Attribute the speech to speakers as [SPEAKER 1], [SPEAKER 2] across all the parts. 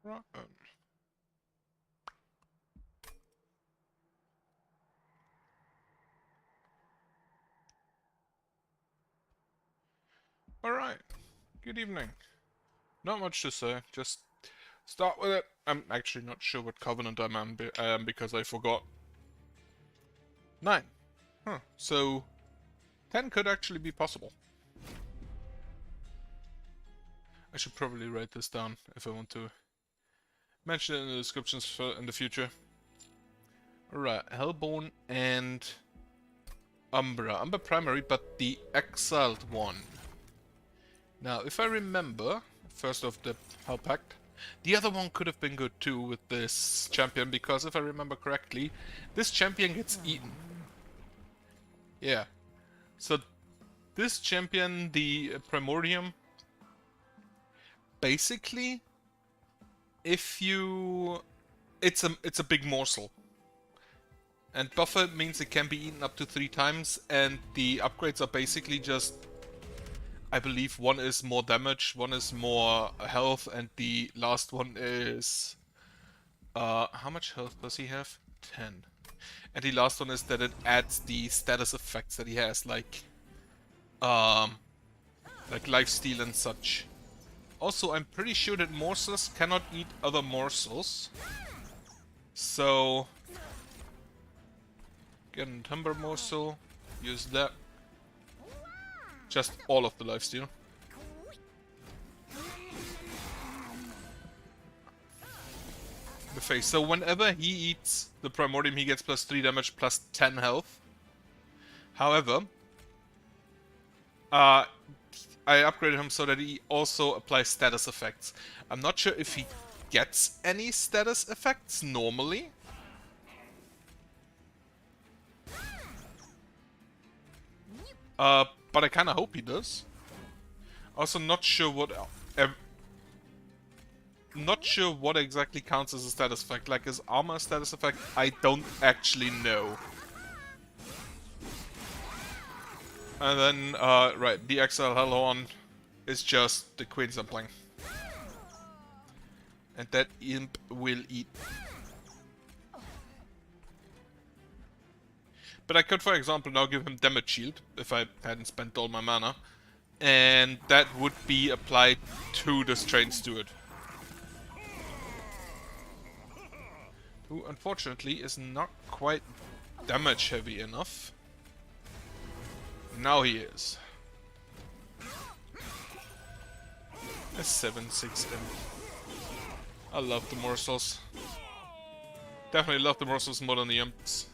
[SPEAKER 1] Right. Alright. Good evening. Not much to say, just start with it. I'm actually not sure what Covenant I am because I forgot. 9. Huh. So 10 could actually be possible. I should probably write this down if I want to mention it in the descriptions for in the future. Alright, Hellborn and Umbra. Umbra primary, but the exiled one. Now, if I remember, first of the Hell Pact, the other one could have been good too with this champion, because if I remember correctly, this champion gets eaten. Yeah. So, this champion, the Primordium, basically, if you... It's a big morsel. And buffer means it can be eaten up to 3 times, and the upgrades are basically just... I believe one is more damage, one is more health, and the last one is... how much health does he have? 10. And the last one is that it adds the status effects that he has, like lifesteal and such. Also, I'm pretty sure that morsels cannot eat other morsels. So... Get a timber morsel, use that. Just all of the lifesteal. The face. So whenever he eats the Primordium, he gets plus 3 damage, plus 10 health. However, I upgraded him so that he also applies status effects. I'm not sure if he gets any status effects normally. But I kinda hope he does. Also not sure what... not sure what exactly counts as a status effect. Like, is armor a status effect? I don't actually know. And then, right, the Exile Hellhorn is just the Queen sampling. And that imp will eat. But I could, for example, now give him Damage Shield, if I hadn't spent all my mana. And that would be applied to the Train Steward. Who, unfortunately, is not quite damage heavy enough. Now he is. A 7/6 imp. I love the morsels. Definitely love the morsels more than the imps.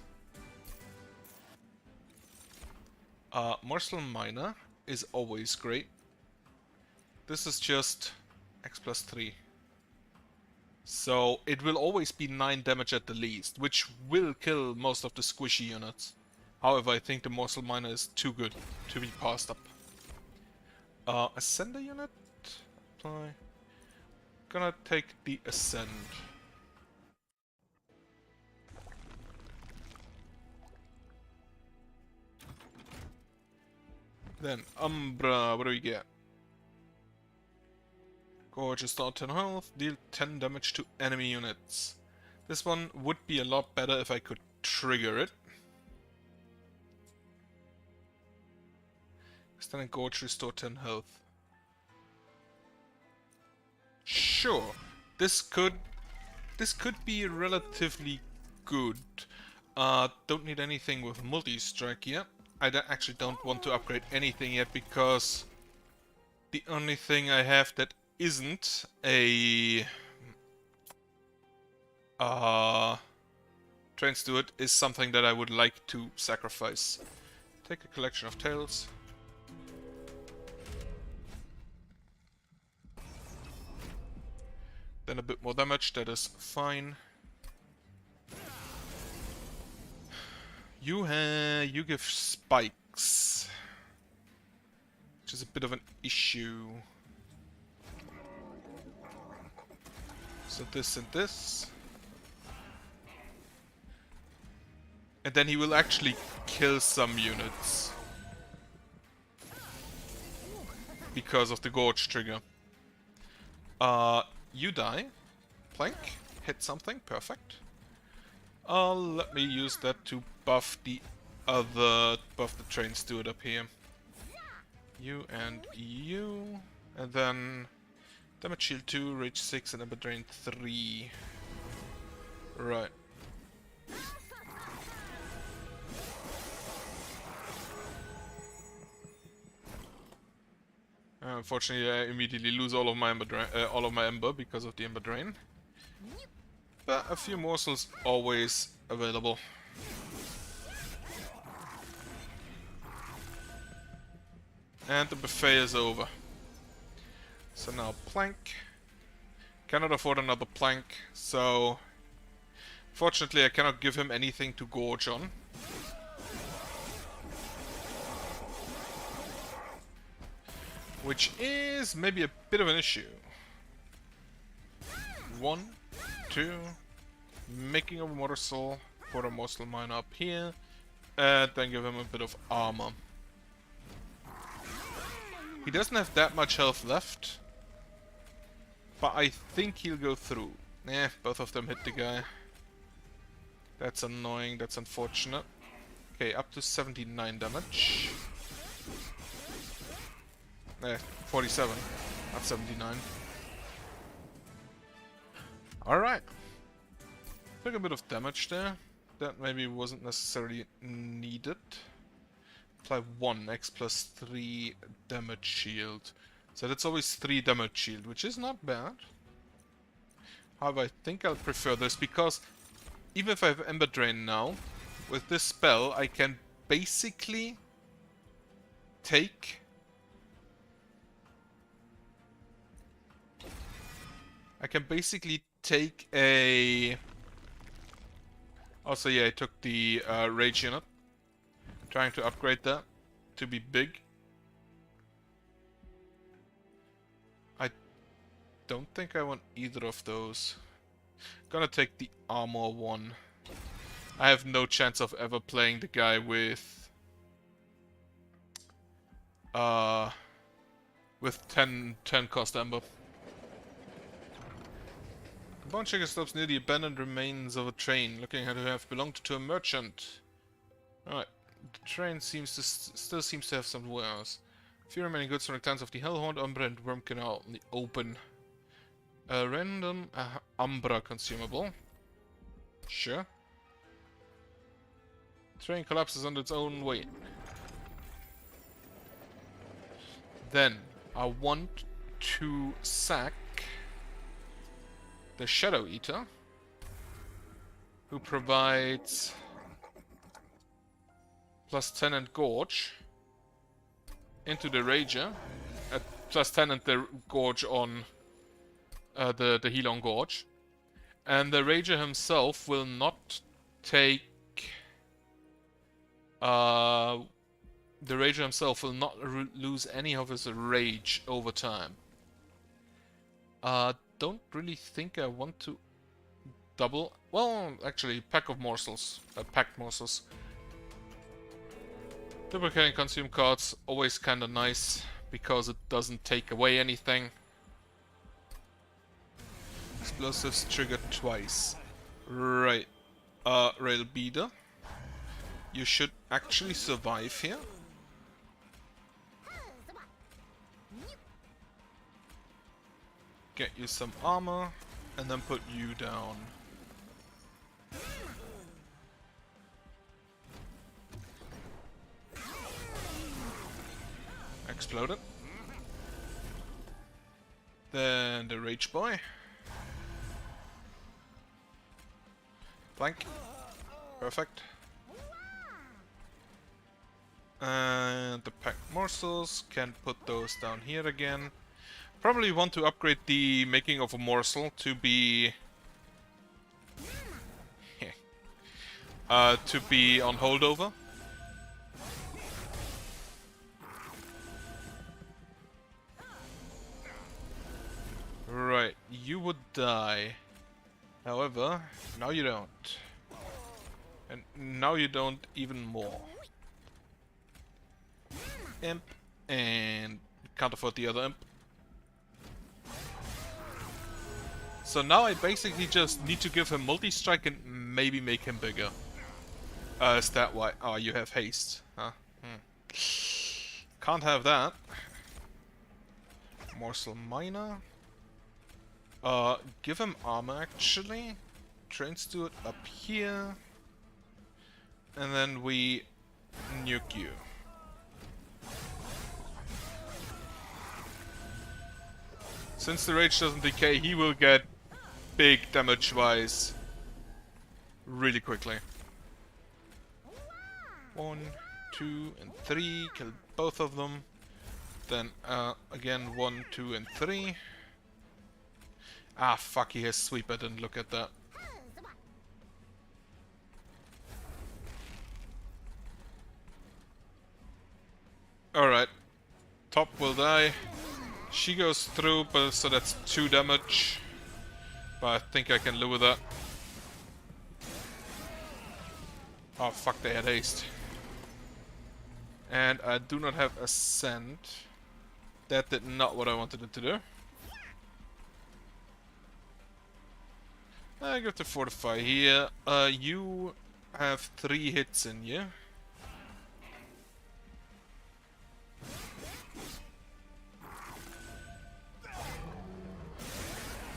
[SPEAKER 1] Morsel Miner is always great. This is just X plus 3. So it will always be 9 damage at the least, which will kill most of the squishy units. However, I think the Morsel Miner is too good to be passed up. Ascender unit? Apply. Gonna take the Ascend. Then, Umbra, what do we get? Gorgeous start 10 health, deal 10 damage to enemy units. This one would be a lot better if I could trigger it. Extended Gorge, restore 10 health. Sure, this could be relatively good. Don't need anything with multi-strike yet. I actually don't want to upgrade anything yet because the only thing I have that isn't a Train Steward is something that I would like to sacrifice. Take a collection of tails. Then a bit more damage, that is fine. You give spikes, which is a bit of an issue. So this and this. And then he will actually kill some units. Because of the Gorge trigger. You die. plank. Hit something. Perfect. Let me use that to buff the train steward up here. You and you. And then damage shield 2, rage 6, and ember drain 3. Right. Unfortunately, I immediately lose all of my ember because of the ember drain. But a few morsels always available. And the buffet is over. So now plank. Cannot afford another plank, so fortunately I cannot give him anything to gorge on. Which is maybe a bit of an issue. 1, 2, making a morsel, put a morsel mine up here, and then give him a bit of armor. He doesn't have that much health left, but I think he'll go through. Both of them hit the guy. That's annoying, that's unfortunate. Okay, up to 79 damage. 47, not 79. Alright. Took a bit of damage there. That maybe wasn't necessarily needed. Apply 1 X plus 3 damage shield. So that's always 3 damage shield, which is not bad. However, I think I'll prefer this because even if I have Ember Drain now, with this spell I can basically take... a... Also, yeah, I took the Rage unit. Trying to upgrade that to be big. I don't think I want either of those. Gonna take the armor one. I have no chance of ever playing the guy with 10 cost ember. The bone checker stops near the abandoned remains of a train, looking to have belonged to a merchant. Alright, the train still seems to have some wares. Few remaining goods from the clans of the Hellhorn, Umbra, and Wormkin are out in the open. A random Umbra consumable. Sure. Train collapses under its own weight. Then, I want to sack the Shadow Eater, who provides plus 10 and Gorge into the Rager, at plus 10 and the Gorge on the heal on Gorge, and the Rager himself will not take the Rager himself will not lose any of his rage over time. Don't really think I want to double. Well, actually, packed morsels. Duplicating consume cards, always kinda nice, because it doesn't take away anything. Explosives triggered twice. Right. Rail Beater. You should actually survive here. Get you some armor, and then put you down. Explode it. Then the Rage Boy. Plank. Perfect. And the packed morsels, can put those down here again. Probably want to upgrade the making of a morsel to be on holdover. Right, you would die. However, now you don't. And now you don't even more. Imp, and can't afford the other imp. So now I basically just need to give him multi-strike and maybe make him bigger. Is that why? Oh, you have haste. Huh? Can't have that. Morsel Miner. Give him armor actually. Trains do it up here. And then we nuke you. Since the rage doesn't decay, he will get big damage wise really quickly. 1, 2, and 3. Kill both of them. Then again 1, 2, and 3. Ah, fuck, he has sweep. I didn't look at that. Alright. Top will die. She goes through, but so that's 2 damage. But I think I can live with that. Oh fuck, they had haste. And I do not have Ascend. That did not what I wanted it to do. I go to Fortify here. You have 3 hits in you.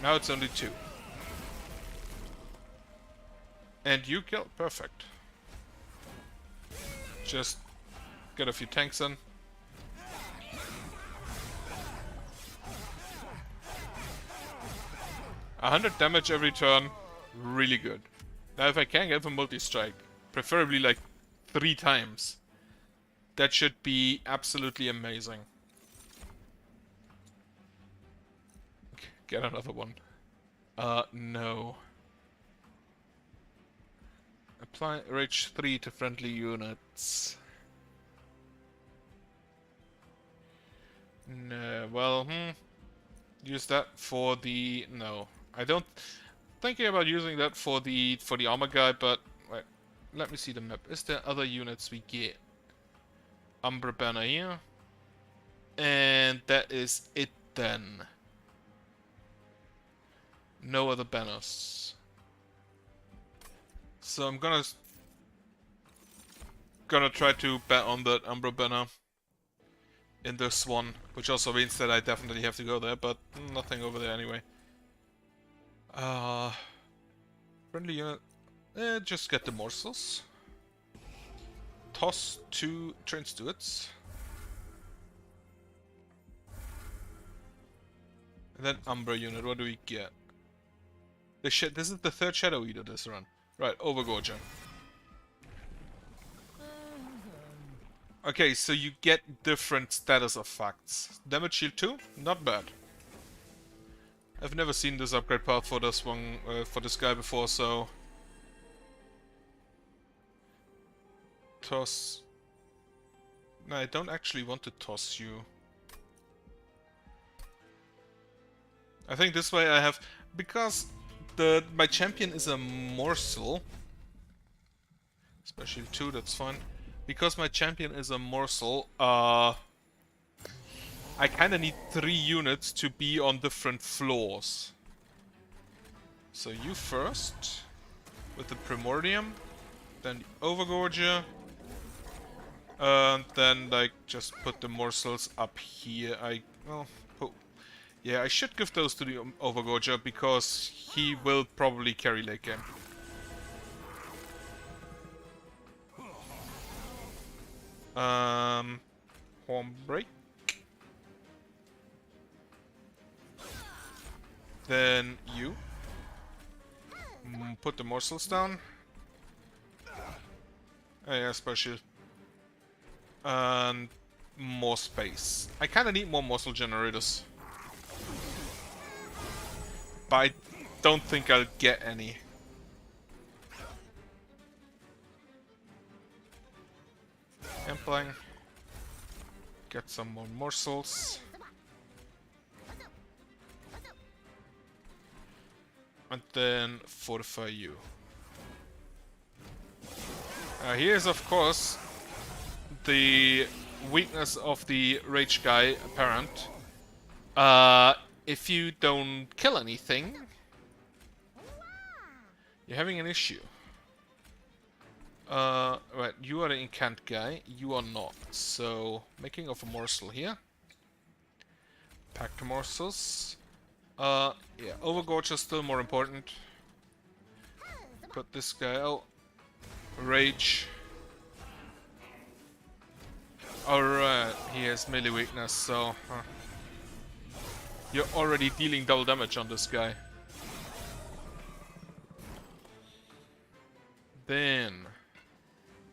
[SPEAKER 1] Now it's only 2. And you kill. Perfect. Just get a few tanks in. $100 damage every turn. Really good. Now if I can get a multi-strike, preferably like 3 times, that should be absolutely amazing. Get another one. No. Apply Rage 3 to friendly units. No, well, use that for the... No. I don't... Thinking about using that for the armor guy, but... Wait, let me see the map. Is there other units we get? Umbra banner here. And that is it then. No other banners. So I'm gonna try to bet on that Umbra banner in this one, which also means that I definitely have to go there, but nothing over there anyway. Friendly unit. Just get the morsels. Toss 2 train stewards. And then Umbra unit, what do we get? This is the 3rd Shadow Eater this run. Right, Overgorger. Okay, so you get different status effects. Damage shield 2, not bad. I've never seen this upgrade path for this one, for this guy before, so... Toss... No, I don't actually want to toss you. I think this way I have... Because my champion is a morsel. Special 2, that's fine. Because my champion is a morsel, I kinda need 3 units to be on different floors. So you first, with the Primordium, then the Overgorger, and then like just put the morsels up here. Yeah, I should give those to the Overgorger because he will probably carry late game. Horn break. Then you put the morsels down. Oh yeah, special. And more space. I kinda need more morsel generators. But I don't think I'll get any. Empling. Get some more morsels. And then fortify you. Here's of course the weakness of the rage guy apparent. If you don't kill anything, You're having an issue. Right, you are the incant guy, you are not. So, making of a morsel here. Packed morsels. Yeah, Overgorge is still more important. Put this guy out. Rage. Alright, he has melee weakness, so... You're already dealing double damage on this guy. Then...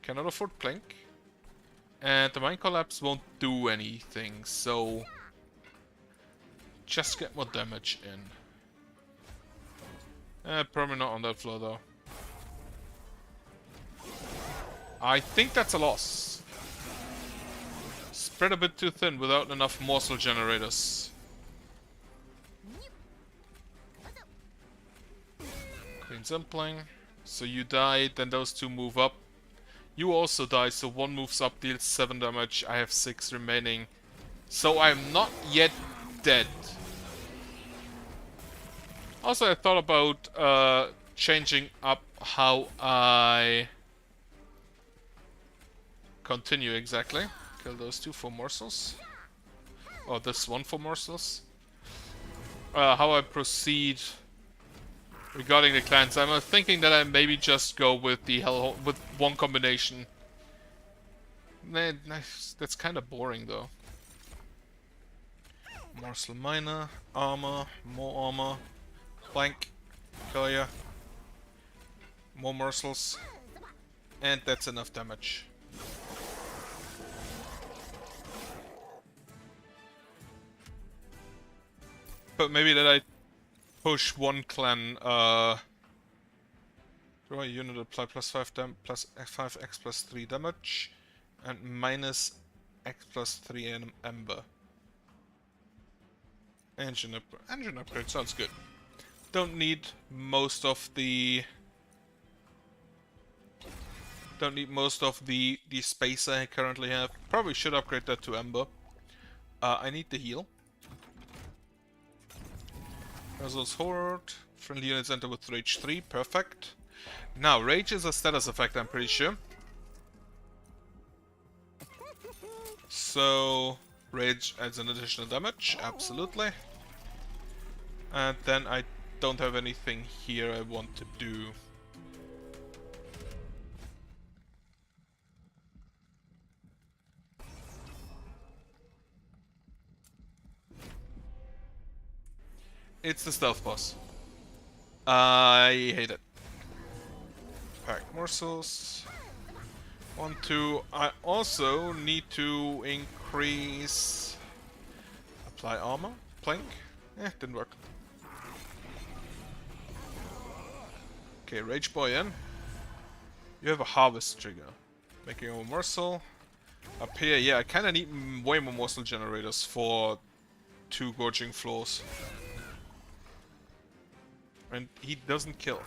[SPEAKER 1] Cannot afford Plank. And the Mind Collapse won't do anything, so... Just get more damage in. Probably not on that floor though. I think that's a loss. Spread a bit too thin without enough morsel generators. Queen Zimpling. So you die, then those two move up. You also die, so one moves up, deals 7 damage. I have 6 remaining. So I'm not yet dead. Also, I thought about changing up how I continue exactly. Kill those two for morsels. Or this one for morsels. How I proceed regarding the clans. I'm thinking that I maybe just go with the with one combination. Nah, that's kind of boring though. Morsel Miner, armor, more armor. Plank, kill ya. More morsels. And that's enough damage. But maybe that I push one clan, draw a unit, apply plus 5 plus 5x plus 3 damage, and minus x plus 3 and Ember. Engine upgrade sounds good. Don't need most of the space I currently have. Probably should upgrade that to Ember. I need the heal. Razzle's Horde. Friendly units enter with Rage 3. Perfect. Now, Rage is a status effect, I'm pretty sure. So, Rage adds an additional damage. Absolutely. And then I don't have anything here I want to do. It's the stealth boss. I hate it. Pack morsels. 1, 2. I also need to increase... Apply armor? Plank? Didn't work. Okay, Rage Boy in. You have a harvest trigger. Making a morsel. Up here, yeah, I kinda need way more morsel generators for 2 gorging floors. And he doesn't kill.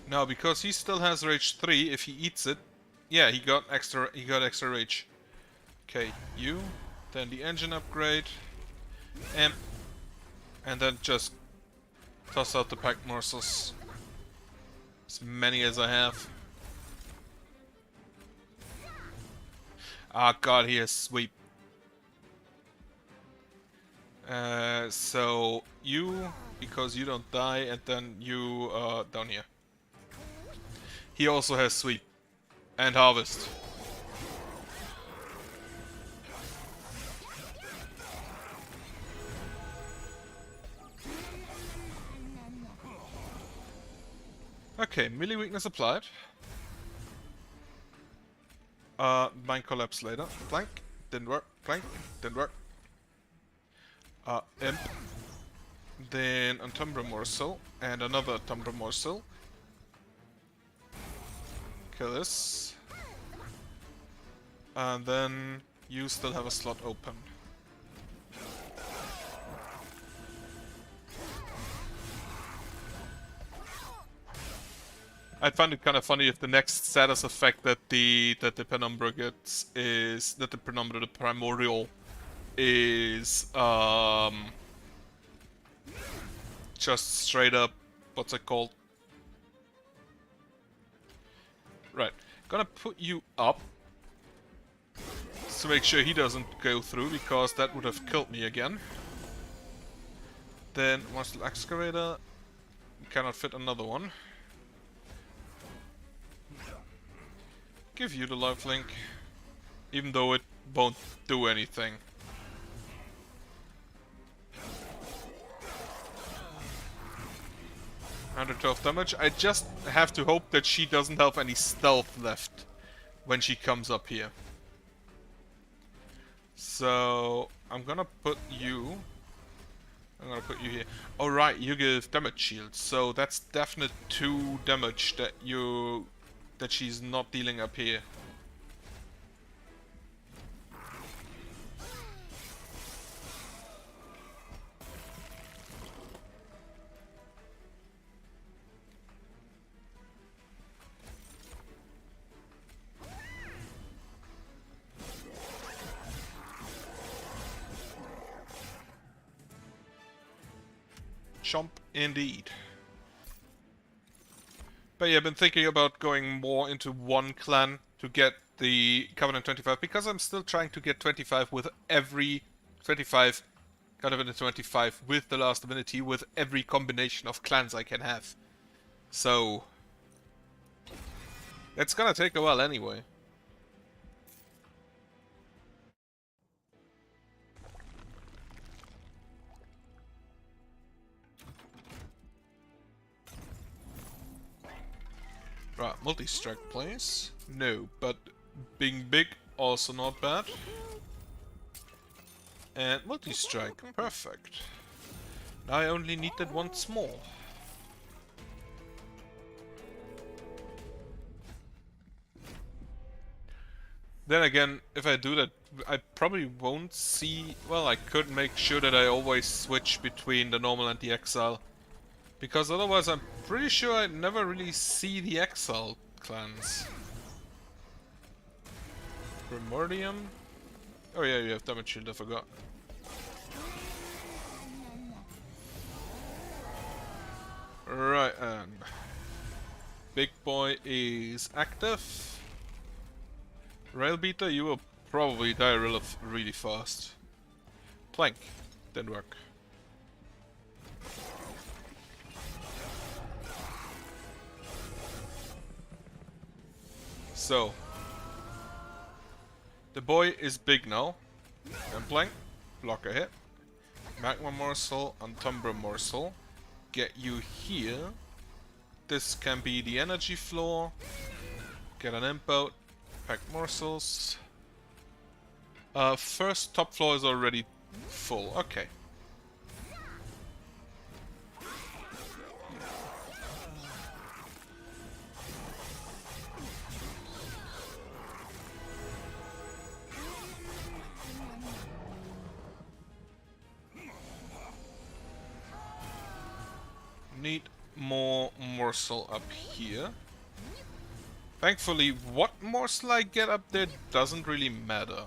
[SPEAKER 1] Now, because he still has Rage 3, if he eats it, yeah, he got extra rage. Okay, you, then the engine upgrade, and then just toss out the packed morsels. As many as I have. Ah, god, he has sweep. So you, because you don't die, and then you down here. He also has sweep and harvest. Okay, melee weakness applied. Mind collapse later. Plank, didn't work. Plank, didn't work. Imp. Then Entumbra Morsel, and another Entumbra Morsel. Kill this. And then you still have a slot open. I'd find it kind of funny if the next status effect that the Penumbra gets is that the Primordial is just straight up, what's it called? Right, gonna put you up to make sure he doesn't go through, because that would have killed me again. Then Monster Excavator, cannot fit another one. Give you the lifelink, even though it won't do anything. $112 damage. I just have to hope that she doesn't have any stealth left when she comes up here. So I'm gonna put you here. Alright, you give damage shields, so that's definite 2 damage that she's not dealing up here. Chomp indeed. But yeah, I've been thinking about going more into one clan to get the Covenant 25, because I'm still trying to get 25 with every 25 Covenant 25 with the last ability with every combination of clans I can have. So it's gonna take a while anyway. Right, multi-strike please. No, but being big, also not bad. And multi-strike, perfect. Now I only need that once more. Then again, if I do that, I probably won't see... Well, I could make sure that I always switch between the normal and the exile. Because otherwise I'm pretty sure I never really see the exile clans. Primordium? Oh yeah, you have damage shield, I forgot. Right, and Big Boy is active. Railbeater, you will probably die really fast. Plank, didn't work. So, the boy is big now. And Plank, block a hit. Magma Morsel, Antumbra Morsel. Get you here. This can be the energy floor. Get an imp out. Pack morsels. First top floor is already full. Okay. Need more morsel up here. Thankfully, what morsel I get up there doesn't really matter.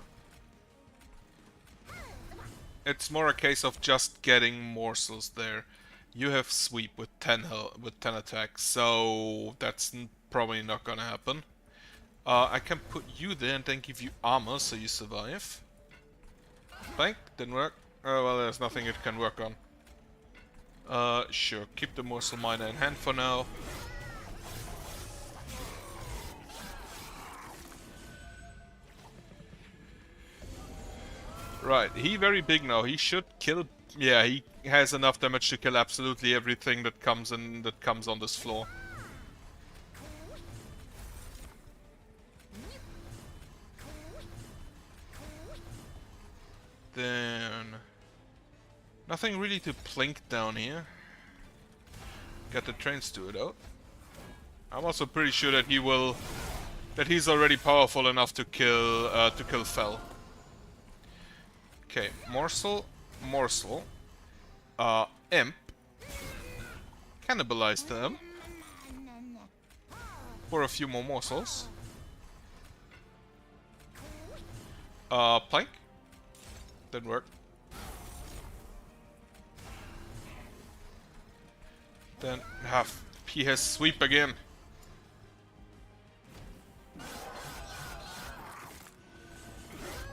[SPEAKER 1] It's more a case of just getting morsels there. You have sweep with 10 attacks, so that's probably not gonna happen. I can put you there and then give you armor so you survive. Plank, didn't work. Oh well, there's nothing it can work on. Sure, keep the morsel miner in hand for now. Right, he very big now. He should kill... Yeah, he has enough damage to kill absolutely everything that comes on this floor. Then... Nothing really to plink down here. Get the train steward out. I'm also pretty sure that he's already powerful enough to kill Fel. Okay, morsel. Imp. Cannibalize them. For a few more morsels. Plank. Didn't work. Then he has sweep again.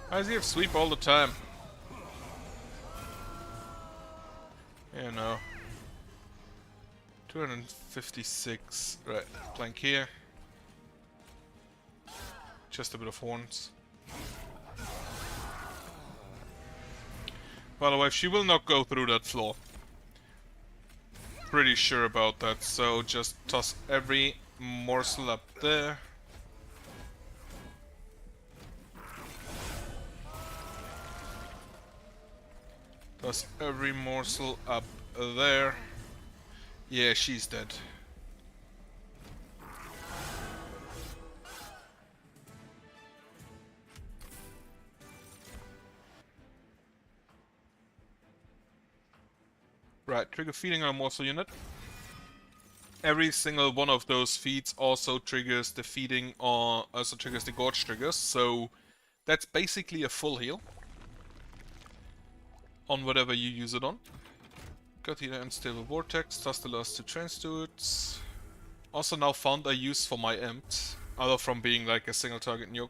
[SPEAKER 1] Why does he have sweep all the time? Yeah, no. 256. Right, plank here. Just a bit of horns. By the way, she will not go through that floor. Pretty sure about that, so just toss every morsel up there. Toss every morsel up there. Yeah, she's dead. Right, trigger feeding on a morsel unit. Every single one of those feeds also triggers the feeding on, also triggers the gorge triggers, so that's basically a full heal on whatever you use it on. Got here unstable vortex, toss the last two train stewards. Also now found a use for my imps, other from being like a single target nuke.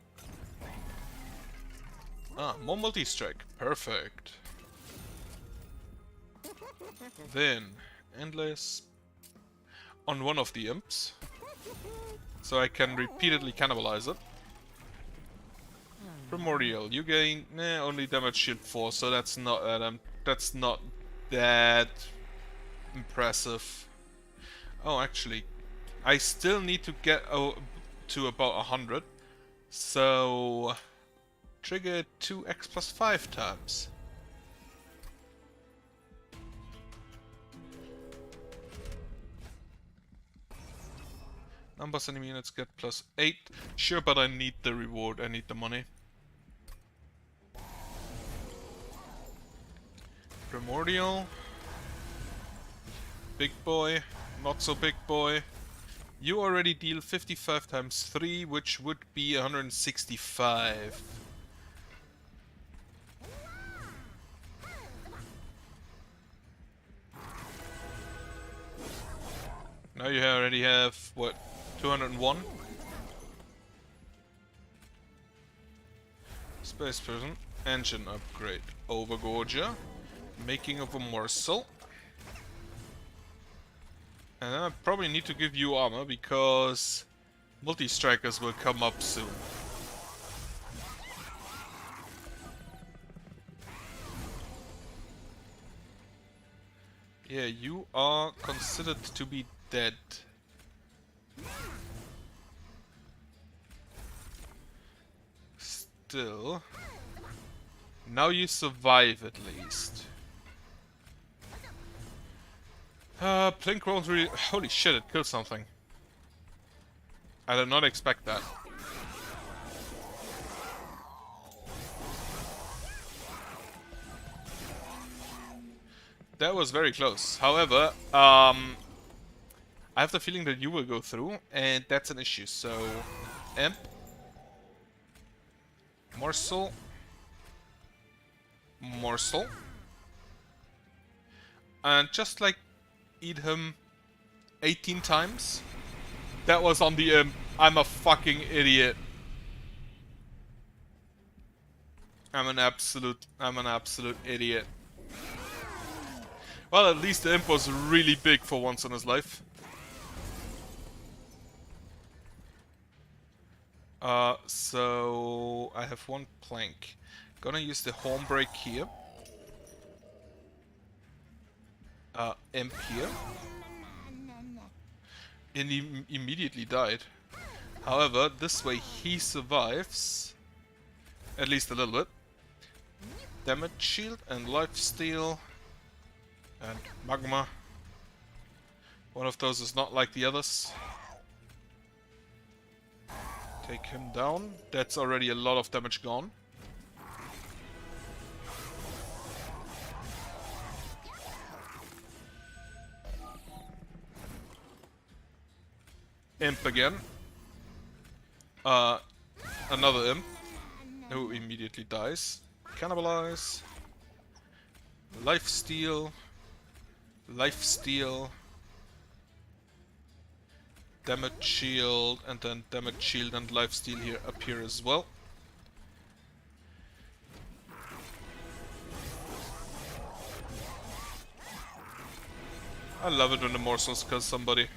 [SPEAKER 1] Ah, more multi-strike, perfect. Then, endless on one of the imps, so I can repeatedly cannibalize it. Primordial, you gain only damage shield 4, so that's not that impressive. Oh, actually, I still need to get to about 100, so trigger 2x plus 5 times. Numbers enemy units get plus 8. Sure, but I need the reward, I need the money. Primordial. Big boy. Not so big boy. You already deal 55 times 3, which would be 165. Now you already have, what, 201? Space Prison. Engine upgrade. Overgorger. Making of a morsel. And then I probably need to give you armor because multi-strikers will come up soon. Yeah, you are considered to be dead. Still. Now you survive at least. Plink rolls really... Holy shit, it killed something. I did not expect that. That was very close. However, I have the feeling that you will go through, and that's an issue. So, Imp. Morsel. Morsel. And just like eat him 18 times. That was on the Imp. I'm a fucking idiot. I'm an absolute idiot. Well, at least the Imp was really big for once in his life. So I have one plank. Gonna use the home break here. Imp here. And he immediately died. However, this way he survives. At least a little bit. Damage shield and lifesteal. And magma. One of those is not like the others. Take him down. That's already a lot of damage gone. Imp again. Another imp. Who immediately dies. Cannibalize. Lifesteal. Lifesteal. damage shield, and then damage shield and lifesteal here appear as well. I love it when the morsels kill somebody.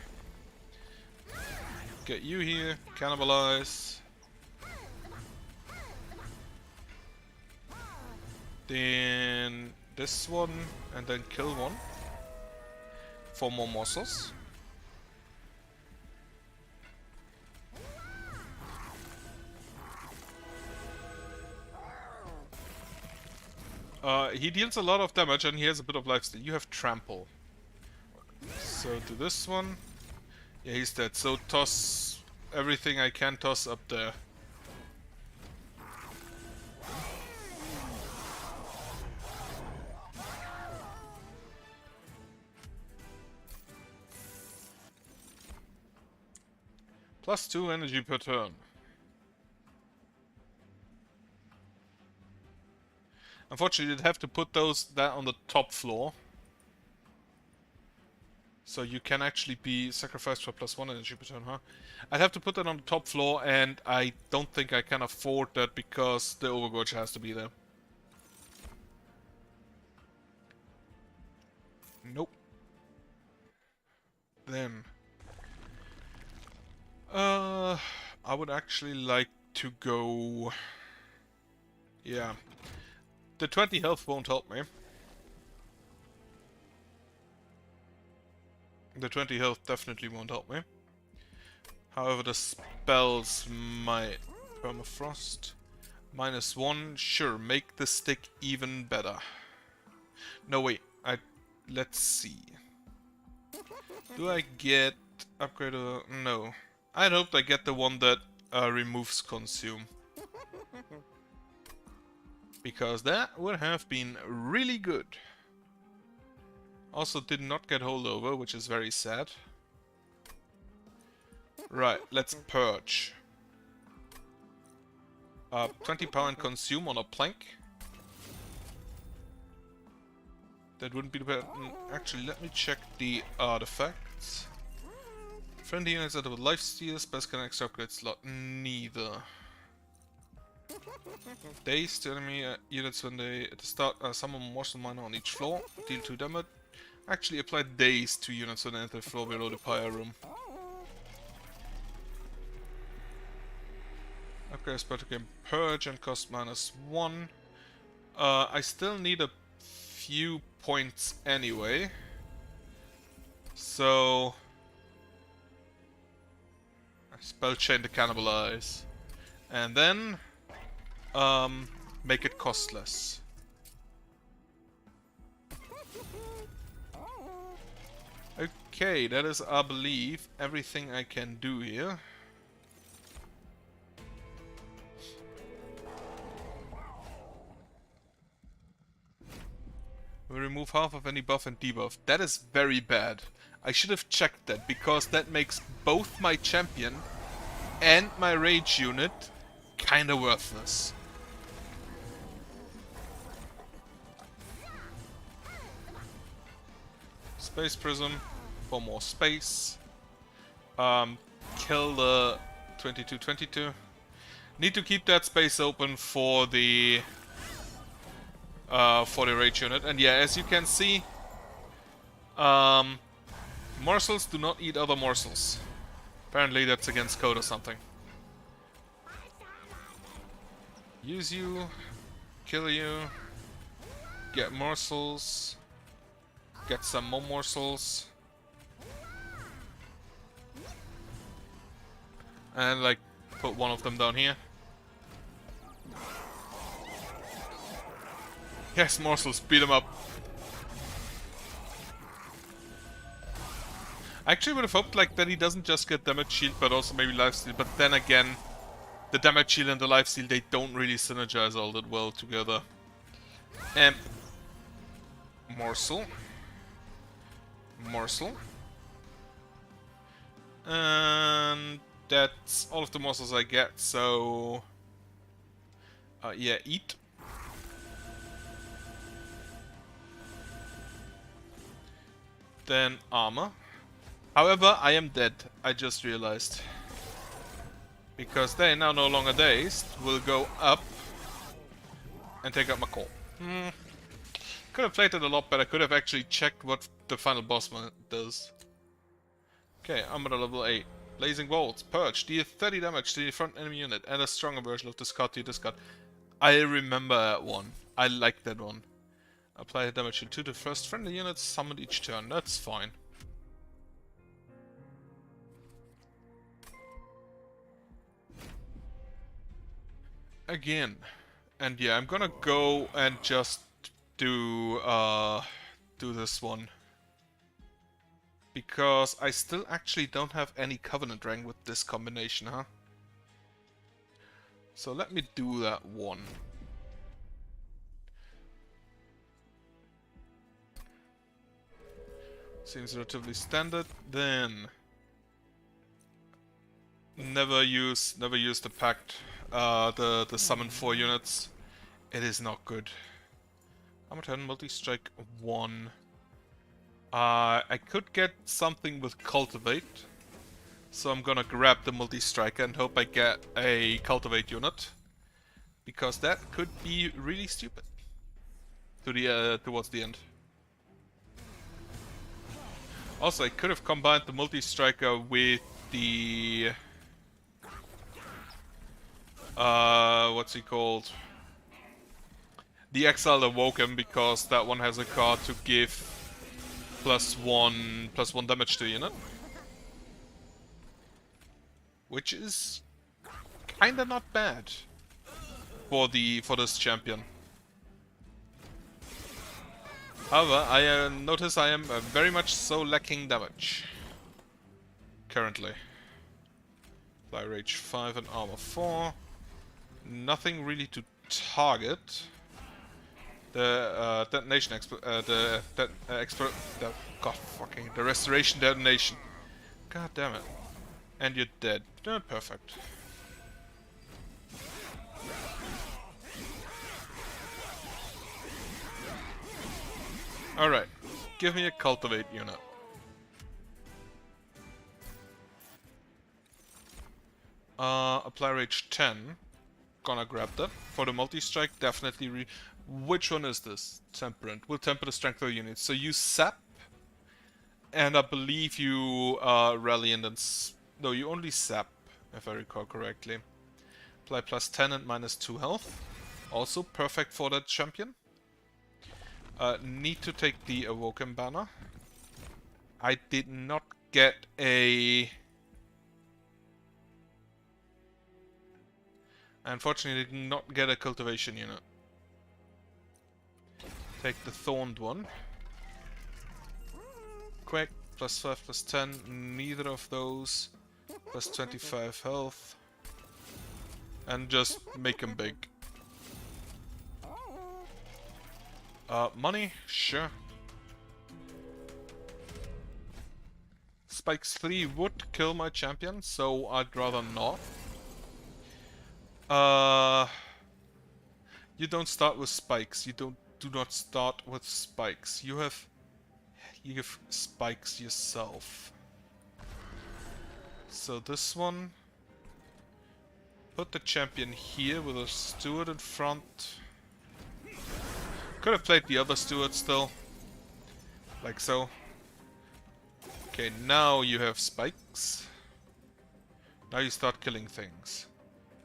[SPEAKER 1] Get you here, cannibalize. Then this one, and then kill one. 4 more morsels. He deals a lot of damage and he has a bit of lifesteal. You have trample. So do this one. Yeah, he's dead. So toss everything I can toss up there. +2 energy per turn. Unfortunately, you'd have to put that on the top floor. So you can actually be sacrificed for +1 energy per turn, huh? I'd have to put that on the top floor, and I don't think I can afford that because the Overgorge has to be there. Nope. Then I would actually like to go... Yeah. The 20 health won't help me. The 20 health definitely won't help me. However, the spells might. Permafrost. -1. Sure, make the stick even better. No, wait. Let's see. Do I get upgrade or... No. I'd hoped I get the one that removes consume. Because that would have been really good. Also did not get holdover, which is very sad. Right, let's purge. 20 power and consume on a plank. That wouldn't be the bad. Actually, let me check the artifacts. Friendly units that have lifesteal, spells can extra upgrade slot. Neither. Daze to enemy units when they at the start summon morsel miner on each floor. Deal 2 damage. Actually apply daze to units when they enter the floor below the pyre room. Okay, spell to gain purge and cost -1. I still need a few points anyway. So spell chain to cannibalize. And then make it costless. Okay, that is, I believe, everything I can do here. We remove half of any buff and debuff. That is very bad. I should have checked that, because that makes both my champion and my rage unit kinda worthless. Space Prism for more space. Kill the 2222. Need to keep that space open for the rage unit. And yeah, as you can see, morsels do not eat other morsels. Apparently that's against code or something. Use you, kill you, get morsels, get some more morsels, and like put one of them down here. Yes, morsels, beat them up. I actually would have hoped like that he doesn't just get damage shield but also maybe lifesteal, but then again, the damage shield and the lifesteal, they don't really synergize all that well together. And morsel. Morsel. And that's all of the morsels I get, so yeah, eat. Then armor. However, I am dead, I just realized. Because they, now no longer dazed, will go up and take out my core. Could have played it a lot better, could have actually checked what the final boss does. Okay, Umbra level 8. Blazing Bolts, Purge, deal 30 damage to the front enemy unit, and a stronger version of this card to your discard. I remember that one. I like that one. Apply damage to the first friendly units summoned each turn, that's fine. Again. And yeah, I'm gonna go and just do this one. Because I still actually don't have any Covenant rank with this combination, huh? So let me do that one. Seems relatively standard. Then never use the pact, the summon 4 units. It is not good. Armor 10, multi-strike 1. I could get something with cultivate. So I'm gonna grab the multi-striker and hope I get a cultivate unit. Because that could be really stupid. To the towards the end. Also, I could have combined the multi-striker with the what's he called? The Exiled Awoken, because that one has a card to give +1 damage to a unit. Which is kinda not bad for this champion. However, I notice I am very much so lacking damage. Currently. Fly Rage 5 and Armor 4. Nothing really to target. The detonation the restoration detonation. God damn it. And you're dead. Perfect. Alright. Give me a cultivate unit. Apply Rage 10. Gonna grab that. For the multi-strike, definitely which one is this? Temperament. Will temper the strength of the unit. So you sap. And I believe you rally and then... No, you only sap, if I recall correctly. Apply +10 and -2 health. Also perfect for that champion. Need to take the Awoken banner. I did not get a... Unfortunately, did not get a cultivation unit. Take the Thorned one. Quick, +5, +10, neither of those. +25 health. And just make him big. Money? Sure. Spikes 3 would kill my champion, so I'd rather not. You don't start with spikes. You do not start with spikes. You give spikes yourself. So this one, put the champion here with a steward in front. Could have played the other steward still, like so. Okay, now you have spikes. Now you start killing things.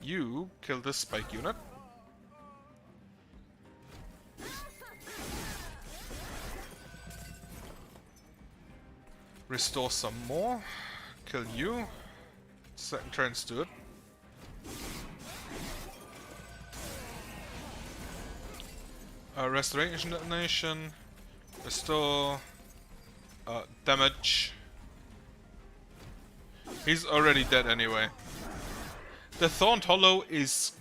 [SPEAKER 1] You kill this spike unit. Restore some more. Kill you. Second turn steward. Restoration detonation. Restore. Damage. He's already dead anyway. The Thorned Hollow is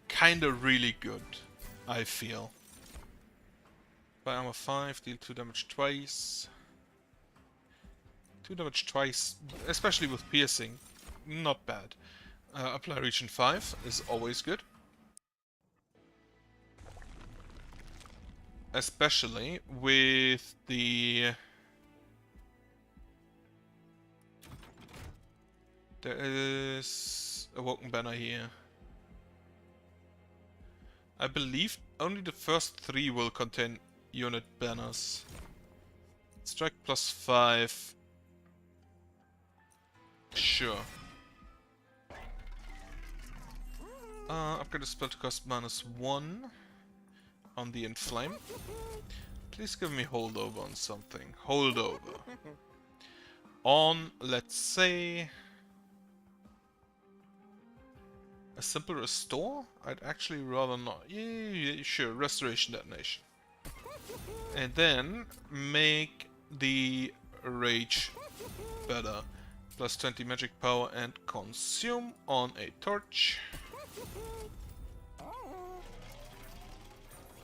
[SPEAKER 1] kinda really good, I feel. By armor 5, deal 2 damage twice. 2 damage twice, especially with piercing. Not bad. Apply region 5 is always good. Especially with the There is a Woken Banner here. I believe only the first 3 will contain unit banners. Strike +5. Sure. Upgrade the spell to cost -1 on the Inflame. Please give me holdover on something. Holdover. On, let's say, a simple restore? I'd actually rather not. Yeah, sure, restoration detonation. And then make the rage better. +20 magic power and consume on a torch.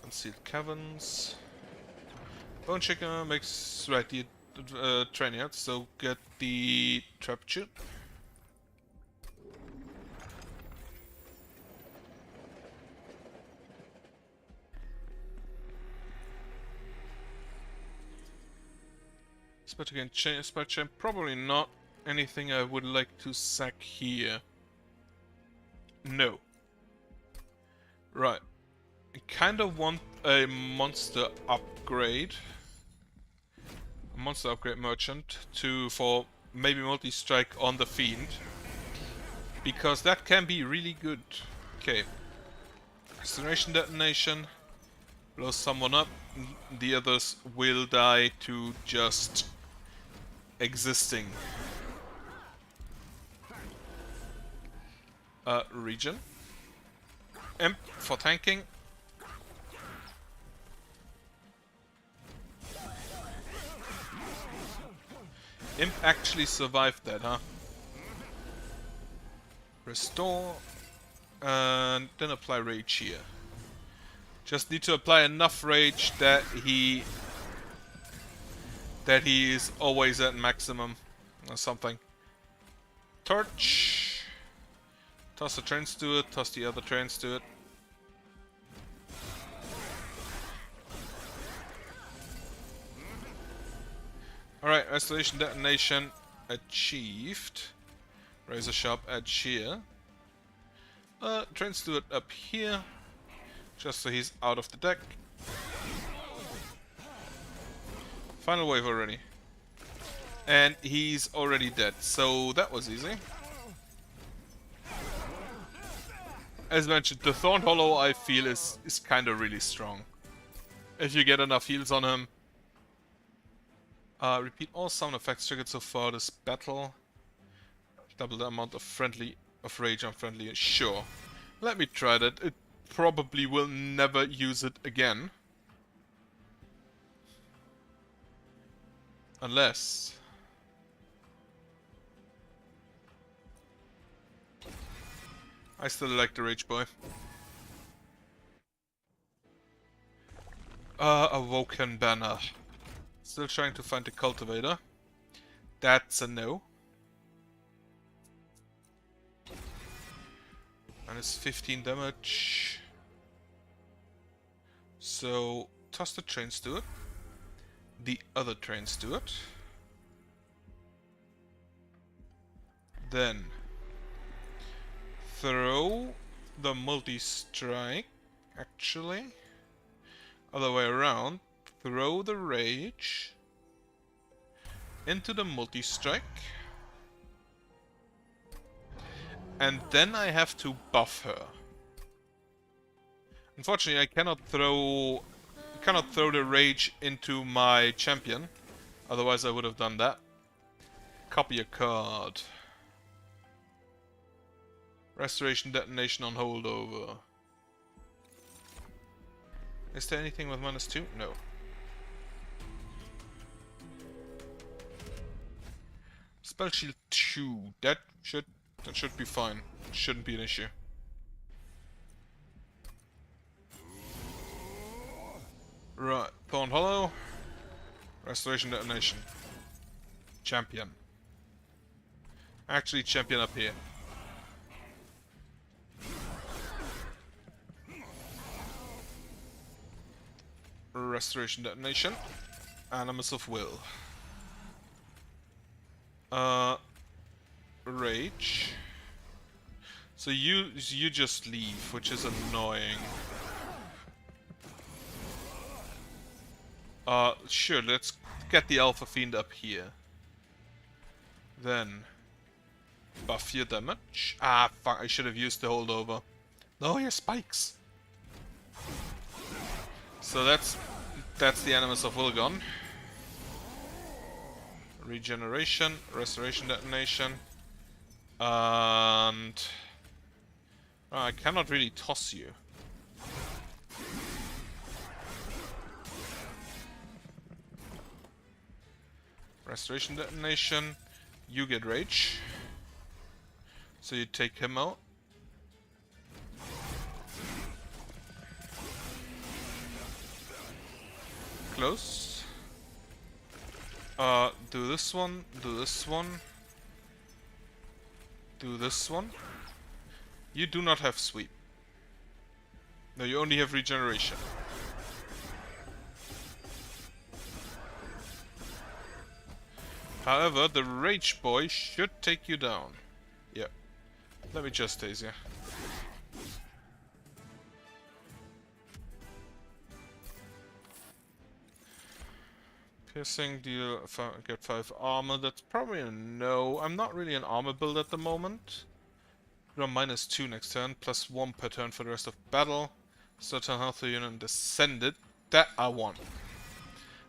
[SPEAKER 1] Concealed caverns. Bone Shaker makes right the Trainiac, so get the trap chute. Spell again, spell chain, probably not anything I would like to sack here. No. Right. I kinda want a monster upgrade. A monster upgrade merchant for maybe multi-strike on the Fiend. Because that can be really good. Okay. Restoration detonation. Blows someone up. The others will die to just existing. Regen. Imp for tanking. Imp actually survived that, huh? Restore. And then apply rage here. Just need to apply enough rage that he is always at maximum or something. Torch. Toss the trains to it, toss the other trains to it. Alright, restoration detonation achieved. Razor sharp edge here. Trains to it up here. Just so he's out of the deck. Final wave already. And he's already dead, so that was easy. As mentioned, the Thorn Hollow I feel is kinda really strong. If you get enough heals on him. Repeat all sound effects triggered so far this battle. Double the amount of rage on friendly. Sure. Let me try that. It probably will never use it again. Unless... I still like the Rage Boy. Awoken Banner. Still trying to find the Cultivator. That's a no. Minus 15 damage. So, toss the trains to it. The other trains to it. Then throw the multi-strike, actually. Other way around. Throw the rage into the multi-strike. And then I have to buff her. Unfortunately, I cannot throw the rage into my champion. Otherwise I would have done that. Copy a card. Restoration detonation on holdover. Is there anything with -2? No. Spell shield 2. That should be fine. Shouldn't be an issue. Right, Thorn Hollow. Restoration detonation. Champion. Actually, champion up here. Restoration detonation. Animus of Will. rage. So you just leave, which is annoying. Sure, let's get the Alpha Fiend up here. Then buff your damage. Ah, fuck, I should have used the holdover. No, your spikes. So that's the Animus of Wilgon. Regeneration, Restoration Detonation. And I cannot really toss you. Restoration Detonation. You get Rage. So you take him out. Close. Do this one, do this one. Do this one. You do not have sweep. No, you only have regeneration. However, the Rage Boy should take you down. Yeah. Let me just tase you. Piercing, deal, get 5 armor. That's probably a no. I'm not really an armor build at the moment. You're -2 next turn, +1 per turn for the rest of battle. Certain health unit descended. That I want.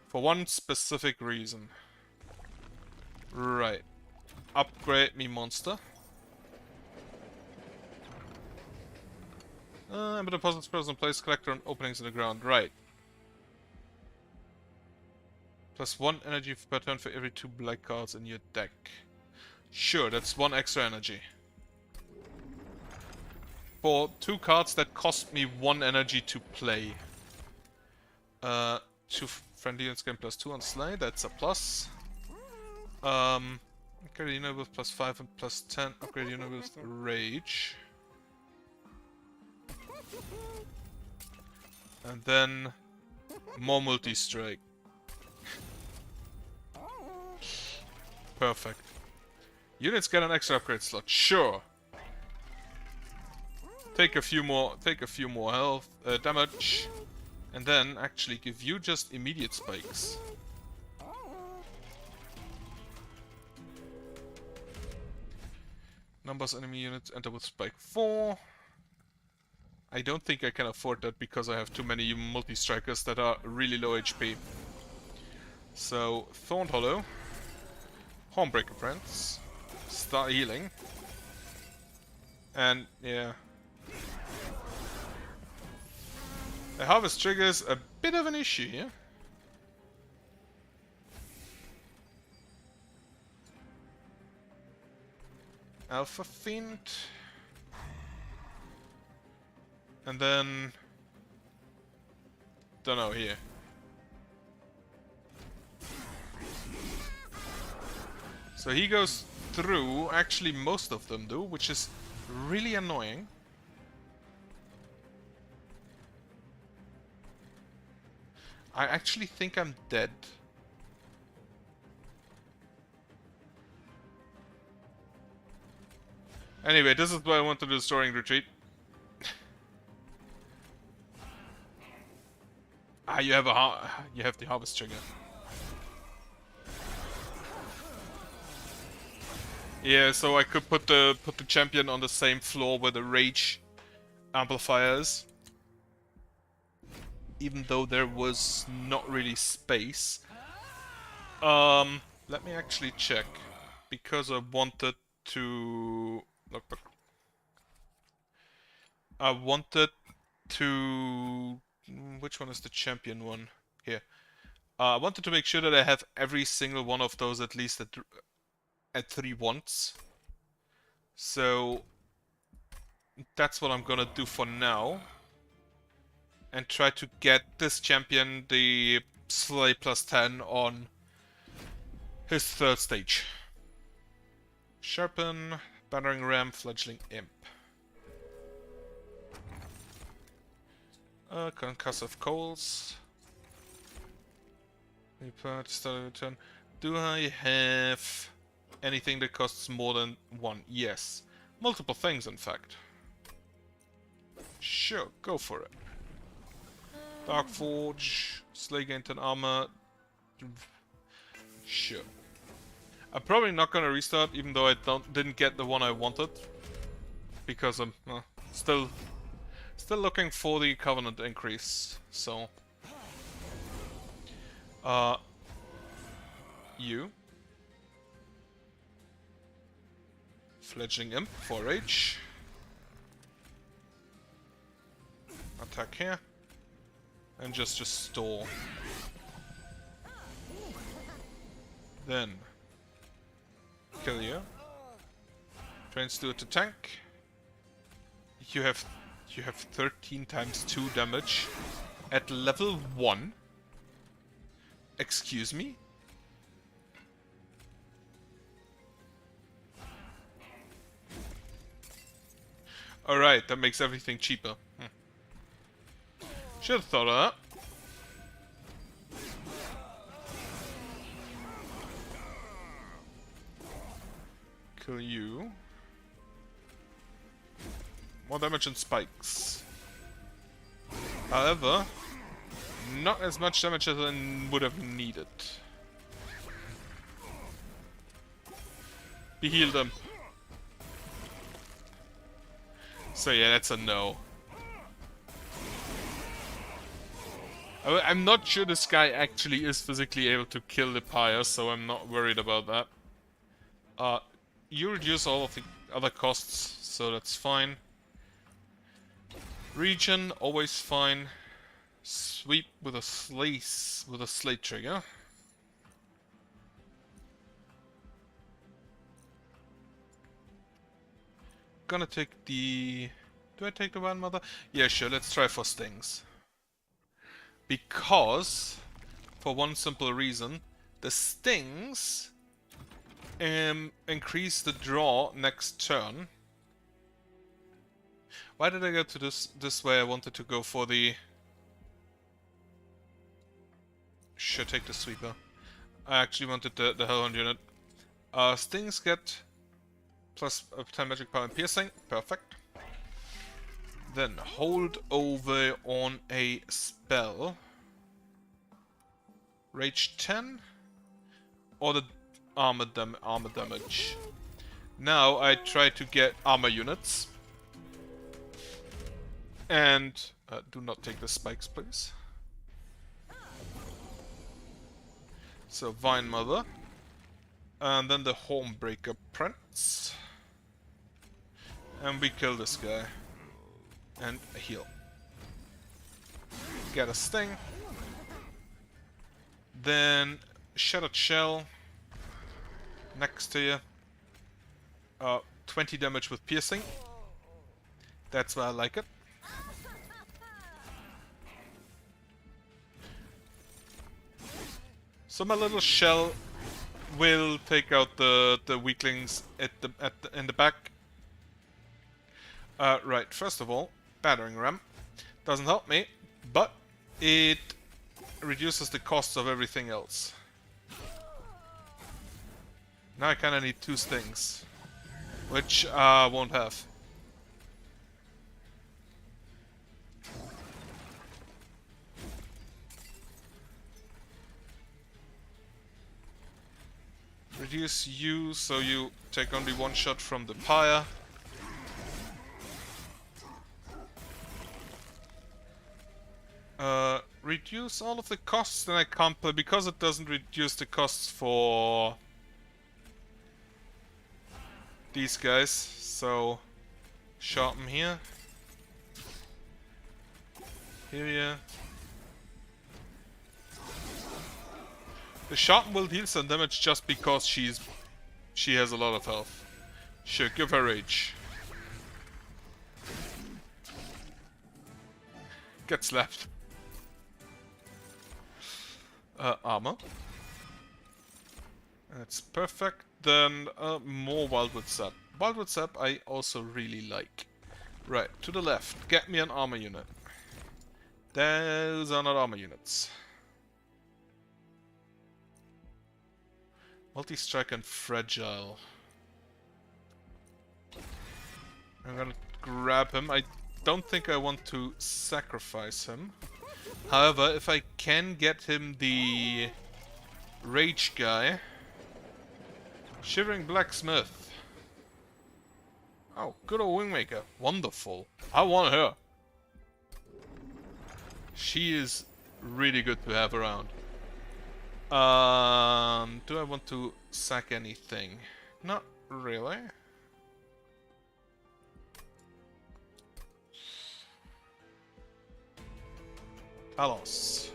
[SPEAKER 1] For one specific reason. Right. Upgrade me monster. Embed deposit spells and place collector on openings in the ground. Right. +1 energy per turn for every 2 black cards in your deck. Sure, that's 1 extra energy. For 2 cards that cost me 1 energy to play. 2 friendly units gain +2 on Slay, that's a plus. Upgrade unit with +5 and +10. Upgrade unit with Rage. And then more multi-strike. Perfect. Units get an extra upgrade slot. Sure. Take a few more health damage, and then actually give you just immediate spikes. Numbers enemy units enter with spike 4. I don't think I can afford that because I have too many multi-strikers that are really low HP. So, Thorn Hollow. Hornbreaker Prince. Start healing. And, yeah. The Harvest triggers a bit of an issue here. Alpha Fiend. And then... don't know, here. So he goes through, actually most of them do, which is really annoying. I actually think I'm dead. Anyway, this is what I want to do, Storing Retreat. Ah, you have the Harvest trigger. Yeah, so I could put the champion on the same floor where the Rage amplifier is. Even though there was not really space. Let me actually check. Because I wanted to... look. I wanted to... which one is the champion one? Here. I wanted to make sure that I have every single one of those at least at 3 once. So that's what I'm gonna do for now. And try to get this champion the Slay +10 on his 3rd stage. Sharpen, Battering Ram, Fledgling Imp. Concussive Coals. Start of turn. Do I have Anything that costs more than 1? Yes. Multiple things, in fact. Sure, go for it. Dark Forge, Slay gain 10 armor. Sure. I'm probably not gonna restart, even though I didn't get the one I wanted, because I'm still looking for the Covenant increase. So, you Fledgling Imp for Rage. Attack here. And just store. Then kill you. Train Steward to tank. You have 13 times 2 damage at level 1. Excuse me? Alright, that makes everything cheaper. Should have thought of that. Kill you. More damage and spikes. However, not as much damage as I would have needed. Be healed them. So yeah, that's a no. I'm not sure this guy actually is physically able to kill the pyre, so I'm not worried about that. You reduce all of the other costs, so that's fine. Regen, always fine. Sweep with a slate trigger. Gonna take the... Do I take the Wild Mother? Yeah, sure, let's try for stings. Because, for one simple reason, the stings increase the draw next turn. Why did I go to this way? I wanted to go for the... Should take the sweeper. I actually wanted the Hellhound unit. Stings get plus 10 magic power and piercing. Perfect. Then hold over on a spell. Rage 10 or the armor damage. Now I try to get armor units. And do not take the spikes, please. So Vine Mother. And then the Hornbreaker Prince. And we kill this guy. And heal. Get a sting. Then Shattered Shell. Next to you. 20 damage with piercing. That's why I like it. So my little shell will take out the weaklings in the back. Right, first of all, battering ram doesn't help me, but it reduces the costs of everything else. Now I kinda need 2 stings, which I won't have. Reduce you, so you take only 1 shot from the pyre. Reduce all of the costs, then I can't play, because it doesn't reduce the costs for these guys, so sharpen here. Here. The sharpen will deal some damage just because she has a lot of health. Sure, give her rage. Get slapped. Armor. That's perfect. Then more Wildwood Sap. Wildwood Sap I also really like. Right, to the left. Get me an armor unit. Those are not armor units. Multi-strike and fragile. I'm gonna grab him. I don't think I want to sacrifice him. However, if I can get him the rage guy. Shivering Blacksmith. Oh, good old Wingmaker. Wonderful. I want her. She is really good to have around. Do I want to sack anything? Not really. Talos.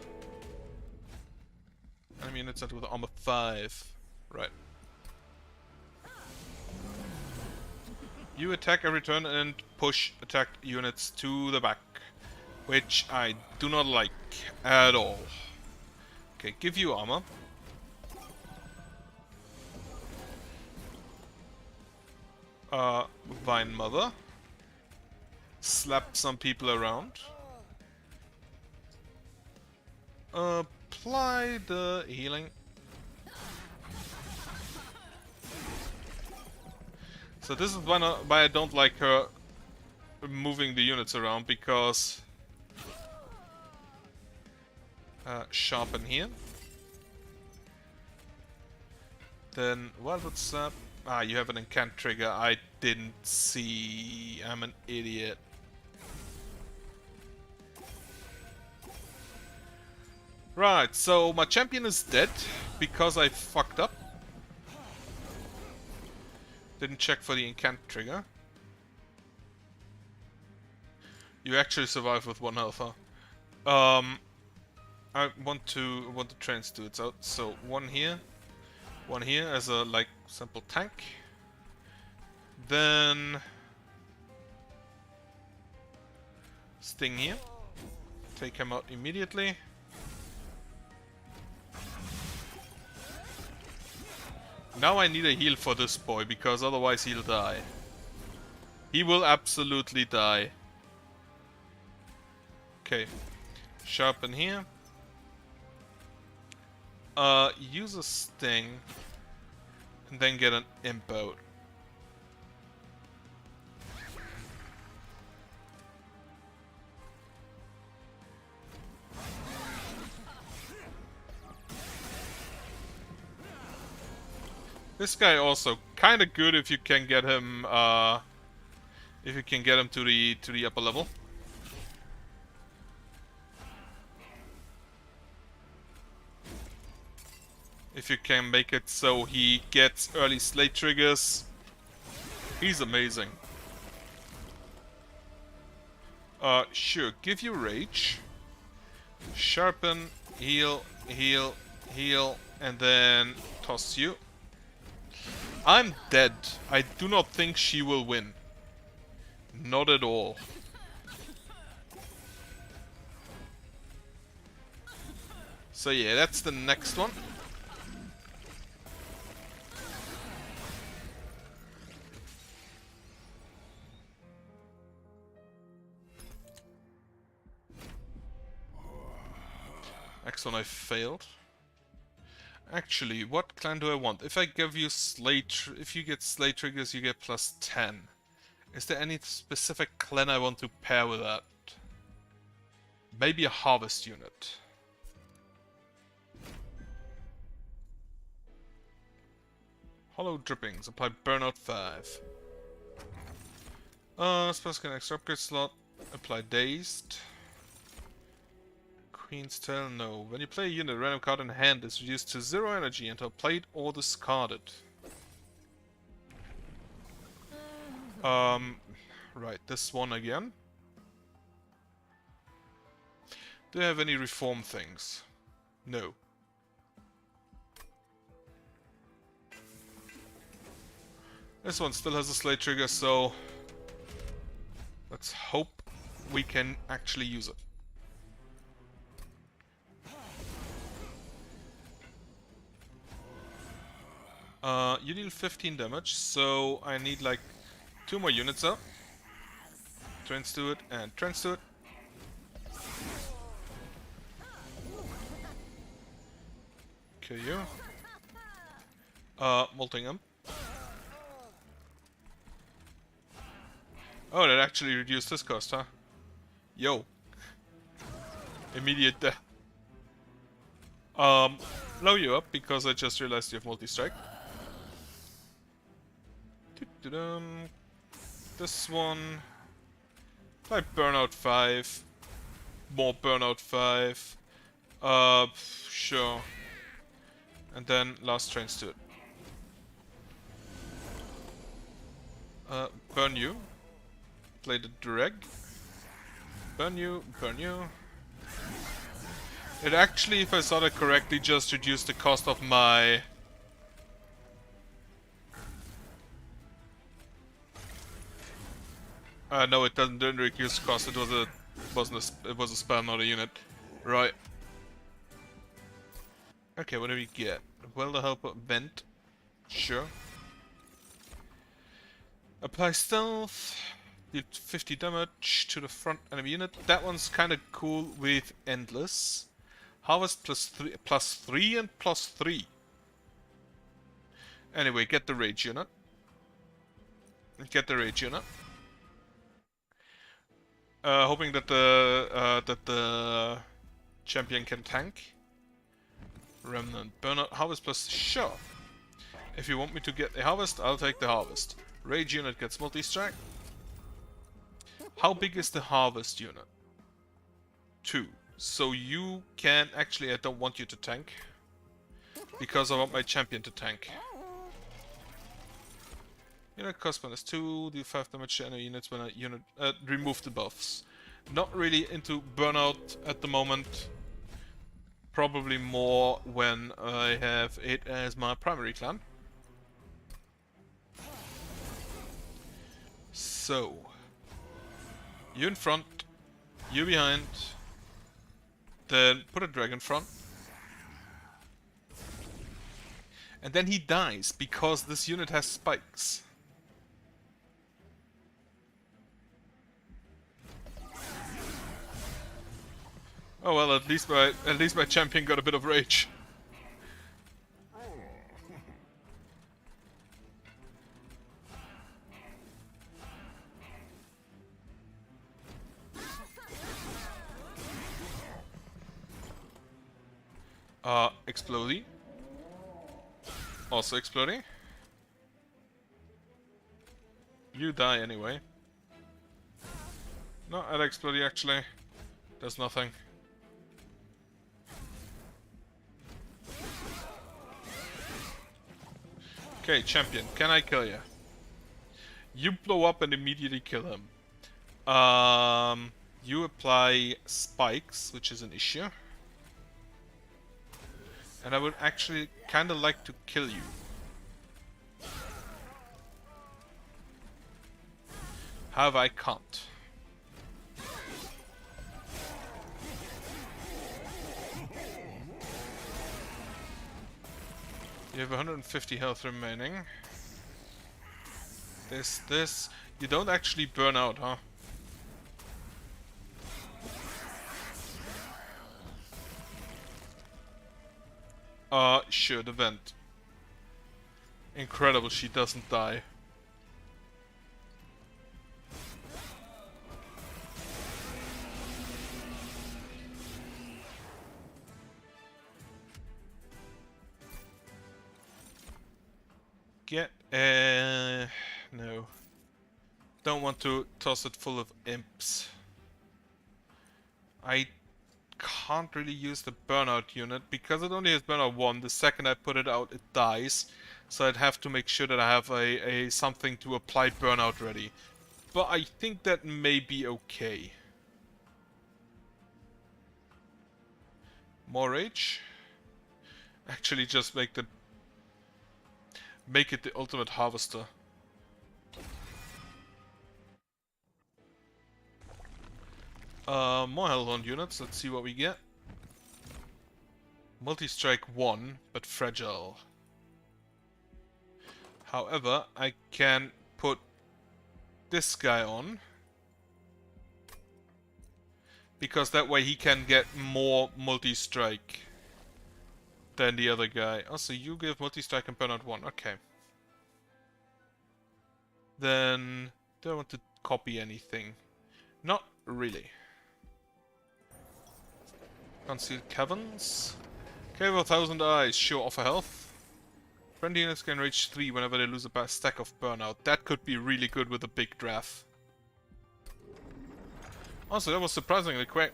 [SPEAKER 1] Enemy units with armor 5. Right. You attack every turn and push attacked units to the back. Which I do not like at all. Okay, give you armor. Vine Mother. Slap some people around. Apply the healing. So this is why I don't like her moving the units around, because sharpen here. Then Wildwood Slap. Ah, you have an incant trigger. I didn't see. I'm an idiot. Right, so my champion is dead because I fucked up. Didn't check for the incant trigger. You actually survived with 1 health, huh? I want to trans do it. So one here as a like simple tank. Then Sting here. Take him out immediately. Now I need a heal for this boy, because otherwise he'll die. He will absolutely die. Okay. Sharpen here. Use a Sting. And then get an Imp out. This guy also kind of good if you can get him to the upper level. If you can make it so he gets early slate triggers, he's amazing. Sure, give you rage, sharpen, heal, heal, heal, and then toss you. I'm dead. I do not think she will win. Not at all. So yeah, that's the next one. Next one I failed. Actually, what clan do I want? If I give you if you get slate triggers, you get plus 10. Is there any specific clan I want to pair with that? Maybe a harvest unit. Hollow drippings. Apply burnout 5. Spell can extra upgrade slot. Apply dazed. Queen's Tail, no. When you play a unit, a random card in hand is reduced to 0 energy until played or discarded. Right, this one again. Do you have any reform things? No. This one still has a slate trigger, so let's hope we can actually use it. You deal 15 damage, so I need like 2 more units up. Trans to it and trans to it. KO. Molting him. Oh, that actually reduced his cost, huh? Yo. Immediate death. Blow you up because I just realized you have multi-strike. This one. Like Burnout 5. More Burnout 5. Sure. And then last trains to it. Burn you. Play the drag. Burn you, burn you. It actually, if I saw that correctly, just reduced the cost of my... no, it didn't reduce the cost. It was it was a spell, not a unit. Right. Okay, what do we get? Welder Helper Vent. Sure. Apply stealth. Deal 50 damage to the front enemy unit. That one's kind of cool with Endless. Harvest plus 3 and plus 3. Anyway, get the Rage unit. Get the Rage unit. Hoping that the champion can tank. Remnant Burnout Harvest plus sure. If you want me to get a Harvest, I'll take the Harvest. Rage unit gets multi-strike. How big is the Harvest unit? 2. So you can... Actually, I don't want you to tank. Because I want my champion to tank. Unit cost -2, deal 5 damage to enemy units when a unit... remove the buffs. Not really into Burnout at the moment. Probably more when I have it as my primary clan. So... You in front, you behind, then put a dragon front. And then he dies, because this unit has spikes. Oh well, at least my champion got a bit of rage. Explodey. Also exploding. You die anyway. No, at explodey actually. There's nothing. Okay, champion, can I kill you? You blow up and immediately kill him. You apply spikes, which is an issue. And I would actually kinda like to kill you. However, I can't. You have 150 health remaining. This. You don't actually burn out, huh? Sure, the vent. Incredible, she doesn't die. Get no. Don't want to toss it full of imps. I can't really use the burnout unit because it only has burnout 1. The second I put it out, it dies. So I'd have to make sure that I have a something to apply burnout ready. But I think that may be okay. More rage? Actually, just make it the ultimate harvester. More Hellhound units, let's see what we get. Multi-strike 1, but fragile. However, I can put this guy on. Because that way he can get more multi-strike. than the other guy. Also, you give multi-strike and burnout 1. Okay. Then, do I want to copy anything? Not really. Concealed caverns. Cave of 1,000 eyes. Sure, offer health. Friendly units can reach 3 whenever they lose a stack of burnout. That could be really good with a big draft. Also, that was surprisingly quick.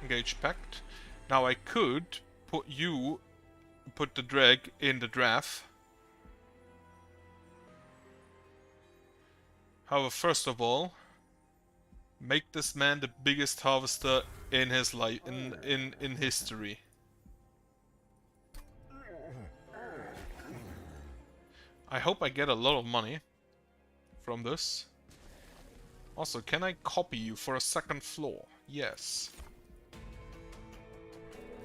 [SPEAKER 1] Engage pact. Now I could put the drag in the draft. However, first of all, make this man the biggest harvester in his life, in history. I hope I get a lot of money from this. Also, can I copy you for a second floor? Yes.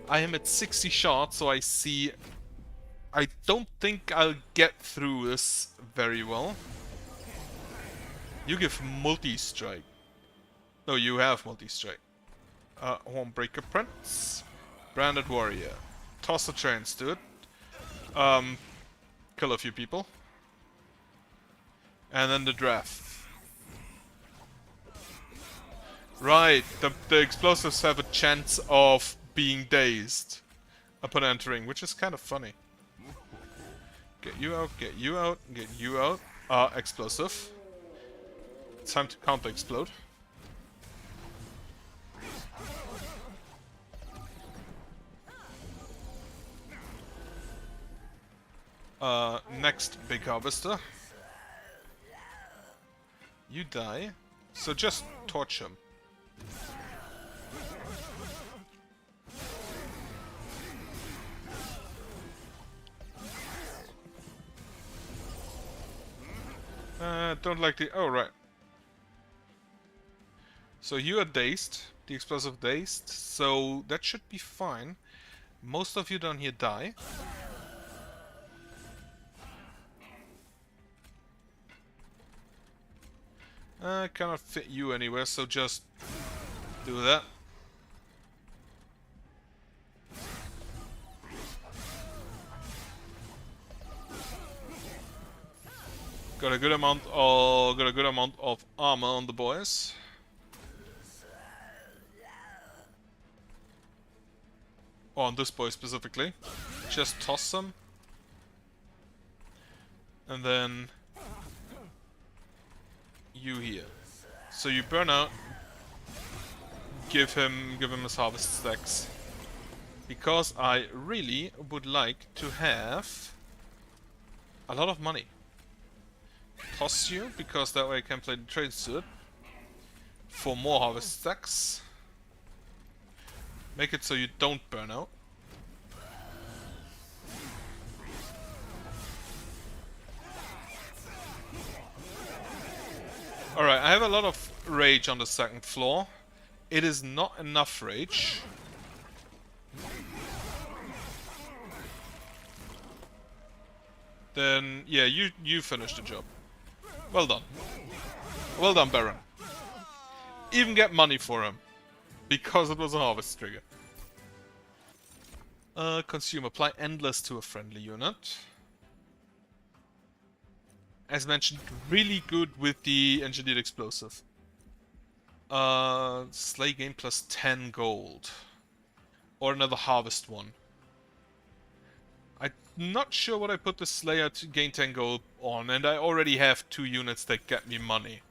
[SPEAKER 1] I am at 60 shards, so I see... I don't think I'll get through this very well. You give multi-strike. No, you have multi-strike. Hornbreaker Prince. Branded Warrior. Toss a trance to it. Kill a few people. And then the draft. Right, the explosives have a chance of being dazed upon entering, which is kind of funny. Get you out, get you out, get you out. Explosive. It's time to counter-explode. Next big harvester. You die, so just torch him. Don't like the... Oh, right. So you are dazed. The explosive dazed. So that should be fine. Most of you down here die. I cannot fit you anywhere, so just do that. Got a good amount of armor on the boys. Or on this boy specifically. Just toss them. And then you here. So you burn out. Give him his harvest stacks. Because I really would like to have a lot of money. Toss you, because that way I can play the trade suit for more harvest stacks. Make it so you don't burn out. Alright, I have a lot of rage on the second floor. It is not enough rage. Then, yeah, you finish the job. Well done. Well done, Baron. Even get money for him. Because it was a harvest trigger. Consume. Apply Endless to a friendly unit. As mentioned, really good with the Engineered Explosive. Slay game plus 10 gold. Or another harvest one. I'm not sure what I put the Slayer to gain 10 gold on, and I already have 2 units that get me money.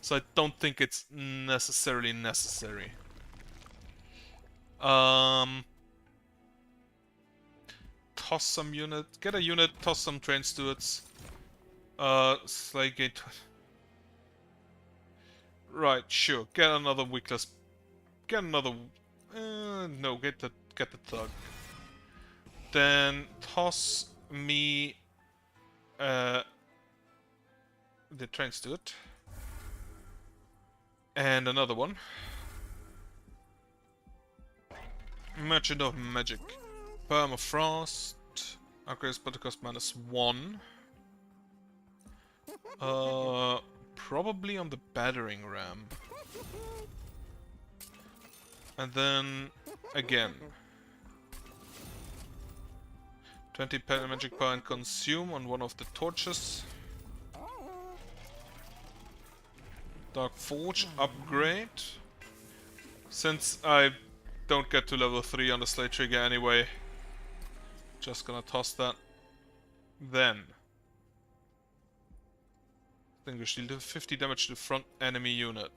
[SPEAKER 1] So I don't think it's necessarily necessary. Toss some unit, get a unit, toss some train stewards. Slay gate. Right, sure. Get another weakless. Get another. No, get the thug. Then toss me the train steward. And another one. Merchant of Magic. Permafrost. Upgrades but it costs -1. Probably on the battering ram. And then again. 20 magic power and consume on one of the torches. Dark Forge upgrade. Since I don't get to level 3 on the Slate Trigger anyway, just gonna toss that. Then Extinguish deal 50 damage to front enemy unit.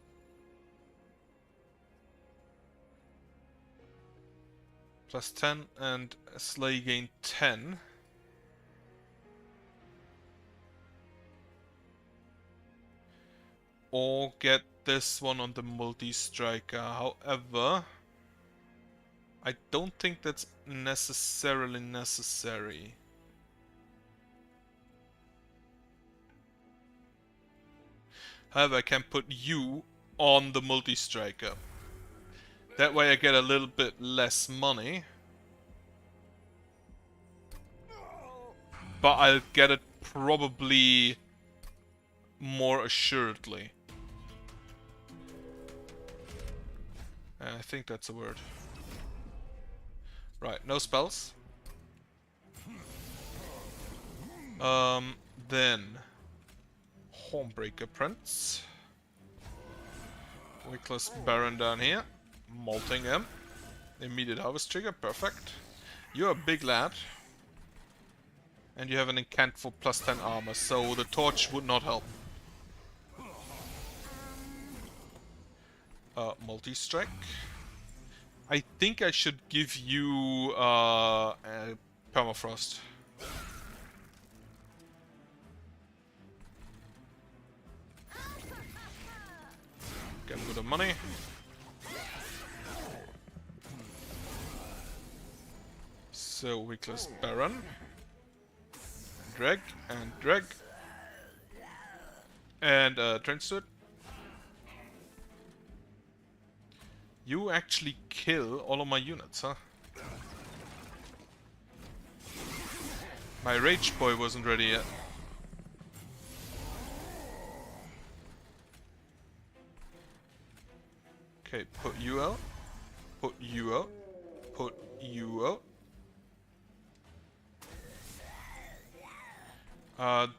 [SPEAKER 1] Plus 10 and Slay gain 10. Or get this one on the multi-striker. However, I don't think that's necessarily necessary. However, I can put you on the multi-striker. That way I get a little bit less money. But I'll get it probably more assuredly. I think that's a word. Right, no spells. Then Hornbreaker Prince. Wickless Baron down here. Molting him. Immediate harvest trigger, perfect. You're a big lad. And you have an incant for plus 10 armor, so the torch would not help. Multi-strike. I think I should give you permafrost. Get a bit of money. So Wickless Baron. Drag and drag. And Trench Suit. You actually kill all of my units, huh? My Rage Boy wasn't ready yet. Okay, put you out. Put you out. Put you out.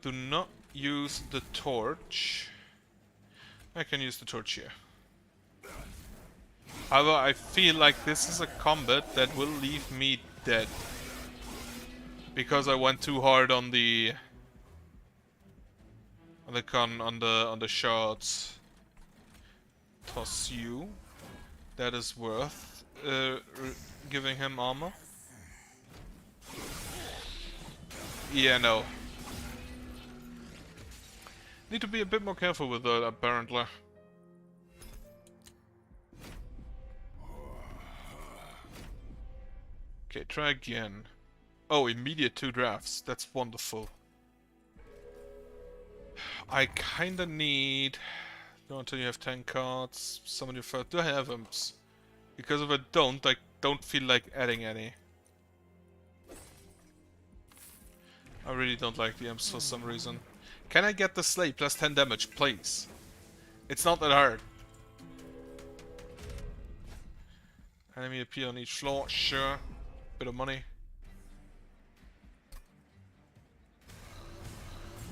[SPEAKER 1] Do not use the torch. I can use the torch here. However, I feel like this is a combat that will leave me dead. Because I went too hard on the shards. Toss you. That is worth giving him armor. Yeah, no. Need to be a bit more careful with that, apparently. Okay, try again. Oh, immediate 2 drafts. That's wonderful. I kinda need... Not until you have 10 cards. Summon your first... Do I have imps? Because if I don't feel like adding any. I really don't like the imps for some reason. Can I get the Slay plus 10 damage, please? It's not that hard. Enemy appear on each floor, sure. Bit of money.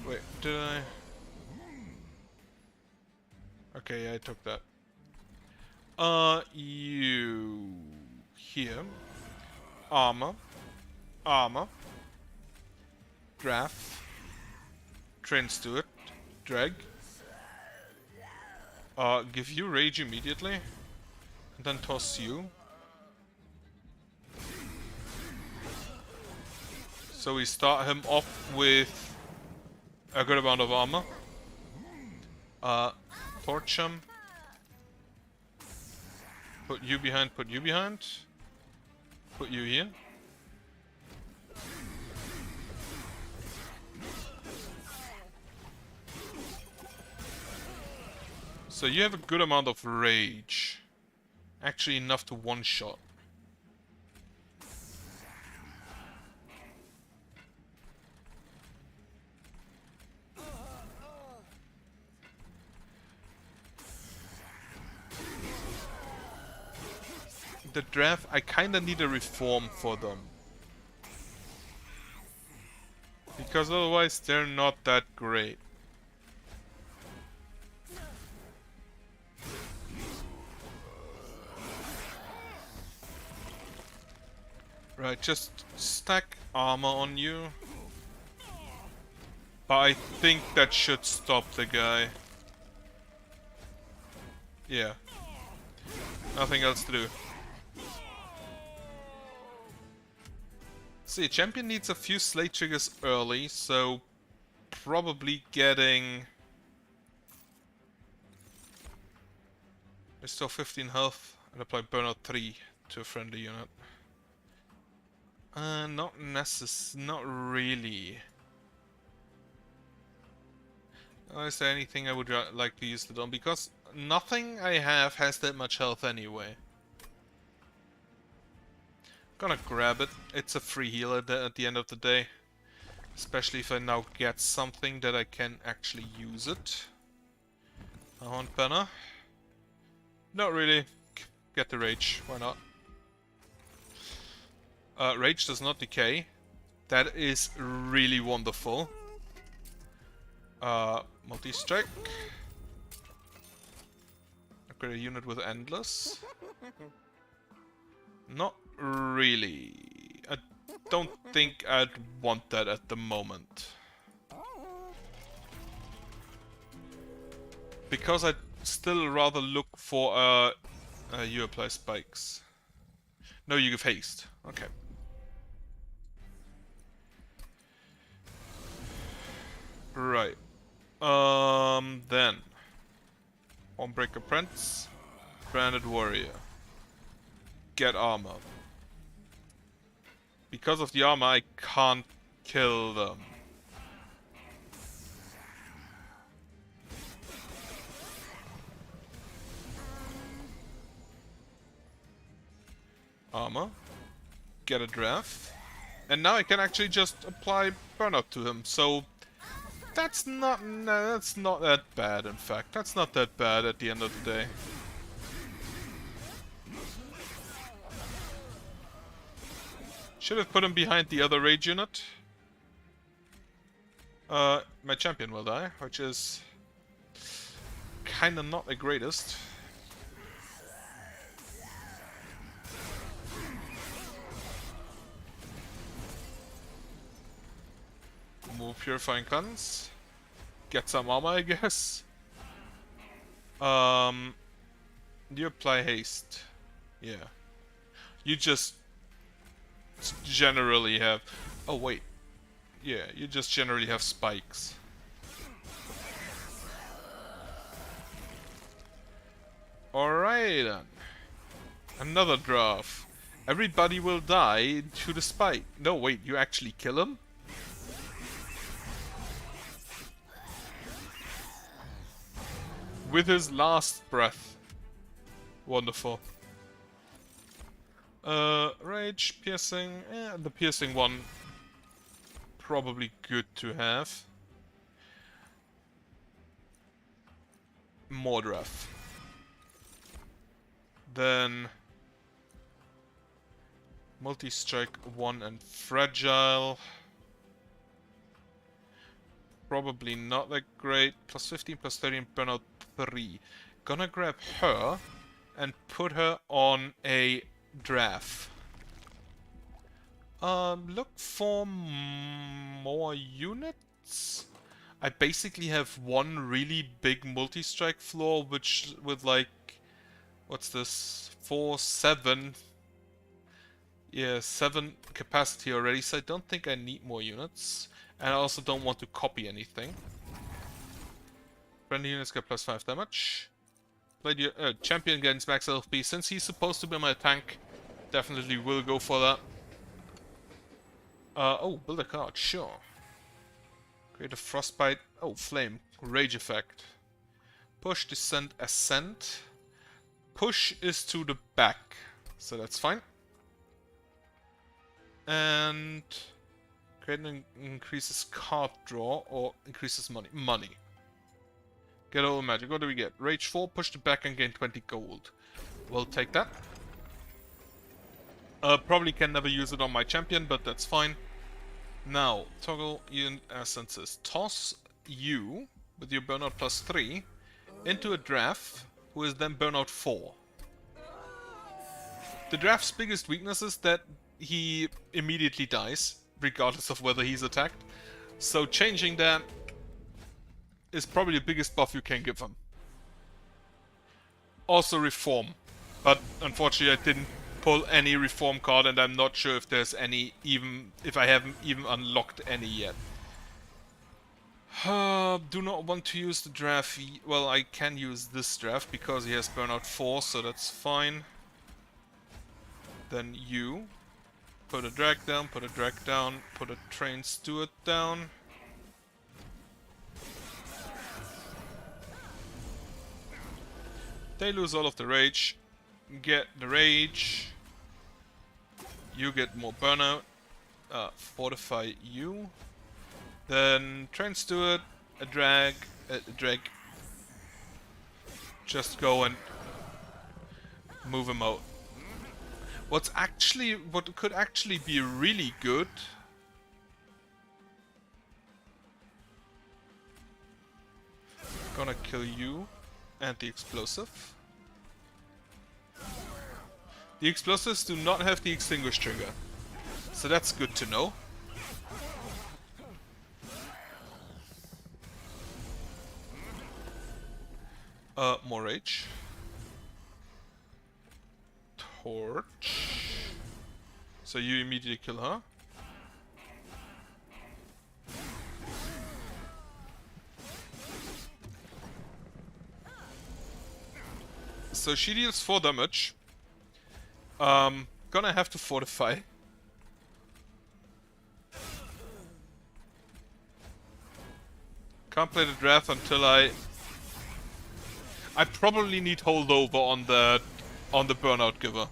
[SPEAKER 1] Wait, did I? Okay, yeah, I took that. You here. Armor. Armor. Draft. Train Steward. Drag. Give you rage immediately. And then toss you. So we start him off with a good amount of armor. Torch him. Put you behind, put you behind. Put you here. So you have a good amount of rage. Actually enough to one-shot. the draft, I kinda need a reform for them. Because otherwise they're not that great. Right, just stack armor on you. But I think that should stop the guy. Yeah. Nothing else to do. See, champion needs a few slate triggers early, so probably getting... Restore 15 health and apply burnout 3 to a friendly unit. Not really. Is there anything I would like to use it on? Because nothing I have has that much health anyway. Gonna grab it. It's a free heal at the end of the day. Especially if I now get something that I can actually use it. I want banner. Not really. Get the rage. Why not? Rage does not decay. That is really wonderful. Multi-strike. Upgrade a unit with endless. Not really. I don't think I'd want that at the moment. Because I'd still rather look for you apply spikes. No, you give haste. Okay. Right. Then. Onebreaker Prince. Branded Warrior. Get armor. Because of the armor, I can't kill them. Armor. Get a draft. And now I can actually just apply burnout to him, so... That's not that bad, in fact. That's not that bad at the end of the day. Should have put him behind the other rage unit. My champion will die, which is... kinda not the greatest. Move Purifying Cleanse. Get some armor, I guess. You apply haste. Yeah. You just generally have... Oh, wait. Yeah, you just generally have spikes. Alright then. Another draft. Everybody will die to the spike. No, wait, you actually kill him? With his last breath. Wonderful. Rage, piercing. The piercing one. Probably good to have. More draft. Then... Multi-strike 1 and fragile. Probably not that great. Plus 15, plus 13, burnout 3. Gonna grab her and put her on a draft. Look for more units. I basically have one really big multi-strike floor, which with like, what's this? 4, 7. Yeah, 7 capacity already, so I don't think I need more units. And I also don't want to copy anything. Friendly units get plus 5 damage. Champion gains max LFP. Since he's supposed to be my tank, definitely will go for that. Oh, build a card, sure. Create a frostbite. Oh, flame. Rage effect. Push, descent, ascent. Push is to the back, so that's fine. And creating increases card draw or increases money. Get all magic. What do we get? Rage 4, push to back and gain 20 gold. We'll take that. Probably can never use it on my champion, but that's fine. Now, toggle unit essences. Toss you, with your burnout plus 3, into a Draff, who is then burnout 4. The Draff's biggest weakness is that he immediately dies, regardless of whether he's attacked. So changing that is probably the biggest buff you can give him. Also Reform. But unfortunately I didn't pull any Reform card and I'm not sure if there's any, even if I haven't even unlocked any yet. Do not want to use the Draft. Well, I can use this Draft because he has burnout 4, so that's fine. Then you put a drag down, put a drag down, put a trained steward down. They lose all of the rage. Get the rage. You get more burnout. Fortify you. Then train steward, a drag. Just go and move him out. What could actually be really good. Gonna kill you and the explosive. The explosives do not have the extinguish trigger, so that's good to know. More rage. Torch. So you immediately kill her. So she deals 4 damage. Gonna have to fortify. Can't play the draft until I probably need holdover on the burnout giver.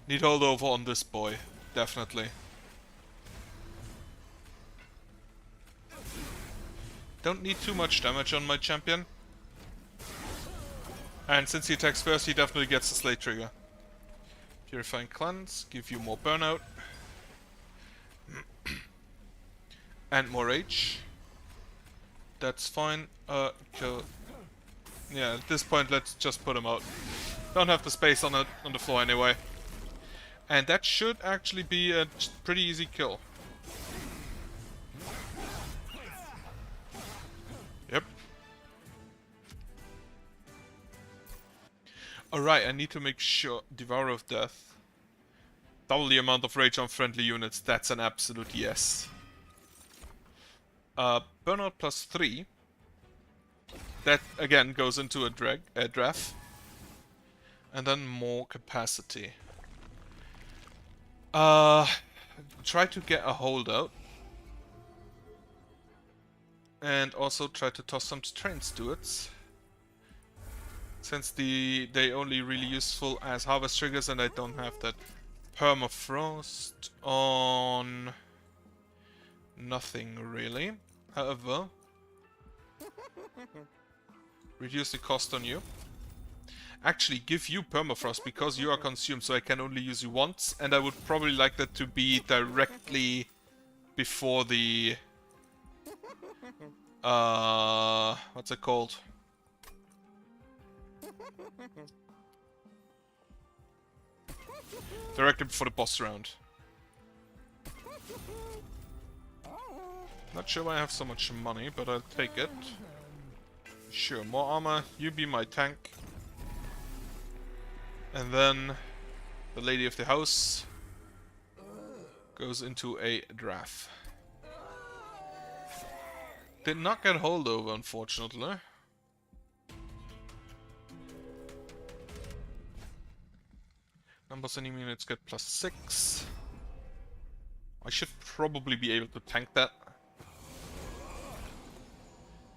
[SPEAKER 1] Need holdover on this boy, definitely. Don't need too much damage on my champion. And since he attacks first, he definitely gets the Slay trigger. Purifying Cleanse, give you more burnout. And more rage. That's fine. Kill. Yeah, at this point, let's just put him out. Don't have the space on the floor anyway. And that should actually be a pretty easy kill. Yep. Alright, I need to make sure. Devourer of Death. Double the amount of rage on friendly units. That's an absolute yes. Burnout plus 3. That again goes into a draft. And then more capacity. Try to get a holdout. And also try to toss some train stewards. Since they only really useful as harvest triggers and I don't have that permafrost on nothing really. However, reduce the cost on you. Actually give you permafrost because you are consumed, so I can only use you once, and I would probably like that to be directly before the what's it called? Directly before the boss round. Not sure why I have so much money, but I'll take it. Sure, more armor, you be my tank. And then the lady of the house goes into a draft. Did not get holdover, unfortunately. Numbers enemy units get +6. I should probably be able to tank that.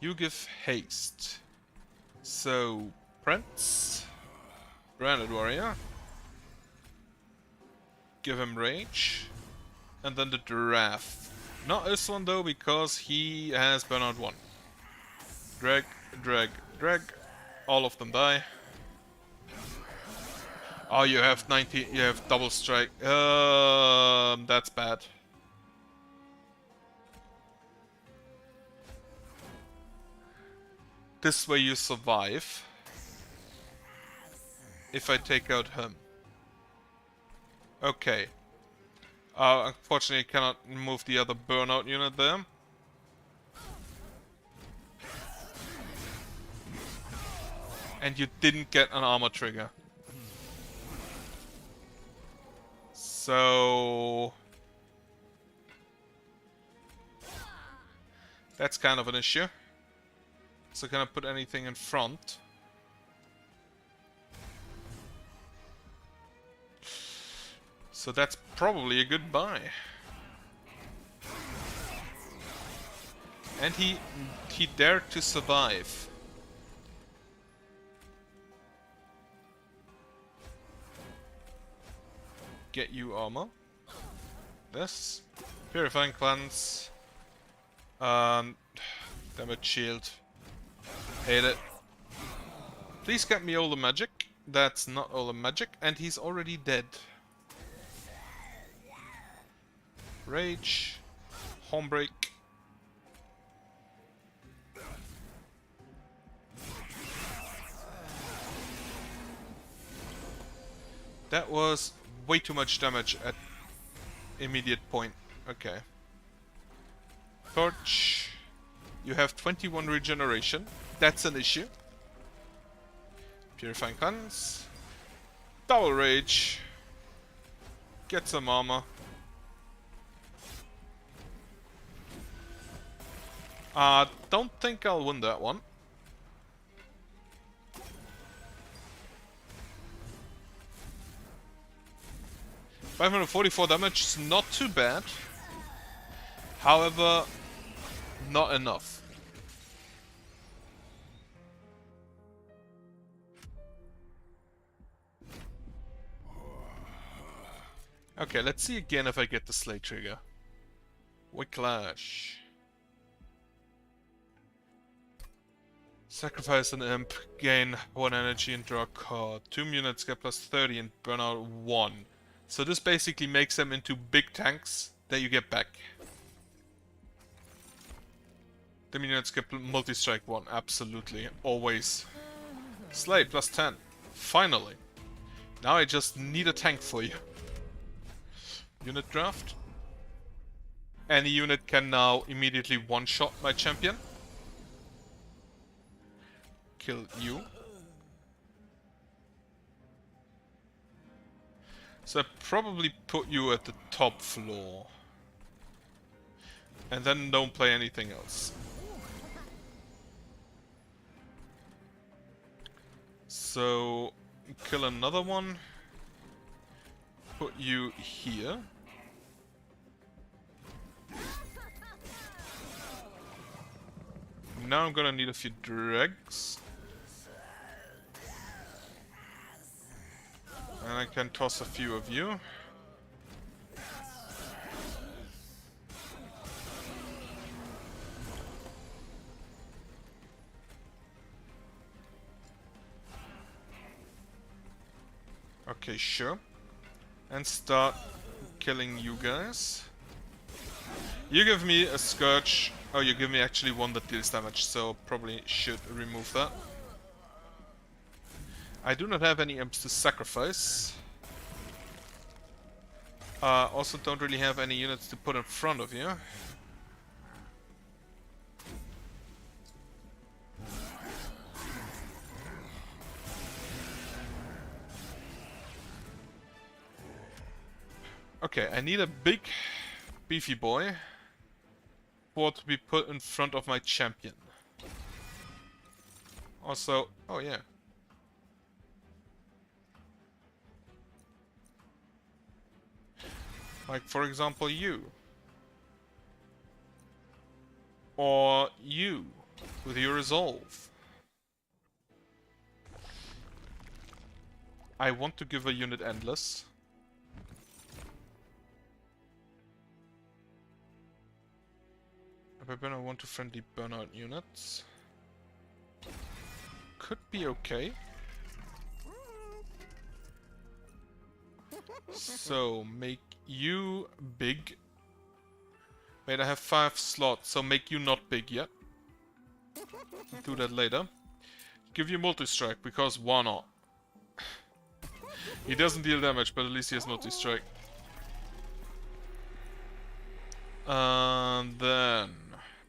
[SPEAKER 1] You give haste. So, Prince. Branded Warrior. Give him rage. And then the draft. Not this one though, because he has burnout 1. Drag, drag, drag. All of them die. Oh, you have 90. You have double strike. That's bad. This way you survive. If I take out him. Okay. Unfortunately, I cannot move the other burnout unit there. And you didn't get an armor trigger. So... that's kind of an issue. So can I put anything in front? So that's probably a good buy. And he dared to survive. Get you armor. This. Purifying Cleanse. Damage shield. Hate it. Please get me all the magic. That's not all the magic. And he's already dead. Rage. Homebreak. That was way too much damage at immediate point. Okay. Torch. You have 21 regeneration. That's an issue. Purifying Cleanse. Double Rage. Get some armor. Don't think I'll win that one. $544 damage is not too bad. However, not enough. Okay, let's see again if I get the Slay trigger. Whiplash. Sacrifice an imp, gain 1 energy and draw a card. 2 units get plus 30 and burn out 1. So this basically makes them into big tanks that you get back. The units get multi-strike 1, absolutely, always. Slay plus 10, finally. Now I just need a tank for you. Unit draft. Any unit can now immediately one-shot my champion. Kill you. So I probably put you at the top floor. And then don't play anything else. So kill another one. Put you here. Now I'm gonna need a few dregs. And I can toss a few of you. Okay, sure. And start killing you guys. You give me a Scourge. Oh, you give me actually one that deals damage, so probably should remove that. I do not have any imps to sacrifice. Also don't really have any units to put in front of you. Okay, I need a big, beefy boy for to be put in front of my champion. Also, oh yeah. Like, for example, you. Or you, with your resolve. I want to give a unit endless. I want to friendly burnout units. Could be okay. So, make you big. Wait, I have 5 slots, so make you not big yet. Do that later. Give you multi-strike, because why not? He doesn't deal damage, but at least he has multi-strike. Then...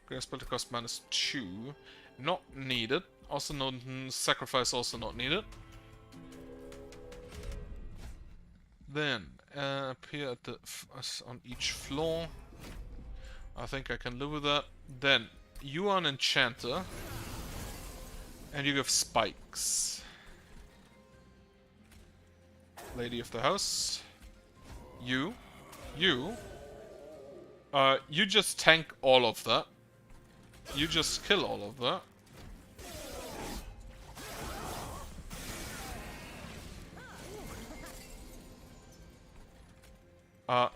[SPEAKER 1] Gonna spell the cost -2. Not needed. Also no sacrifice, also not needed. Then, appear at on each floor. I think I can live with that. Then, you are an enchanter. And you give spikes. Lady of the house. You. You just tank all of that. You just kill all of that.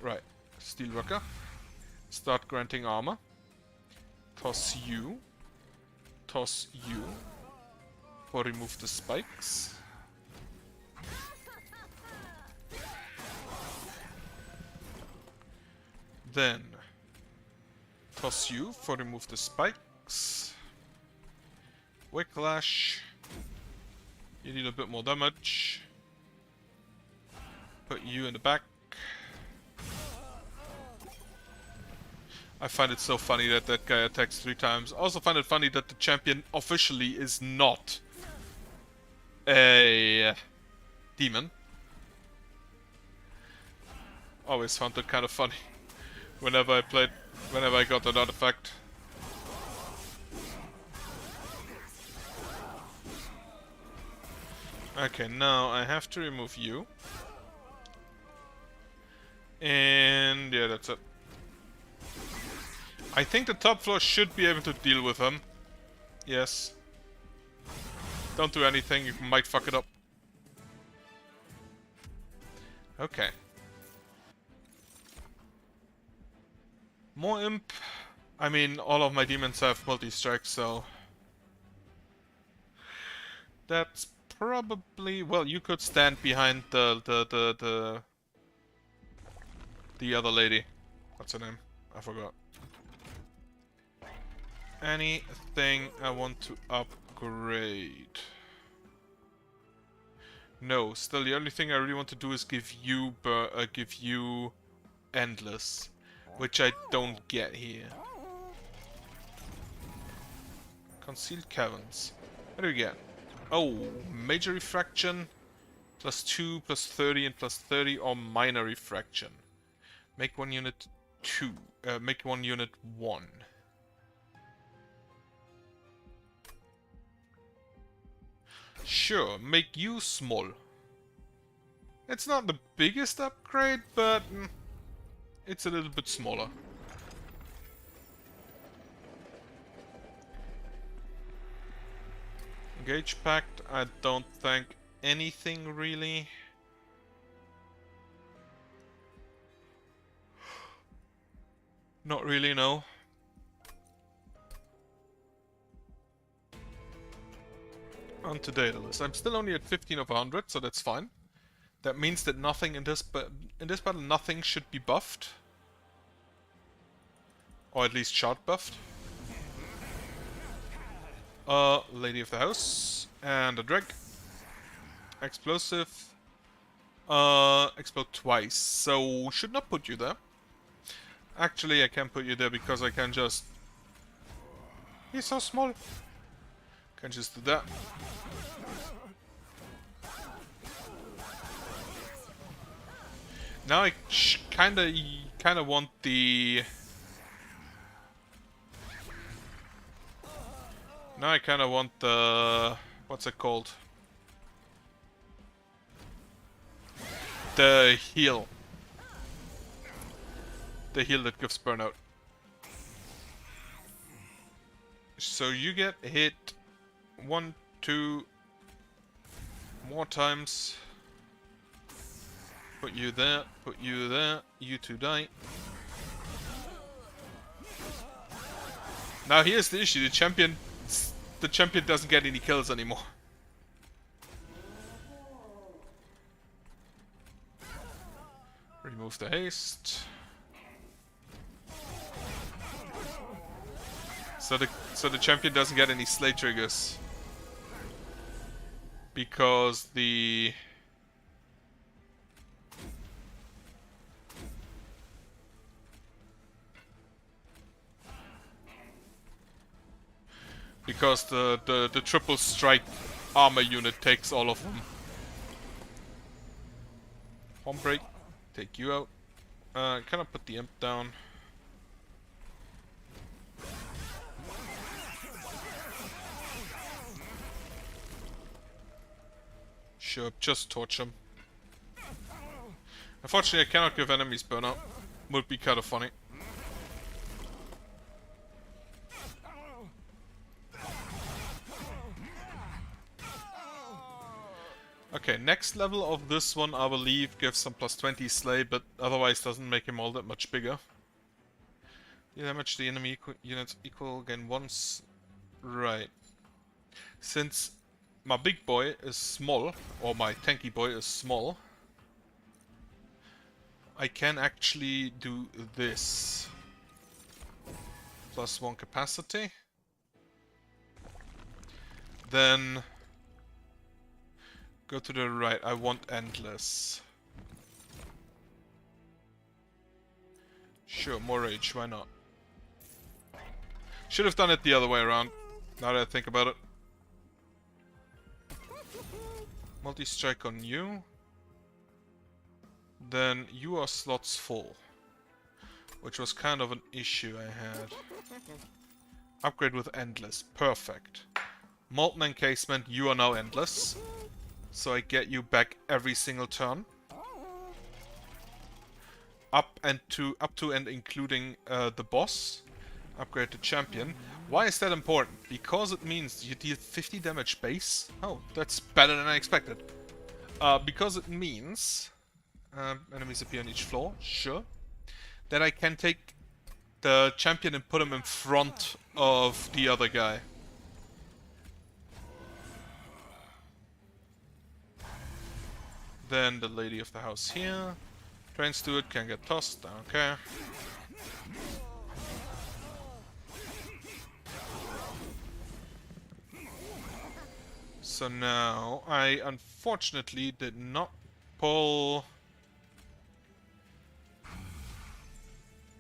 [SPEAKER 1] Right. Steelworker. Start granting armor. Toss you. Toss you. Or remove the spikes. Then toss you for remove the spikes. Whiplash. You need a bit more damage. Put you in the back. I find it so funny that that guy attacks 3 times. I also find it funny that the champion officially is not a demon. Always found that kind of funny. Whenever I got that artifact. Okay, now I have to remove you. And yeah, that's it. I think the top floor should be able to deal with him. Yes. Don't do anything, you might fuck it up. Okay. More imp. I mean, all of my demons have multi-strike, so... That's probably... Well, you could stand behind the other lady. What's her name? I forgot. Anything I want to upgrade? No, still the only thing I really want to do is give you endless. Which I don't get here. Concealed caverns. What do we get? Oh, major refraction. +2, +30, and +30, or minor refraction. Make one unit 2. Make one unit 1. Sure, make you small. It's not the biggest upgrade, but... it's a little bit smaller. Engage Pact, I don't think anything really. Not really, no. On to data list. I'm still only at 15 of 100, so that's fine. That means that nothing in this battle, nothing should be buffed. Or at least shard buffed. Lady of the house. And a drag. Explosive. Explode twice. So, should not put you there. Actually, I can put you there because I can just... He's so small. Can just do that. Now I kinda want the... Now I kinda want the... What's it called? The heal. The heal that gives burnout. So you get hit 1, 2 more times. Put you there, you 2 die. Now here's the issue, the champion doesn't get any kills anymore. Remove the haste. So the champion doesn't get any slay triggers. Because the... Because the triple strike armor unit takes all of them. Home break. Take you out. Can I put the imp down? Sure, just torch him. Unfortunately, I cannot give enemies burnout. Would be kind of funny. Okay, next level of this one, I believe, gives some plus 20 slay, but otherwise doesn't make him all that much bigger. The damage the enemy units equal again once. Right. Since my big boy is small, or my tanky boy is small, I can actually do this. Plus 1 capacity. Then go to the right. I want endless. Sure, more rage, why not? Should have done it the other way around, now that I think about it. Multi-strike on you. Then you are slots full. Which was kind of an issue I had. Upgrade with endless, perfect. Molten encasement, you are now endless. So I get you back every single turn. Up to and including the boss. Upgrade the champion. Why is that important? Because it means you deal 50 damage base. Oh, that's better than I expected. Because it means enemies appear on each floor, sure. That I can take the champion and put him in front of the other guy. Then the lady of the house here. Train steward can get tossed, I don't care. So now, I unfortunately did not pull...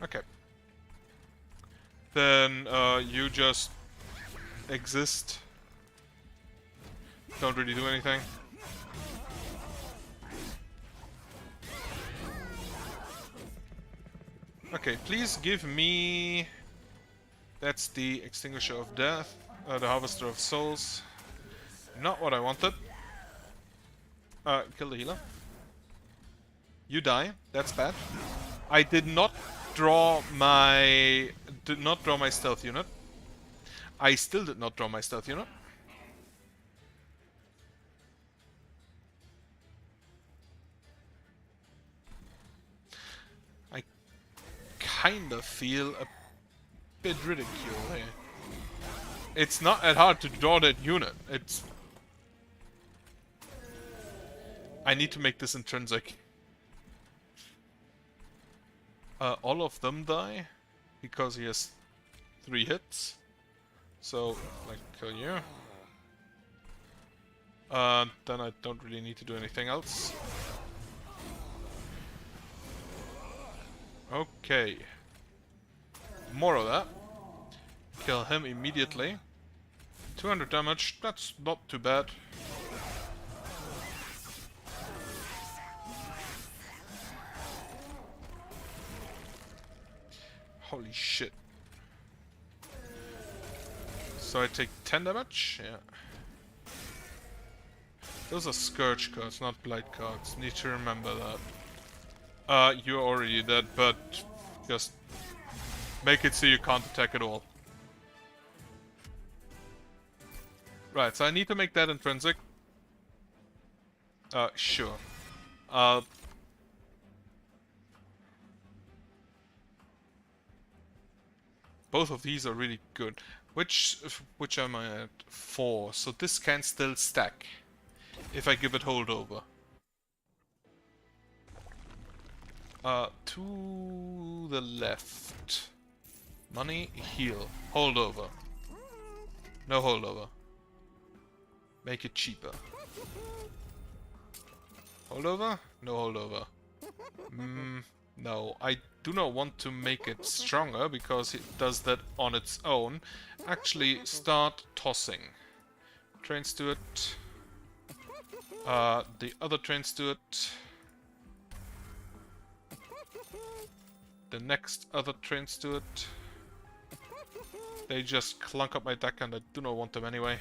[SPEAKER 1] Okay. Then you just exist. Don't really do anything. Okay, please give me... That's the Extinguisher of Death, the Harvester of Souls. Not what I wanted. Kill the healer. You die. That's bad. I did not draw my stealth unit. I still did not draw my stealth unit. I kind of feel a bit ridiculed here. It's not that hard to draw that unit. It's... I need to make this intrinsic. All of them die because he has 3 hits. So, like, kill you. Then I don't really need to do anything else. Okay. More of that. Kill him immediately. 200 damage, that's not too bad. Holy shit. So I take 10 damage? Yeah. Those are Scourge cards, not Blight cards. Need to remember that. You're already dead, but just make it so you can't attack at all. Right, so I need to make that intrinsic. Sure. Both of these are really good. Which am I at? 4. So this can still stack if I give it holdover. To the left. Money, heal. Holdover. No holdover. Make it cheaper. Holdover? No holdover. No, I do not want to make it stronger because it does that on its own. Actually, start tossing. Trains do it. The other trains do it. The next other trains do it. They just clunk up my deck and I do not want them anyway.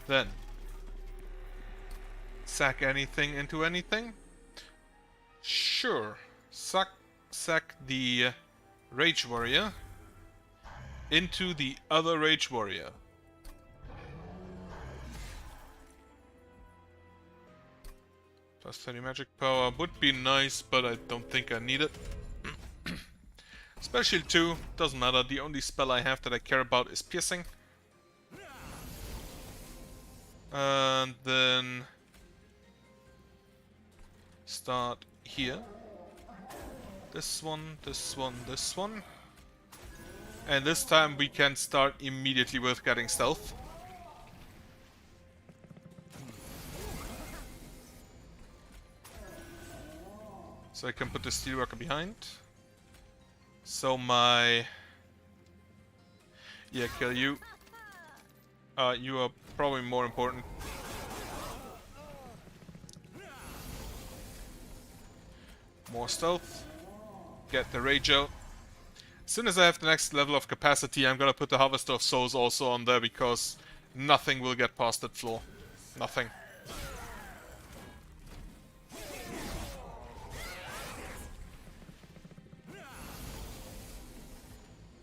[SPEAKER 1] Then, sack anything into anything? Sure. Sack the Rage Warrior into the other Rage Warrior. Plus 30 magic power would be nice, but I don't think I need it. Special 2, doesn't matter, the only spell I have that I care about is piercing. And then start here. This one, this one, this one. And this time we can start immediately with getting stealth. So I can put the Steelworker behind. So my... Yeah, kill you. You are probably more important. More stealth. Get the rage out. As soon as I have the next level of capacity, I'm gonna put the Harvester of Souls also on there because nothing will get past that floor. Nothing.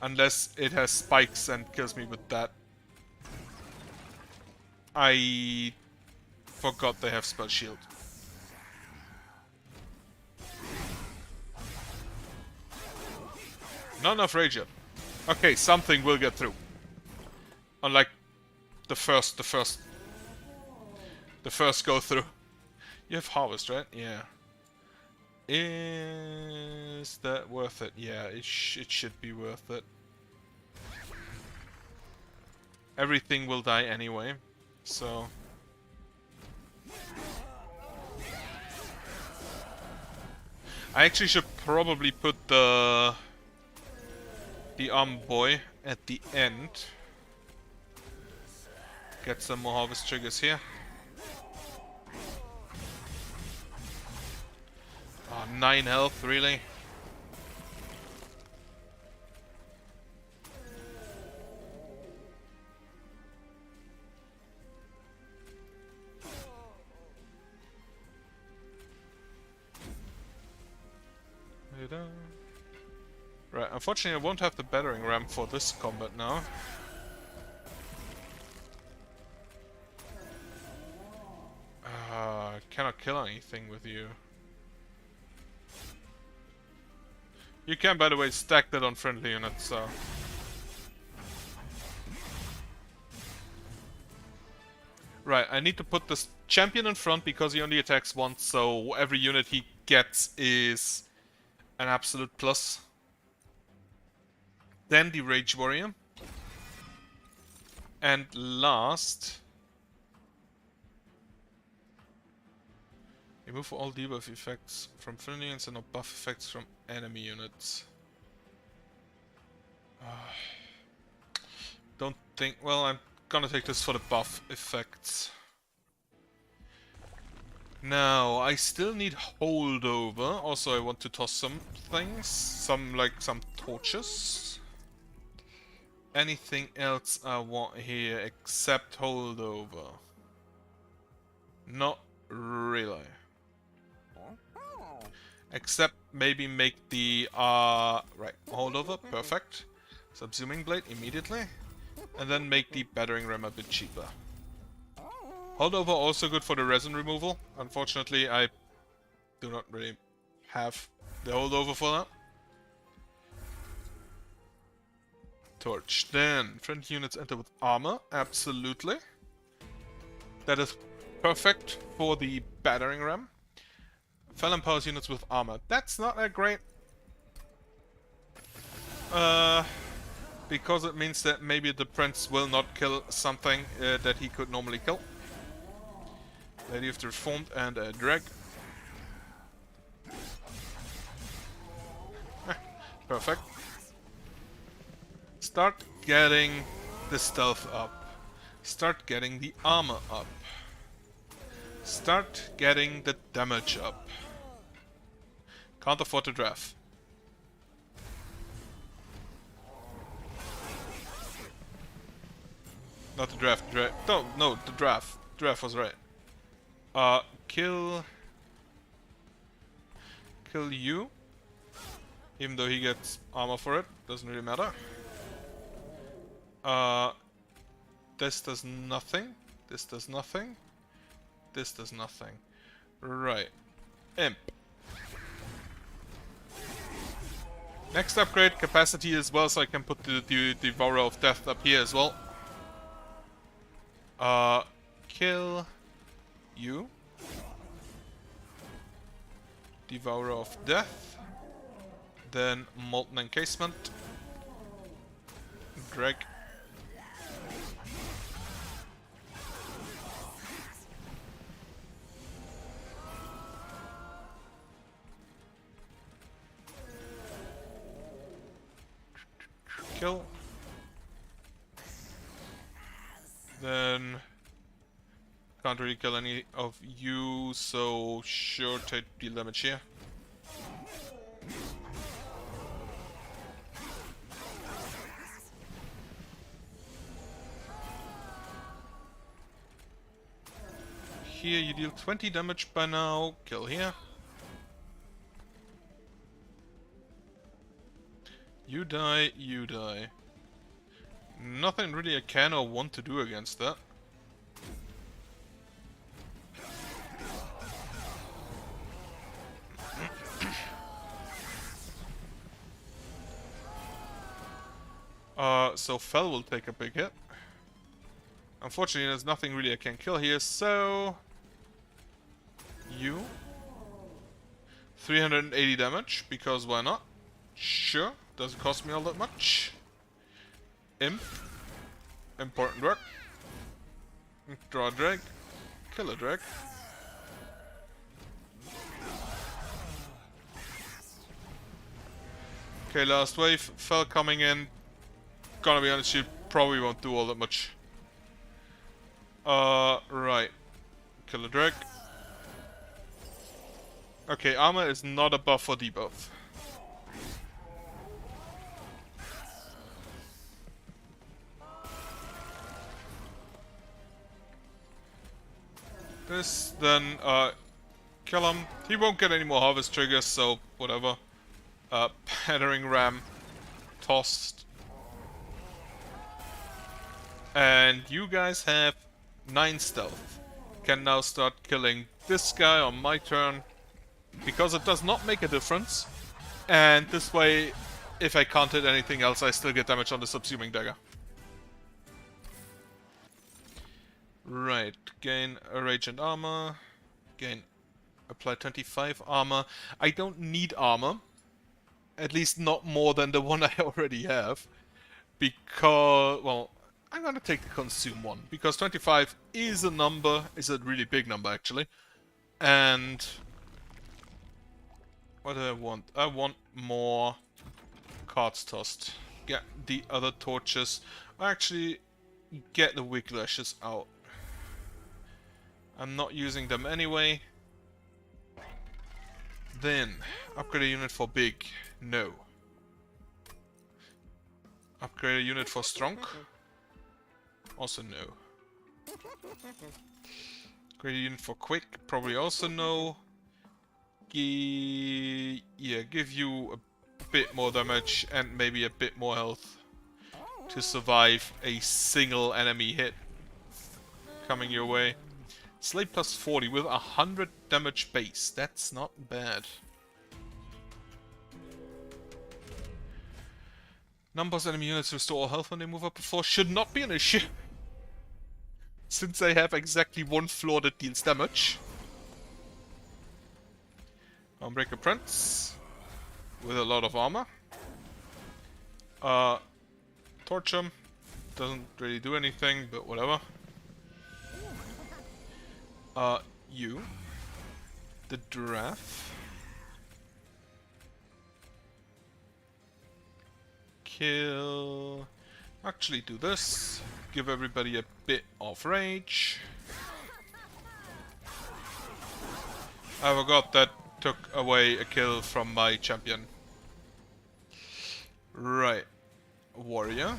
[SPEAKER 1] Unless it has spikes and kills me with that. I forgot they have spell shield. Not enough rage yet. Okay, something will get through. Unlike the first go through. You have harvest, right? Yeah. Is that worth it? Yeah, it should be worth it. Everything will die anyway, so... I actually should probably put the boy at the end. Get some more harvest triggers here. Oh, 9 health, really? Right, unfortunately I won't have the battering ram for this combat now. Cannot kill anything with you. You can, by the way, stack that on friendly units, so... Right, I need to put this champion in front because he only attacks once, so every unit he gets is an absolute plus. Then the Rage Warrior. And last... Remove all debuff effects from friendly units and no buff effects from enemy units. Don't think... Well, I'm gonna take this for the buff effects. Now, I still need holdover. Also, I want to toss some things. Some torches. Anything else I want here except holdover? Not really. Except maybe make the, right, holdover, perfect. Subsuming Blade immediately. And then make the battering ram a bit cheaper. Holdover also good for the resin removal. Unfortunately, I do not really have the holdover for that. Torch. Then, friendly units enter with armor. Absolutely. That is perfect for the battering ram. Fel empowers units with armor. That's not that great. Because it means that maybe the prince will not kill something that he could normally kill. Lady of the Reformed and a drag. Perfect. Start getting the stealth up. Start getting the armor up. Start getting the damage up. Can't afford to draft. Not the draft. No, the draft. Draft was right. Kill you. Even though he gets armor for it, doesn't really matter. This does nothing. This does nothing. This does nothing. Right. Imp. Next upgrade, capacity as well, so I can put the Devourer of Death up here as well. Kill you. Devourer of Death. Then Molten Encasement. Drag. Kill. Then can't really kill any of you, so sure, take deal damage here. Here you deal 20 damage by now. Kill here. You die, you die. Nothing really I can or want to do against that. So Fel will take a big hit. Unfortunately, there's nothing really I can kill here, so... You. 380 damage, because why not? Sure, doesn't cost me all that much. Imp. Important work. Draw a drag. Kill a drag. Okay, last wave. Fel coming in. Gonna be honest, you probably won't do all that much. Right. Kill a drag. Okay, armor is not a buff or debuff. This, then, kill him. He won't get any more harvest triggers, so whatever. Battering ram. Tossed. And you guys have 9 stealth. Can now start killing this guy on my turn. Because it does not make a difference. And this way, if I can't hit anything else, I still get damage on the subsuming dagger. Right, gain a rage and armor. Gain, apply 25 armor. I don't need armor. At least not more than the one I already have. Because, well, I'm gonna take the consume one. Because 25 is a number, is a really big number actually. And... what do I want? I want more cards tossed. Get the other torches. Actually, get the weak lashes out. I'm not using them anyway. Then, upgrade a unit for big. No. Upgrade a unit for strong. Also no. Upgrade a unit for quick. Probably also no. Yeah, give you a bit more damage and maybe a bit more health to survive a single enemy hit coming your way. Slate plus 40 with 100 damage base. That's not bad. Numbers enemy units restore all health when they move up before should not be an issue. Since they have exactly one floor that deals damage. Unbreaker Prince with a lot of armor. Torch him. Doesn't really do anything, but whatever. You. The Giraffe. Kill. Actually do this. Give everybody a bit of rage. I forgot that took away a kill from my champion. Right. Warrior.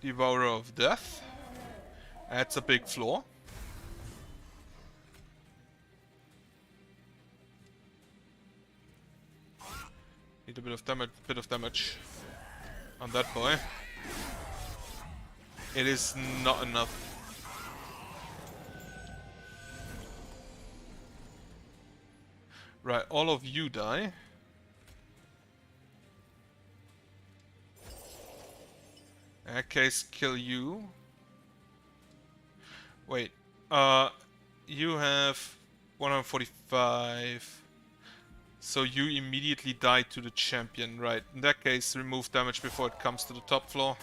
[SPEAKER 1] Devourer of Death. That's a big flaw. Need a bit of damage on that boy. It is not enough. Right, all of you die. In that case, kill you. Wait, you have 145. So you immediately die to the champion, right? In that case, remove damage before it comes to the top floor.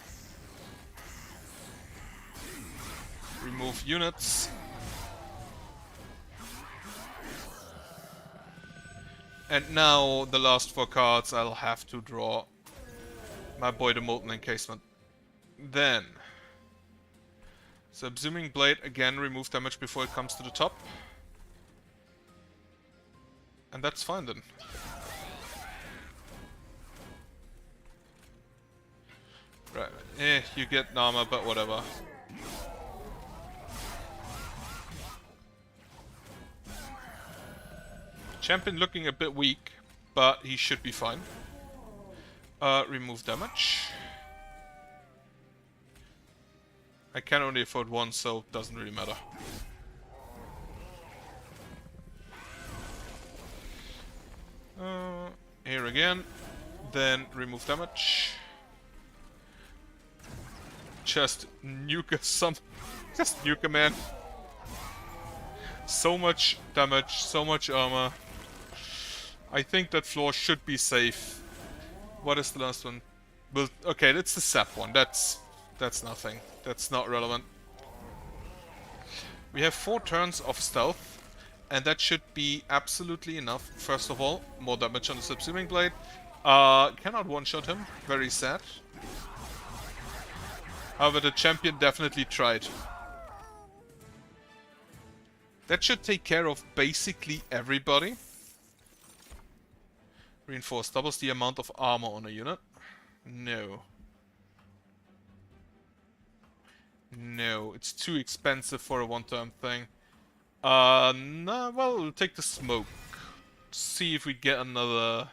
[SPEAKER 1] Remove units. And now, the last 4 cards, I'll have to draw my boy the Molten Encasement. Then, Subsuming Blade, again, remove damage before it comes to the top. And that's fine then. Right, you get Nama, but whatever. Champion looking a bit weak, but he should be fine. Remove damage. I can only afford 1, so it doesn't really matter. Here again. Then remove damage. Just nuke some. Just nuke a man. So much damage, so much armor. I think that floor should be safe. What is the last one? Well, okay, that's the sap one. That's nothing. That's not relevant. We have 4 turns of stealth, and that should be absolutely enough. First of all, more damage on the Subsuming Blade. Cannot one-shot him. Very sad. However, the champion definitely tried. That should take care of basically everybody. Reinforce doubles the amount of armor on a unit. No. No, it's too expensive for a one-turn thing. No, well, we'll take the smoke. See if we get another...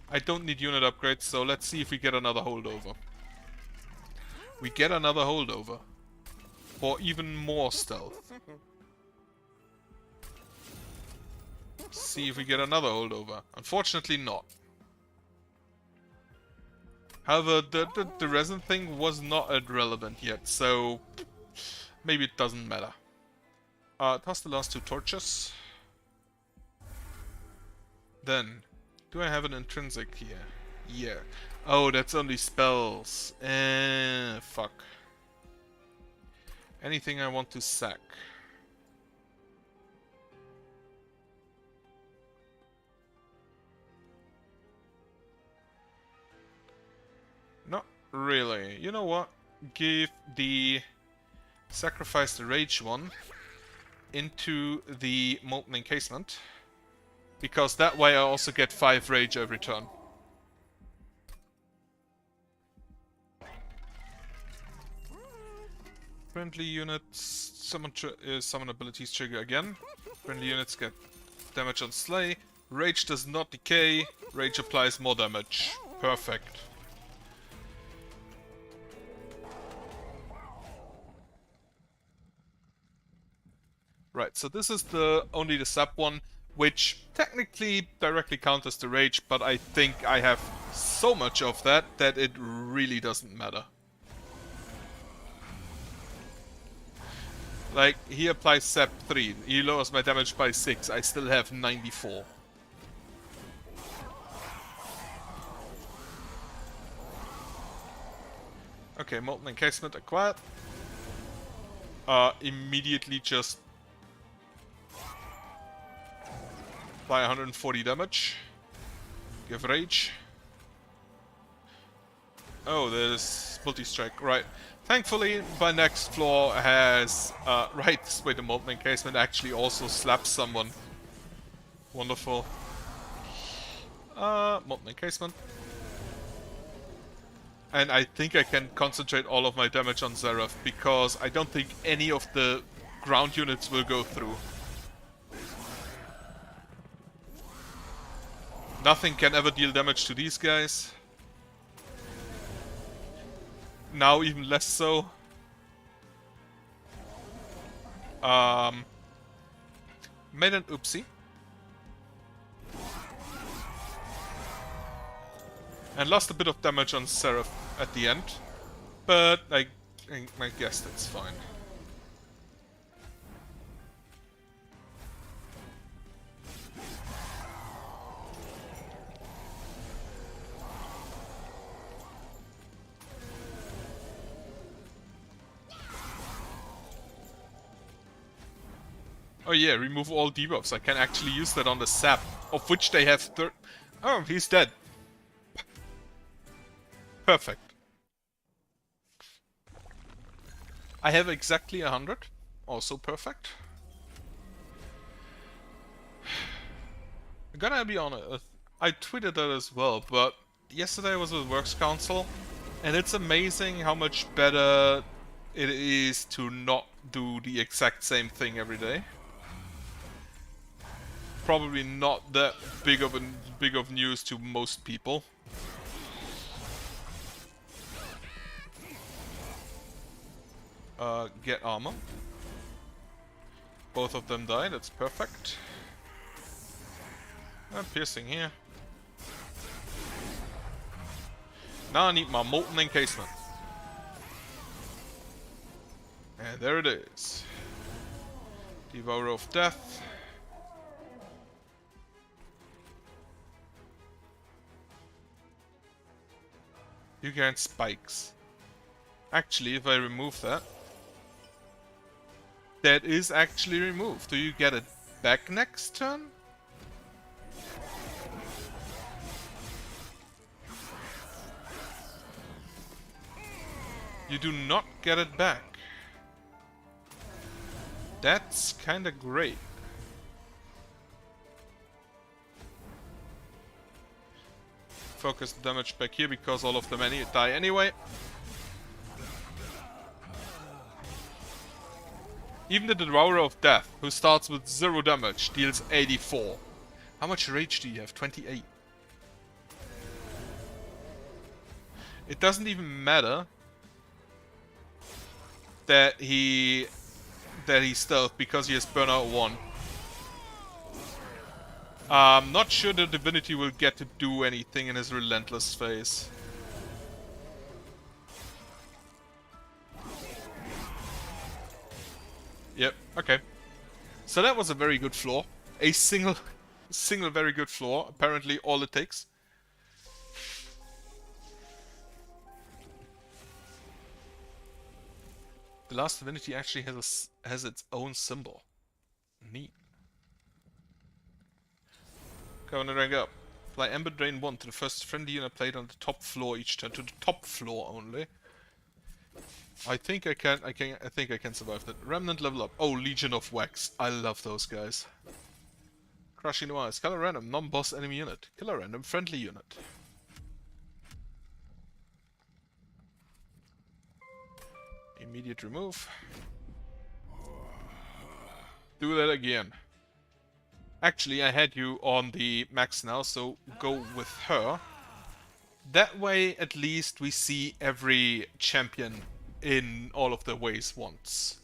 [SPEAKER 1] I don't need unit upgrades, so let's see if we get another holdover. We get another holdover. For even more stealth. See if we get another holdover. Unfortunately not. However, the resin thing was not relevant yet, so maybe it doesn't matter. Toss the last 2 torches. Then, do I have an intrinsic here? Yeah. Oh, that's only spells. Fuck. Anything I want to sack? Not really. You know what? Give the... Sacrifice the rage one into the Molten Encasement. Because that way I also get 5 rage every turn. Friendly units... Summon abilities trigger again. Friendly units get damage on Slay. Rage does not decay. Rage applies more damage. Perfect. Right, so this is only the sap one, which technically directly counters the rage, but I think I have so much of that it really doesn't matter. Like, he applies Sap 3, he lowers my damage by 6, I still have 94. Okay, Molten Encasement acquired. Immediately just apply 140 damage. Give Rage. Oh, there's multi-strike, right. Thankfully, my next floor has... right, this way the Molten Encasement actually also slaps someone. Wonderful. Molten Encasement. And I think I can concentrate all of my damage on Zerath, because I don't think any of the ground units will go through. Nothing can ever deal damage to these guys. Now even less so. Made an oopsie. And lost a bit of damage on Seraph at the end. But I guess that's fine. Oh yeah, remove all debuffs. I can actually use that on the sap, of which they have Oh, he's dead. Perfect. I have exactly 100. Also perfect. I'm gonna be honest, I tweeted that as well, but yesterday I was with Works Council, and it's amazing how much better it is to not do the exact same thing every day. Probably not that big of news to most people. Get armor. Both of them die, that's perfect. Piercing here. Now I need my Molten Encasement. And there it is. Devourer of Death. You get spikes. Actually, if I remove that... That is actually removed. Do you get it back next turn? You do not get it back. That's kinda great. Focus the damage back here because all of them die anyway. Even the Devourer of Death, who starts with 0 damage, deals 84. How much rage do you have? 28. It doesn't even matter that he stealth because he has Burnout 1. I'm not sure the Divinity will get to do anything in his Relentless phase. Yep, okay. So that was a very good floor. A single very good floor. Apparently all it takes. The last Divinity actually has its own symbol. Neat. Covenant rank up. Apply Ember Drain 1 to the first friendly unit played on the top floor each turn. To the top floor only. I think I can survive that. Remnant level up. Oh, Legion of Wax. I love those guys. Crushing the Wires. Kill a random non-boss enemy unit. Kill a random friendly unit. Immediate remove. Do that again. Actually, I had you on the max now, so go with her. That way, at least, we see every champion in all of the ways once.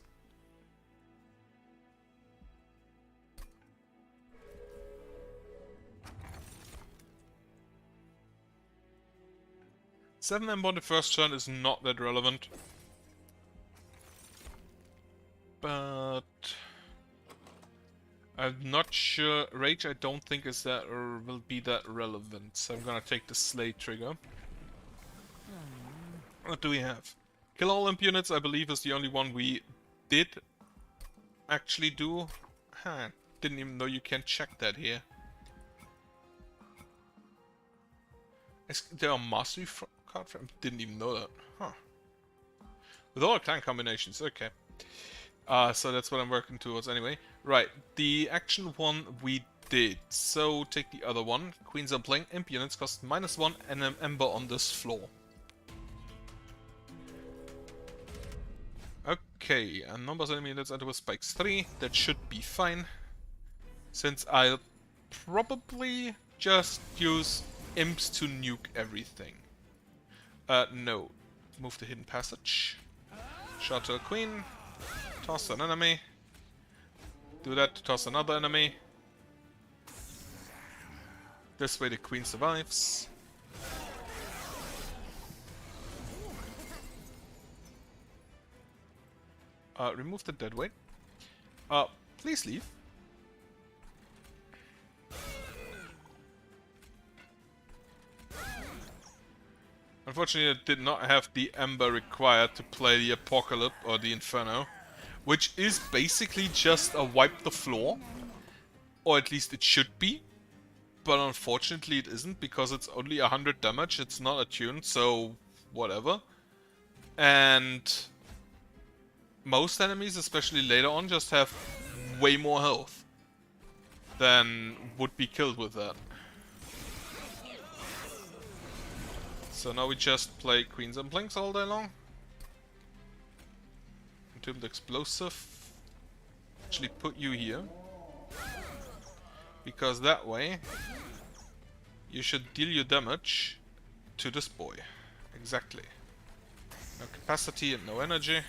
[SPEAKER 1] Seven Ember on the first turn is not that relevant. but I'm not sure. Rage, I don't think is that or will be that relevant. So I'm gonna take the Slay trigger. What do we have? Kill all imp units, I believe, is the only one we did actually do. Huh, didn't even know you can check that here. There are mastery card frames. Didn't even know that. Huh. With all clan combinations, okay. So that's what I'm working towards anyway. Right, the action one we did. So take the other one. Queens are playing. Imp units cost -1 and an ember on this floor. Okay, and numbers enemy units enter with spikes 3. That should be fine. Since I'll probably just use imps to nuke everything. No. Move the hidden passage. Shot to a queen. Toss an enemy. Do that to toss another enemy. This way the queen survives. Remove the dead weight. Please leave. Unfortunately, I did not have the Ember required to play the Apocalypse or the Inferno, which is basically just a wipe the floor, or at least it should be, but unfortunately it isn't because it's only 100 damage, it's not attuned, so whatever. And most enemies, especially later on, just have way more health than would be killed with that. So now we just play Queens and Blinks all day long. Entombed Explosive. Actually put you here. Because that way you should deal your damage to this boy. Exactly. No capacity and no energy.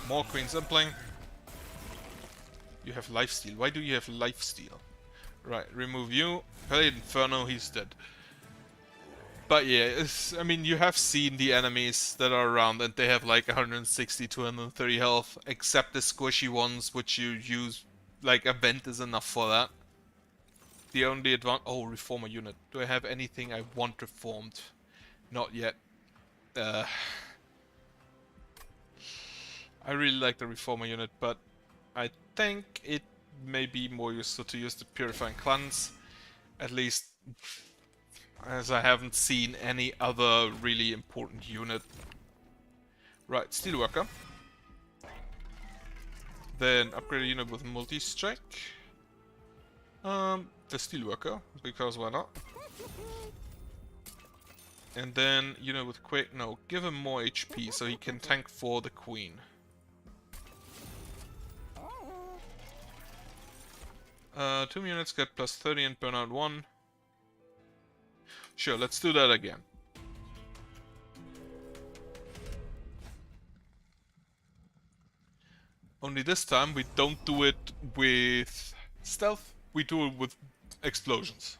[SPEAKER 1] More Queen Zempling. You have lifesteal. Why do you have lifesteal? Right, remove you. Play Inferno, he's dead. But yeah, I mean, you have seen the enemies that are around and they have like 160, 230 health, except the squishy ones, which you use, like a vent is enough for that. The only advantage... Oh, Reformer unit. Do I have anything I want reformed? Not yet. I really like the Reformer unit, but I think it may be more useful to use the Purifying Cleanse. At least, as I haven't seen any other really important unit. Right, Steelworker. Then upgrade a unit with multi-strike. The Steelworker, because why not? And then unit with Quake. No, give him more HP so he can tank for the Queen. Two units get plus 30 and burn out 1. Sure, let's do that again. Only this time we don't do it with stealth, we do it with explosions.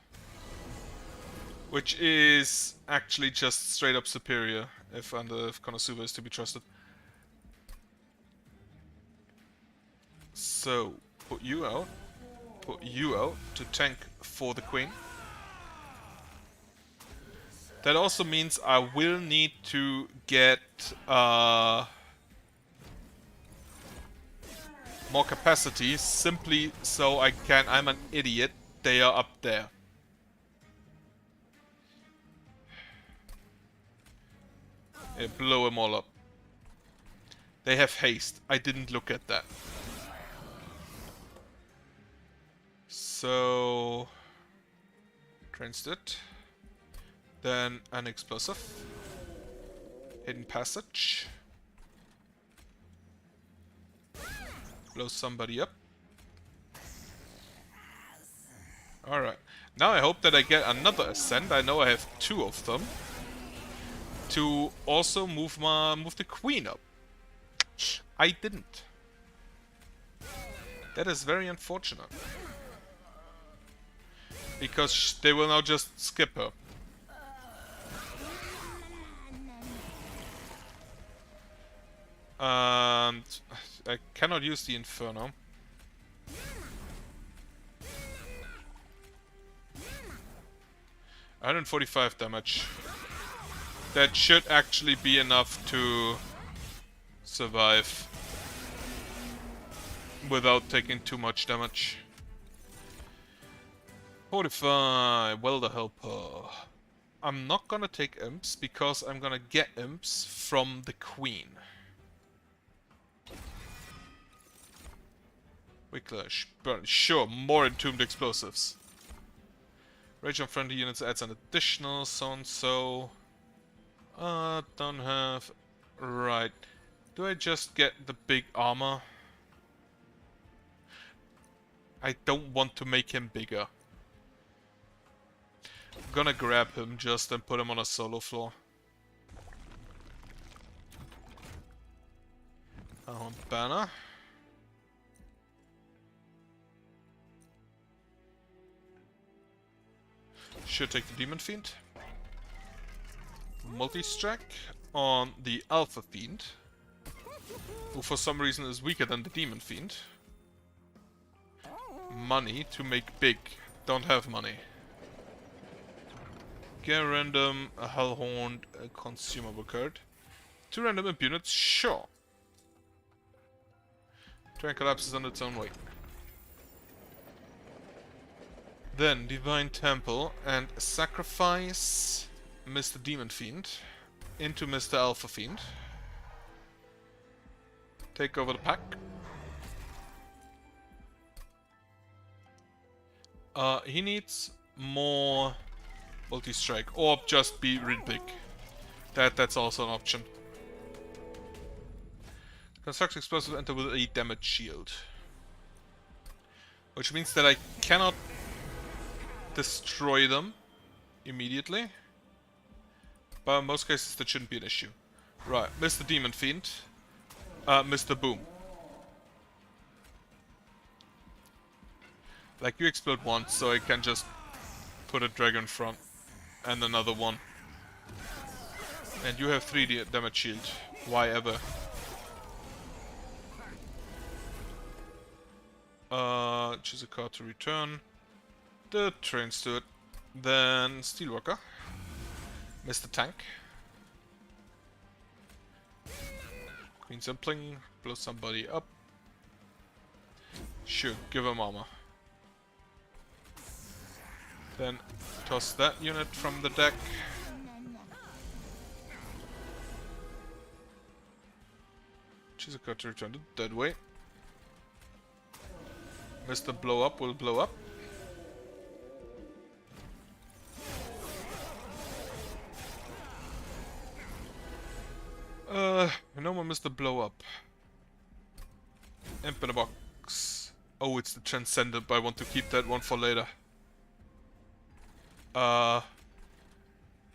[SPEAKER 1] Which is actually just straight up superior if Konosuba is to be trusted. So, put you out to tank for the Queen. That also means I will need to get more capacity, simply so I can... I'm an idiot, they are up there. Yeah, blow them all up. They have haste, I didn't look at that. So... Transit. Then an explosive. Hidden passage. Blow somebody up. Alright. Now I hope that I get another ascent. I know I have 2 of them. To also move the Queen up. I didn't. That is very unfortunate. Because they will now just skip her. And I cannot use the Inferno. $145 damage. That should actually be enough to survive without taking too much damage. 45, Welder Helper. I'm not gonna take imps because I'm gonna get imps from the Queen. Whiplash, burn, sure, more entombed explosives. Rage on friendly units adds an additional so and so. Don't have. Right. Do I just get the big armor? I don't want to make him bigger. I'm gonna grab him just and put him on a solo floor. Banner. Should take the Demon Fiend. Multi-strike on the Alpha Fiend, who for some reason is weaker than the Demon Fiend. Money to make big. Don't have money. Get a random, a Hellhorn, a consumable card. 2 random imp units, sure. Train collapses on its own weight. Then Divine Temple and sacrifice Mr. Demon Fiend into Mr. Alpha Fiend. Take over the pack. He needs more multi-strike or just be really big. That's also an option. Construct explosive, enter with a damage shield. Which means that I cannot destroy them immediately. But in most cases that shouldn't be an issue. Right, Mr. Demon Fiend. Mr. Boom. Like, you explode once, so I can just put a dragon in front. And another one. And you have 3 damage shield. Why ever? Choose a card to return. The Train Steward. Then Steelworker. Mr. Tank. Queen Simpling. Blow somebody up. Sure, give him armor. Then toss that unit from the deck. Choose a card to return to dead weight. Mr. Blow Up will blow up. No more Mr. Blow Up. Imp in a box. Oh, it's the Transcendent, but I want to keep that one for later.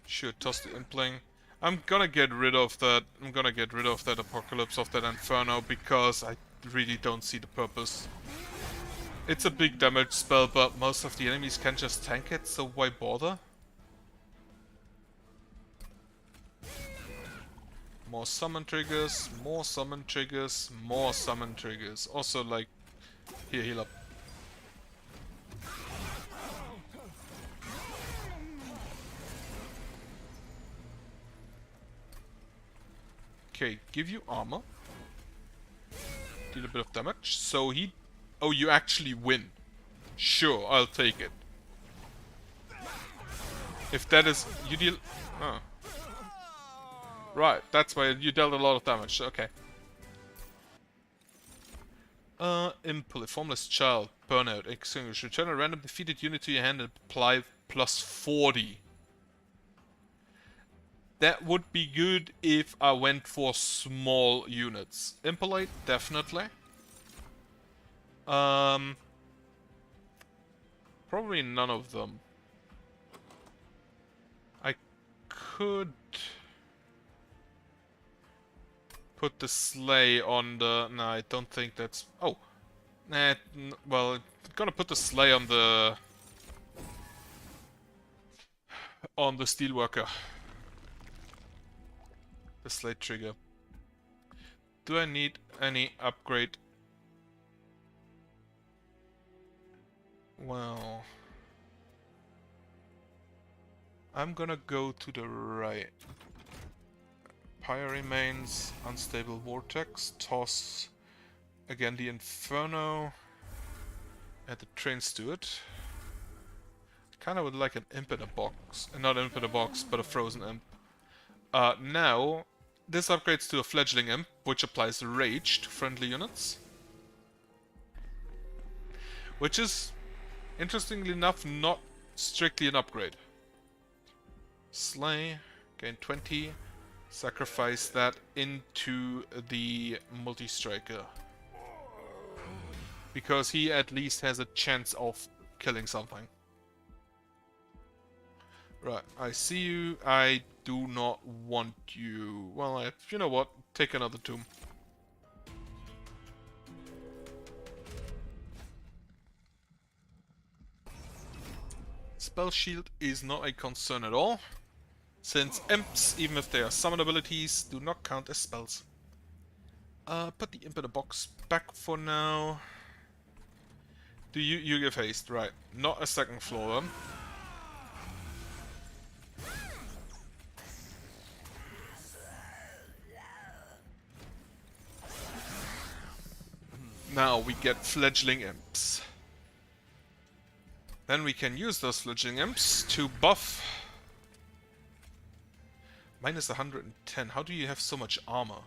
[SPEAKER 1] Sure, toss the Impling. I'm gonna get rid of that. I'm gonna get rid of that Apocalypse, of that Inferno, because I really don't see the purpose. It's a big damage spell, but most of the enemies can just tank it, so why bother? More summon triggers, more summon triggers, more summon triggers. Also, like, here, heal up. Okay, give you armor. Deal a bit of damage. So he... Oh, you actually win. Sure, I'll take it. If that is... You deal... Oh. Right, that's why you dealt a lot of damage. Okay. Impulse, Formless Child, Burnout, Extinguish. Return a random defeated unit to your hand and apply plus 40. That would be good if I went for small units. Impolite, definitely. Probably none of them. I could put the sleigh on the... No, I don't think that's... Oh! Nah, well, I'm gonna put the sleigh on the... on the Steelworker. The sleigh trigger. Do I need any upgrade? Well, I'm gonna go to the right. Pyre remains, unstable vortex, toss again the Inferno, and the train steward. Kinda would like an imp in a box. Not an imp in a box, but a frozen imp. Now, this upgrades to a fledgling imp, which applies rage to friendly units. Which is, interestingly enough, not strictly an upgrade. Slay, gain 20, sacrifice that into the multi-striker. Because he at least has a chance of killing something. Right, I see you. I do not want you. Well, you know what? Take another tomb. Spell shield is not a concern at all, since imps, even if they are summon abilities, do not count as spells. Put the imp in a box back for now. Do you give haste? Right, not a second floor then. Now we get fledgling imps. Then we can use those fledgling imps to buff. Minus 110. How do you have so much armor?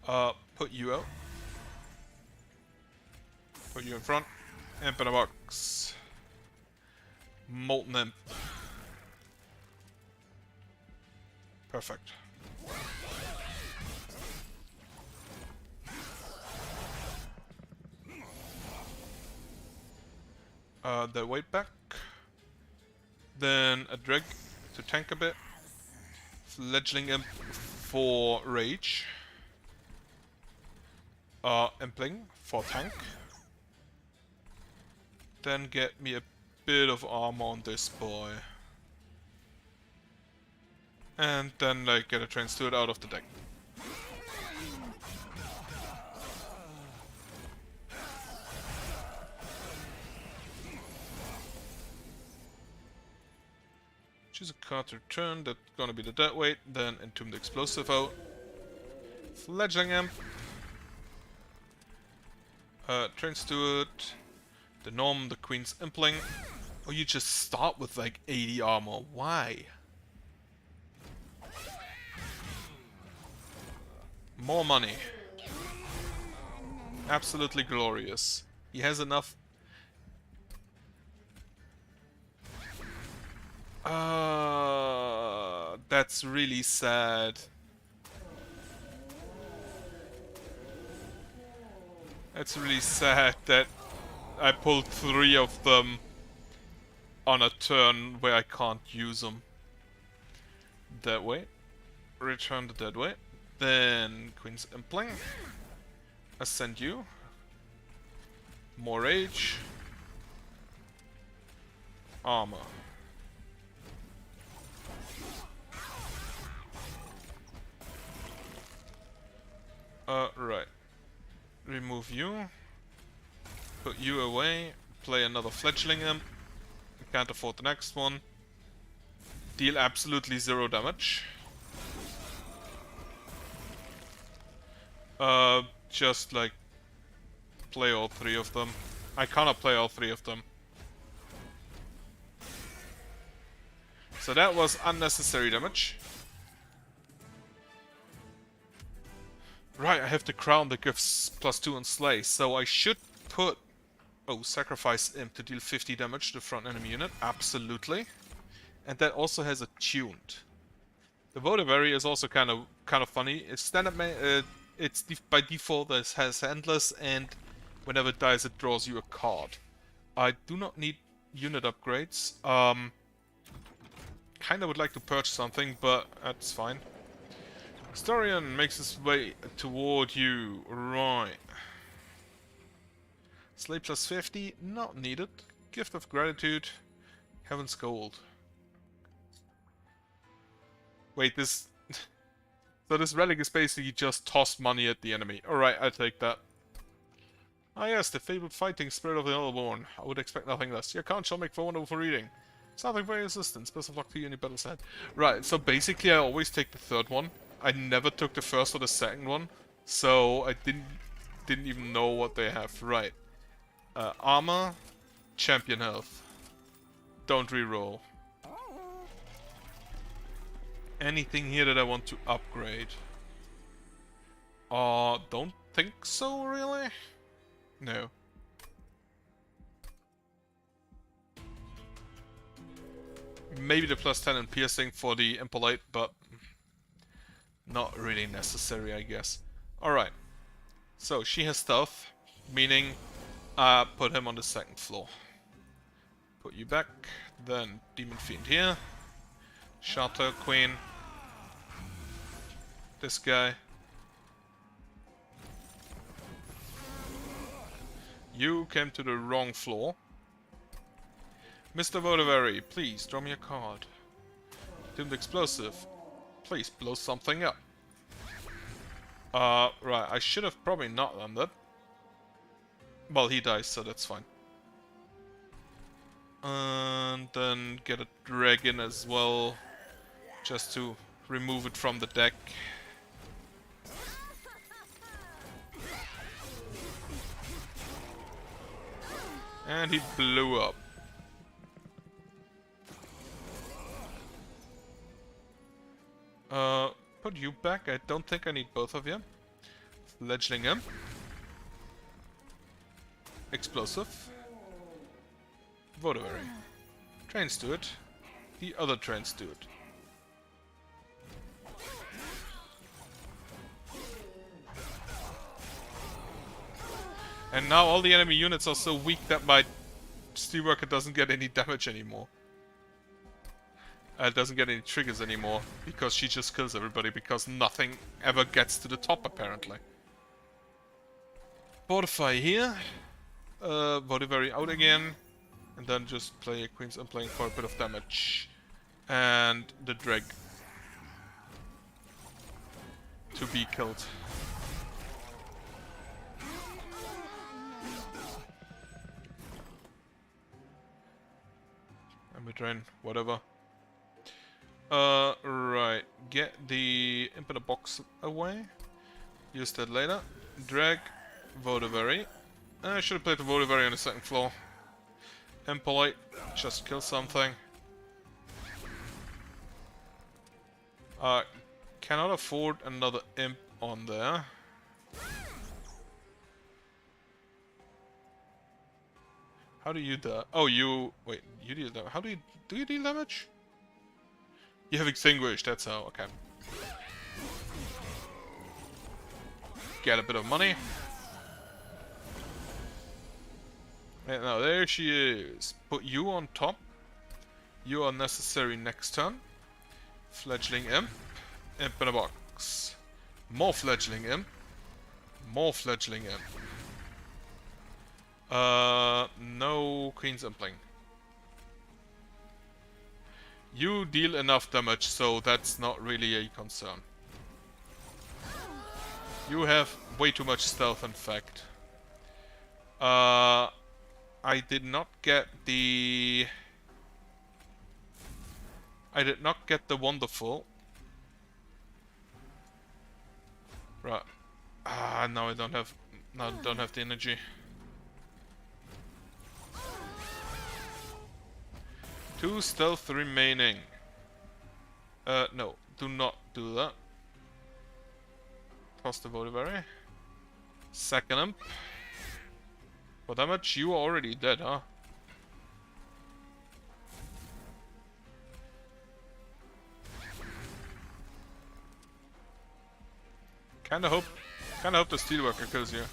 [SPEAKER 1] Put you out. Put you in front. Imp in a box. Molten imp. Perfect. The weight back. Then a dreg to tank a bit. Fledgling imp for rage. Impling for tank. Then get me a bit of armor on this boy. And then like get a train steward out of the deck. Choose a card to return, that's gonna be the dead weight, then entomb the explosive out. Fledgling imp. Train steward. The Gnome, the Queen's Impling. Oh, you just start with like 80 armor. Why? More money. Absolutely glorious. He has enough. That's really sad. It's really sad that I pulled 3 of them on a turn where I can't use them. That way. Return the dead weight. Then Queen's Impling. Ascend you. More rage. Armor. Right. Remove you. Put you away. Play another fledgling imp. Can't afford the next one. Deal absolutely 0 damage. Just like play all 3 of them. I cannot play all 3 of them. So that was unnecessary damage. Right, I have the crown that gives +2 on Slay, so I should put... Oh, sacrifice imp to deal 50 damage to the front enemy unit, absolutely. And that also has a tuned. The Votivary is also kind of funny. It's standard, by default it has handless, and whenever it dies it draws you a card. I do not need unit upgrades. Kinda would like to purchase something, but that's fine. Historian makes his way toward you. Right. Slay +50, not needed. Gift of Gratitude, Heaven's Gold. Wait, this... So this relic is basically just toss money at the enemy. Alright, I'll take that. Ah yes, the fabled fighting spirit of the Hellborn. I would expect nothing less. Your account shall make for wonderful reading. Something for your assistance. Best of luck to you in your battles ahead. Right, so basically I always take the third one. I never took the first or the second one. So I didn't even know what they have. Right. Armor, champion health. Don't reroll. Anything here that I want to upgrade? Don't think so, really? No. Maybe the plus 10 in piercing for the impolite, but not really necessary, I guess. Alright. So, she has stealth, meaning put him on the second floor. Put you back, then Demon Fiend here. Shatter Queen. This guy. You came to the wrong floor. Mr. Vodavary, please draw me a card. Doomed Explosive. Please blow something up. Right, I should have probably not done that. Well, he dies, so that's fine. And then get a dragon as well, just to remove it from the deck. And he blew up. Put you back. I don't think I need both of you. Fledgling him. Explosive. Vodavary. Trains do it. The other trains do it. And now all the enemy units are so weak that my Steelworker doesn't get any damage anymore. Doesn't get any triggers anymore, because she just kills everybody, because nothing ever gets to the top, apparently. Fortify here. Vodavary out again. And then just play a Queen's Unplaying for a bit of damage. And the Dreg. To be killed. Ember Drain, whatever. Right. Get the Imp in a Box away. Use that later. Drag Vodavary. I should have played the Vodavary on the second floor. Impolite, just kill something. Cannot afford another Imp on there. How do you die? Oh, you... Wait, you deal damage. How do you... Do you deal damage? You have extinguished, that's how, okay. Get a bit of money. And now there she is. Put you on top. You are necessary next turn. Fledgling Imp. Imp in a box. More Fledgling Imp. More Fledgling Imp. No Queen's Impling. You deal enough damage, so that's not really a concern. You have way too much stealth, in fact. I did not get the... I did not get the wonderful. Right. Now I don't have... Now I don't have the energy. Two stealth remaining. No, do not do that. Toss the Vodavary. Second Imp. For damage, you are already dead, huh? Kinda hope the Steelworker kills you.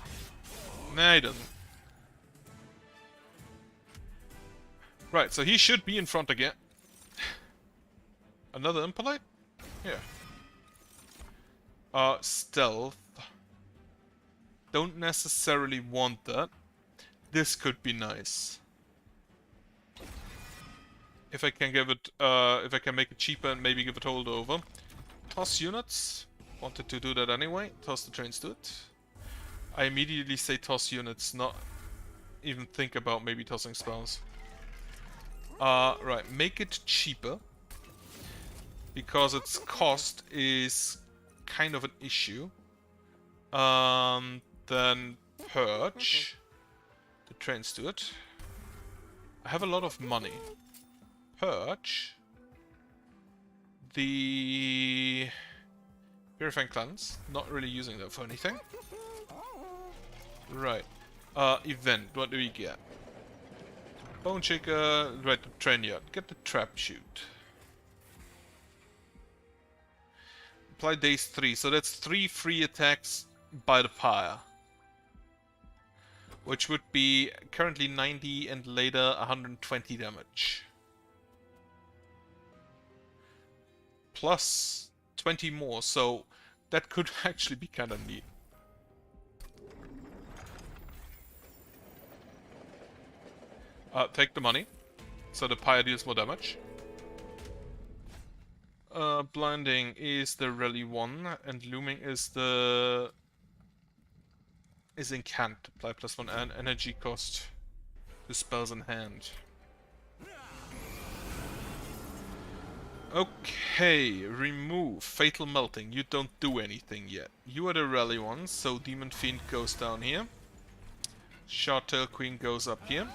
[SPEAKER 1] Nah, he doesn't. Right, so he should be in front again. Another Impolite? Yeah. Stealth. Don't necessarily want that. This could be nice. If I can give it, if I can make it cheaper and maybe give it holdover. Toss units. wanted to do that anyway. Toss the trains to it. I immediately say toss units, not even think about maybe tossing spells. Right, make it cheaper. Because its cost is kind of an issue. Then purge. The trains to it. I have a lot of money. Purge. The Purifying Cleanse. Not really using that for anything. Right. Event. What do we get? Bone Shaker. Right, the train yard. Get the Trap Shoot. Apply days 3. So that's 3 free attacks by the pyre. Which would be currently 90 and later 120 damage. Plus 20 more, so that could actually be kind of neat. Take the money, so the pyre deals more damage. Blinding is the rally 1, and looming is the... is incant. Apply +1 energy cost to spells in hand. Okay, remove Fatal Melting. You don't do anything yet. You are the rally 1, so Demon Fiend goes down here. Shardtail Queen goes up here.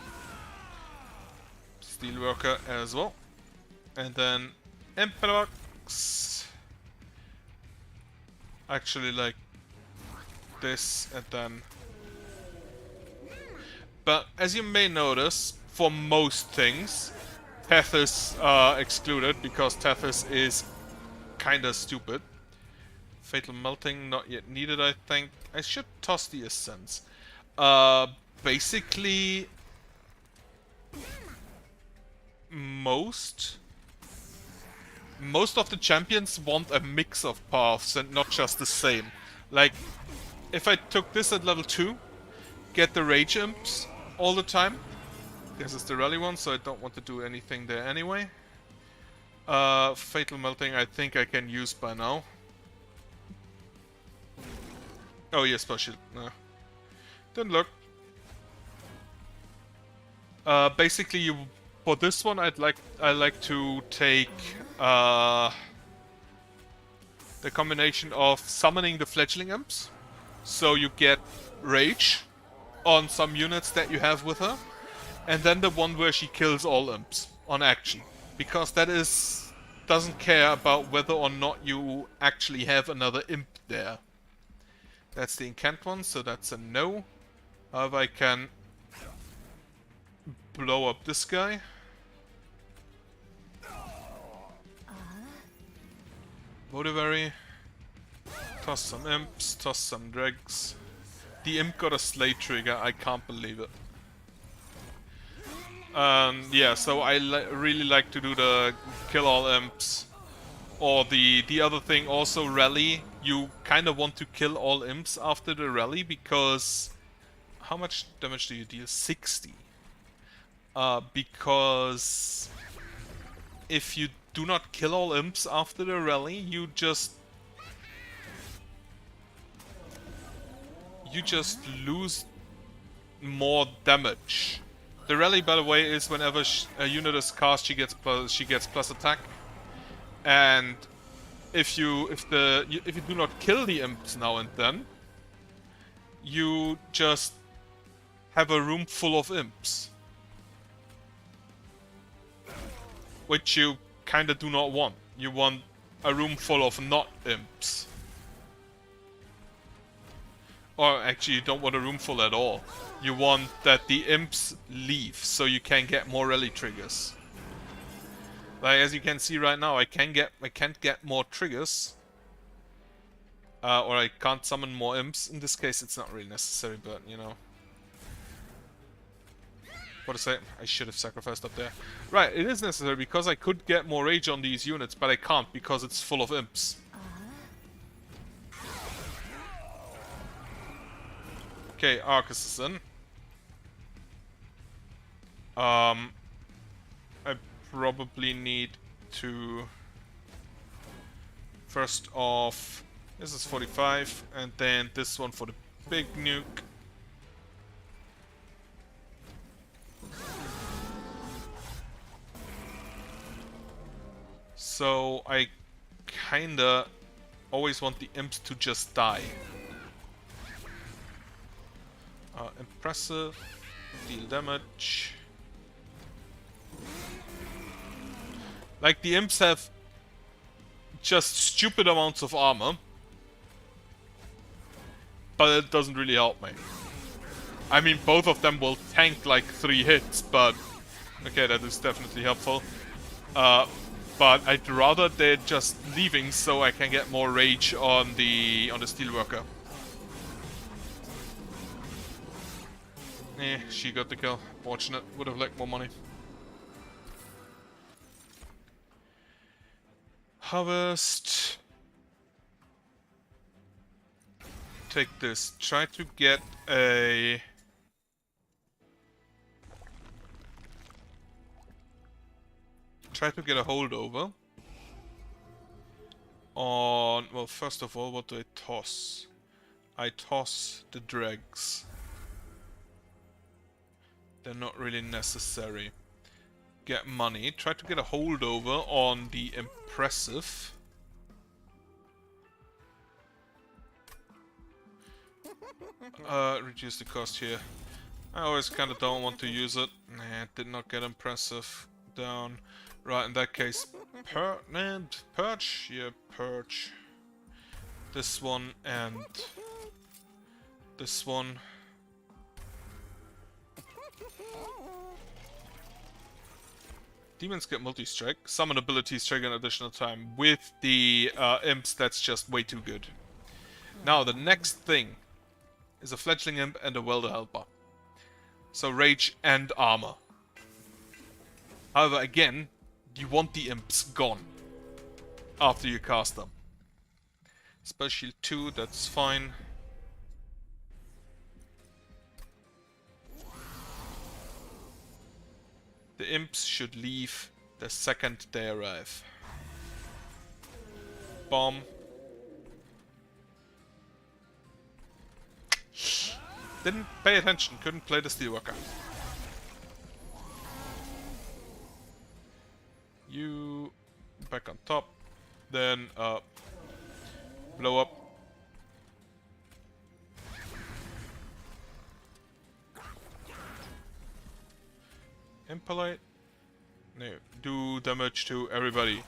[SPEAKER 1] Steelworker as well. And then Emperox. Actually like this and then... But as you may notice, for most things, Tethys excluded because Tethys is kinda stupid. Fatal Melting not yet needed, I think. I should toss the Essence. Basically... Most of the champions want a mix of paths and not just the same. Like, if I took this at level 2, get the Rage Imps all the time. This is the rally one, so I don't want to do anything there anyway. Fatal Melting I think I can use by now. Oh yes, special. No. Didn't look. Basically you... For this one, I like to take the combination of summoning the Fledgling Imps, so you get Rage on some units that you have with her, and then the one where she kills all Imps on action, because that doesn't care about whether or not you actually have another Imp there. That's the incant one, so that's a no. However, I can blow up this guy. Votavary. Toss some imps, toss some dregs. The imp got a slay trigger, I can't believe it. Yeah, so I really like to do the kill all imps. Or the other thing, also rally. You kind of want to kill all imps after the rally because... How much damage do you deal? 60. Because... If you do not kill all imps after the rally, you just lose more damage. The rally, by the way, is whenever a unit is cast, she gets plus attack. And if you do not kill the imps now and then, you just have a room full of imps, which you kinda do not want. You want a room full of not imps. Or actually you don't want a room full at all. You want that the imps leave so you can get more rally triggers. Like as you can see right now, I can't get more triggers. Or I can't summon more imps. In this case it's not really necessary, but you know. What to say? I should have sacrificed up there. Right, it is necessary because I could get more rage on these units, but I can't because it's full of imps. Okay, Arcus is in. I probably need to first off This is 45, and then this one for the big nuke. So I kinda always want the imps to just die. Impressive. Deal damage. Like, the imps have just stupid amounts of armor. But it doesn't really help me. I mean, both of them will tank like 3 hits, but... Okay, that is definitely helpful. But I'd rather they're just leaving so I can get more rage on the Steelworker. She got the kill. Fortunate. Would have liked more money. Harvest. Take this. Try to get a... Try to get a holdover. On... Well, first of all, what do I toss? I toss the dregs. They're not really necessary. Get money. Try to get a holdover on the impressive. Reduce the cost here. I always kind of don't want to use it. Nah, did not get impressive down. Right, in that case, purge? Yeah, purge. This one and this one. Demons get multi-strike. Summon abilities trigger an additional time. With the imps, that's just way too good. Now, the next thing is a fledgling imp and a welder helper. So rage and armor. However, again, you want the imps gone after you cast them. Spell shield 2, that's fine. The imps should leave the second they arrive. Bomb. Didn't pay attention, couldn't play the Steelworker. You back on top. Then blow up. Impolite. No, do damage to everybody.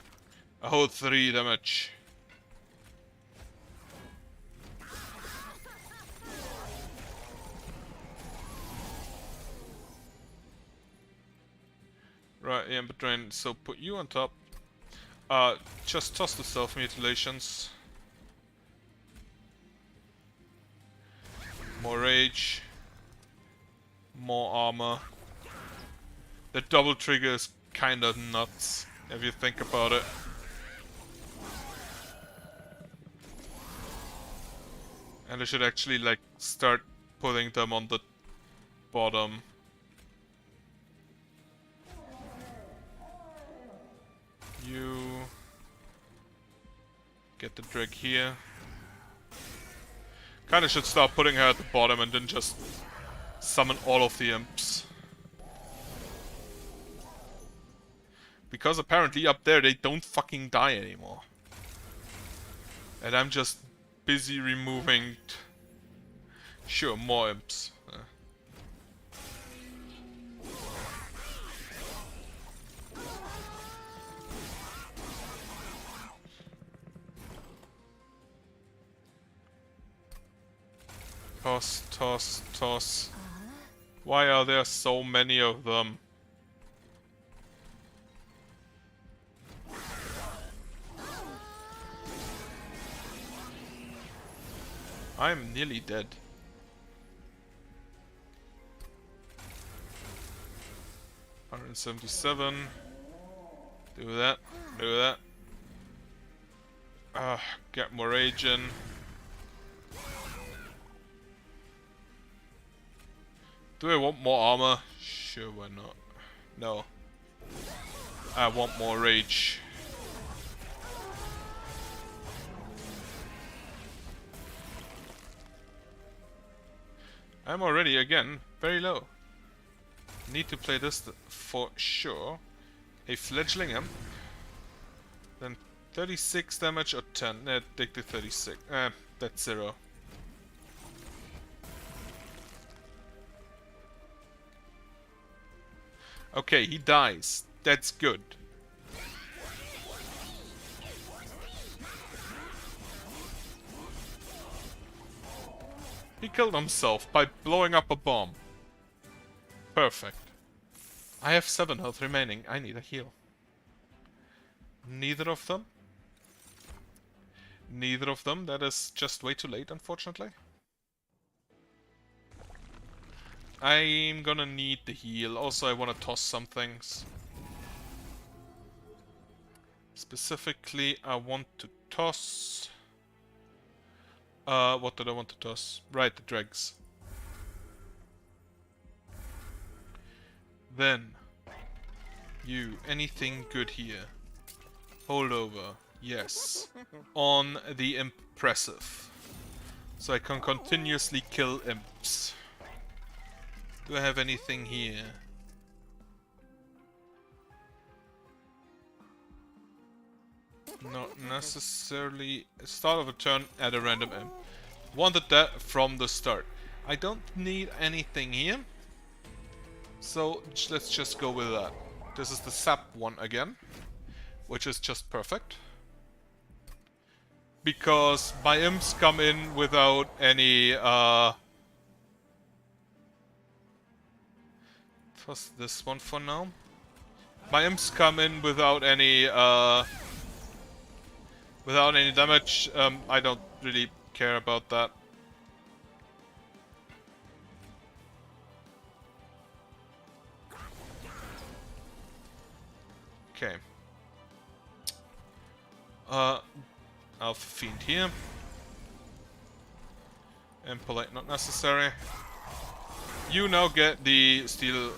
[SPEAKER 1] A whole 3 damage. Right, yeah, but drain. So put you on top. Just toss the self mutilations. More rage. More armor. The double trigger is kinda nuts, if you think about it. And I should actually, like, start putting them on the bottom. You... get the drag here. Kinda should start putting her at the bottom and then just summon all of the imps. Because apparently up there they don't fucking die anymore. And I'm just busy removing... Sure, more imps. Toss, toss, toss. Why are there so many of them? I'm nearly dead. $177. Do that. Do that. Get more rage in. Do I want more armor? Sure, why not? No. I want more rage. I'm already, again, very low. Need to play this for sure. A fledgling imp. Then 36 damage or 10. Take the 36. That's 0. Okay, he dies. That's good. He killed himself by blowing up a bomb. Perfect. I have 7 health remaining. I need a heal. Neither of them. Neither of them. That is just way too late, unfortunately. I'm gonna need the heal. Also, I want to toss some things. Specifically, I want to toss... what did I want to toss? Right, the dregs. Then, you, anything good here? Holdover, yes. On the impressive. So I can continuously kill imps. Do I have anything here? Not necessarily. Start of a turn at a random imp. Wanted that from the start. I don't need anything here. So let's just go with that. This is the sap one again. Which is just perfect. Because my imps come in without any... Toss this one for now. My imps come in without any damage. I don't really care about that. Okay. Alpha Fiend here. Impolite not necessary. You now get the steel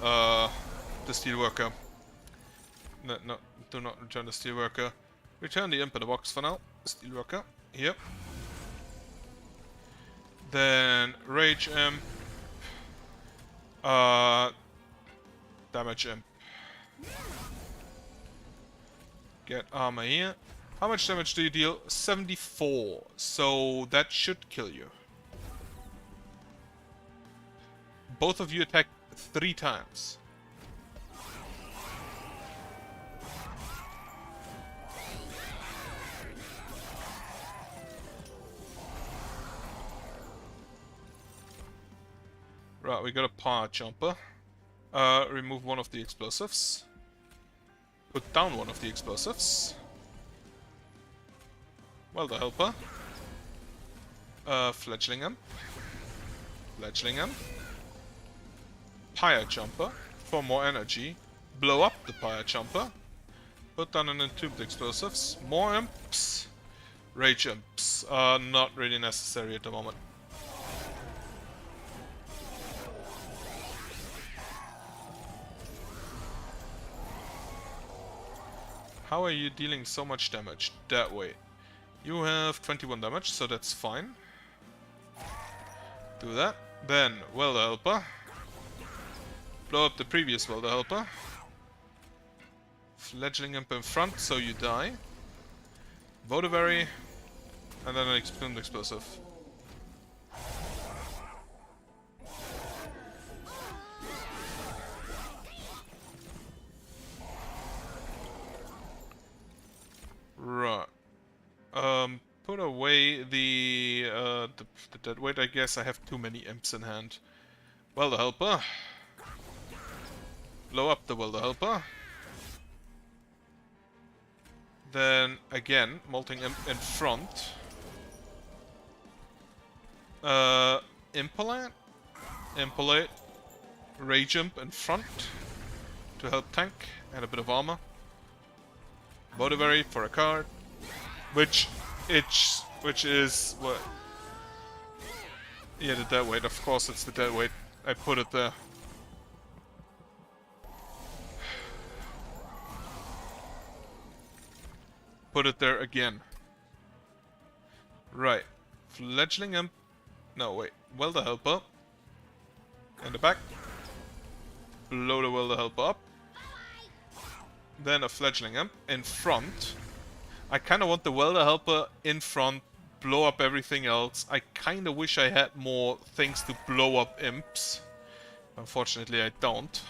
[SPEAKER 1] worker. No, do not return the steel worker. Return the imp in the box for now. Steel worker. Yep. Then rage imp. Damage imp. Get armor here. How much damage do you deal? 74. So that should kill you. Both of you attack 3 times. Right, we got a power jumper. Remove one of the explosives. Put down one of the explosives. Well, the helper. Fledgling imp. Fledgling imp. Pyre jumper for more energy. Blow up the pyre jumper. Put down an entombed explosives. More imps. Rage imps. Not really necessary at the moment. How are you dealing so much damage? That way. You have 21 damage, so that's fine. Do that. Then, Welder Helper. Blow up the previous Welder Helper. Fledgling Imp in front, so you die. Votivary. And then an Explosive Explosive. Right. Put away the dead weight. I guess I have too many imps in hand. Welder Helper. Blow up the Welder Helper. Then again, Molting Imp in front. Impalate. Impalate. Rage Imp in front to help tank and a bit of armor. Votivary for a card. Which is what? Yeah, the dead weight. Of course, it's the dead weight. I put it there. Put it there again. Right. Fledgling Imp. No, wait. Welder Helper. In the back. Blow the Welder Helper up. Then a Fledgling Imp in front. I kinda want the Welder Helper in front, blow up everything else. I kinda wish I had more things to blow up imps. Unfortunately I don't.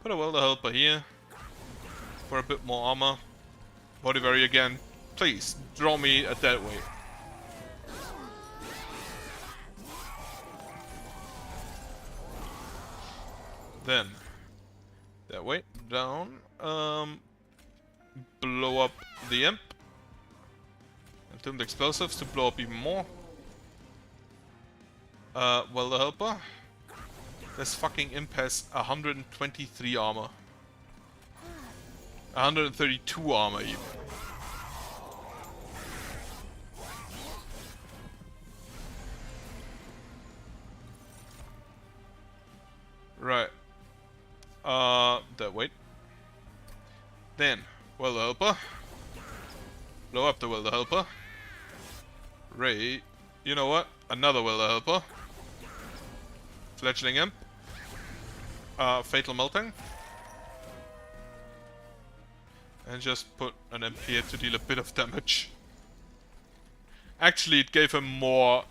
[SPEAKER 1] Put a Welder Helper here. For a bit more armor. Volibear again. Please, draw me a dead weight. Then, that weight down. Blow up the imp. Entombed explosives to blow up even more. Welder Helper. This fucking imp has 123 armor. 132 armor even. Right. That wait. Then, Welder Helper. Blow up the Welder Helper. Ray. You know what? Another Welder Helper. Fledgling Imp. Fatal Melting. And just put an imp here to deal a bit of damage. Actually, it gave him more...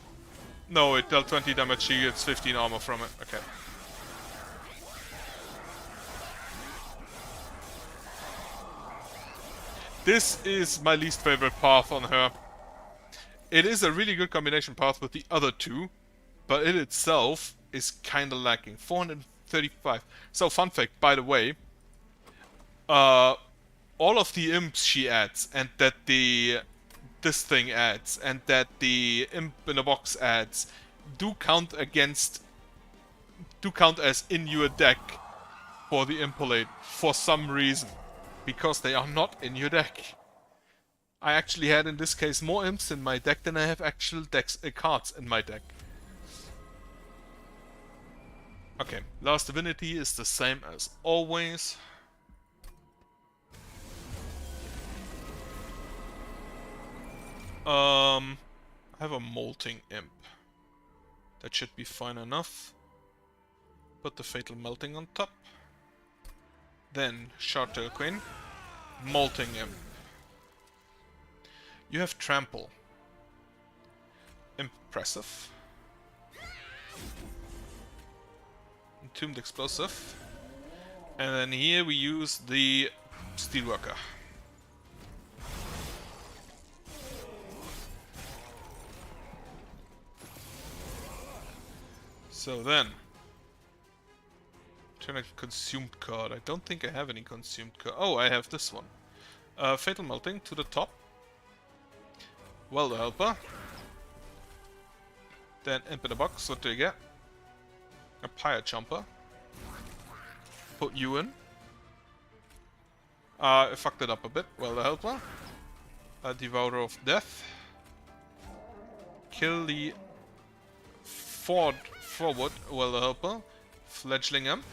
[SPEAKER 1] No, it dealt 20 damage, he gets 15 armor from it. Okay. This is my least favorite path on her. It is a really good combination path with the other two, but it itself is kinda lacking. 435. So, fun fact, by the way, all of the imps she adds, and that this thing adds, and that the imp in a box adds, do count as in your deck for the Impolate for some reason. Because they are not in your deck. I actually had in this case more imps in my deck than I have actual cards in my deck. Okay, Last Divinity is the same as always. I have a Molting Imp. That should be fine enough. Put the Fatal Melting on top. Then Shardtail Queen. Molting Imp. You have Trample. Impressive. Entombed Explosive. And then here we use the Steelworker. So then, turn a consumed card. I don't think I have any consumed card. Oh, I have this one. Fatal Melting to the top. Welder Helper. Then Imp in the box. What do you get? A Pyre Jumper. Put you in. I fucked it up a bit. Welder Helper. A Devourer of Death. Kill the forward Welder Helper. Fledgling Imp.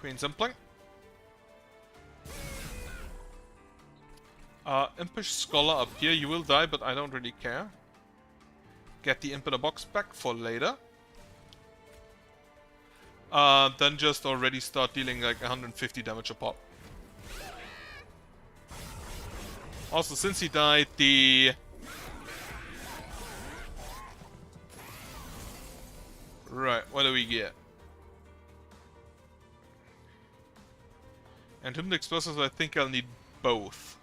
[SPEAKER 1] Queen's Impling. Impish Scholar up here. You will die, but I don't really care. Get the Imp in a box back for later. Then just already start dealing like 150 damage a pop. Also, since he died, the... Right, what do we get? Entombed Explosives, I think I'll need both.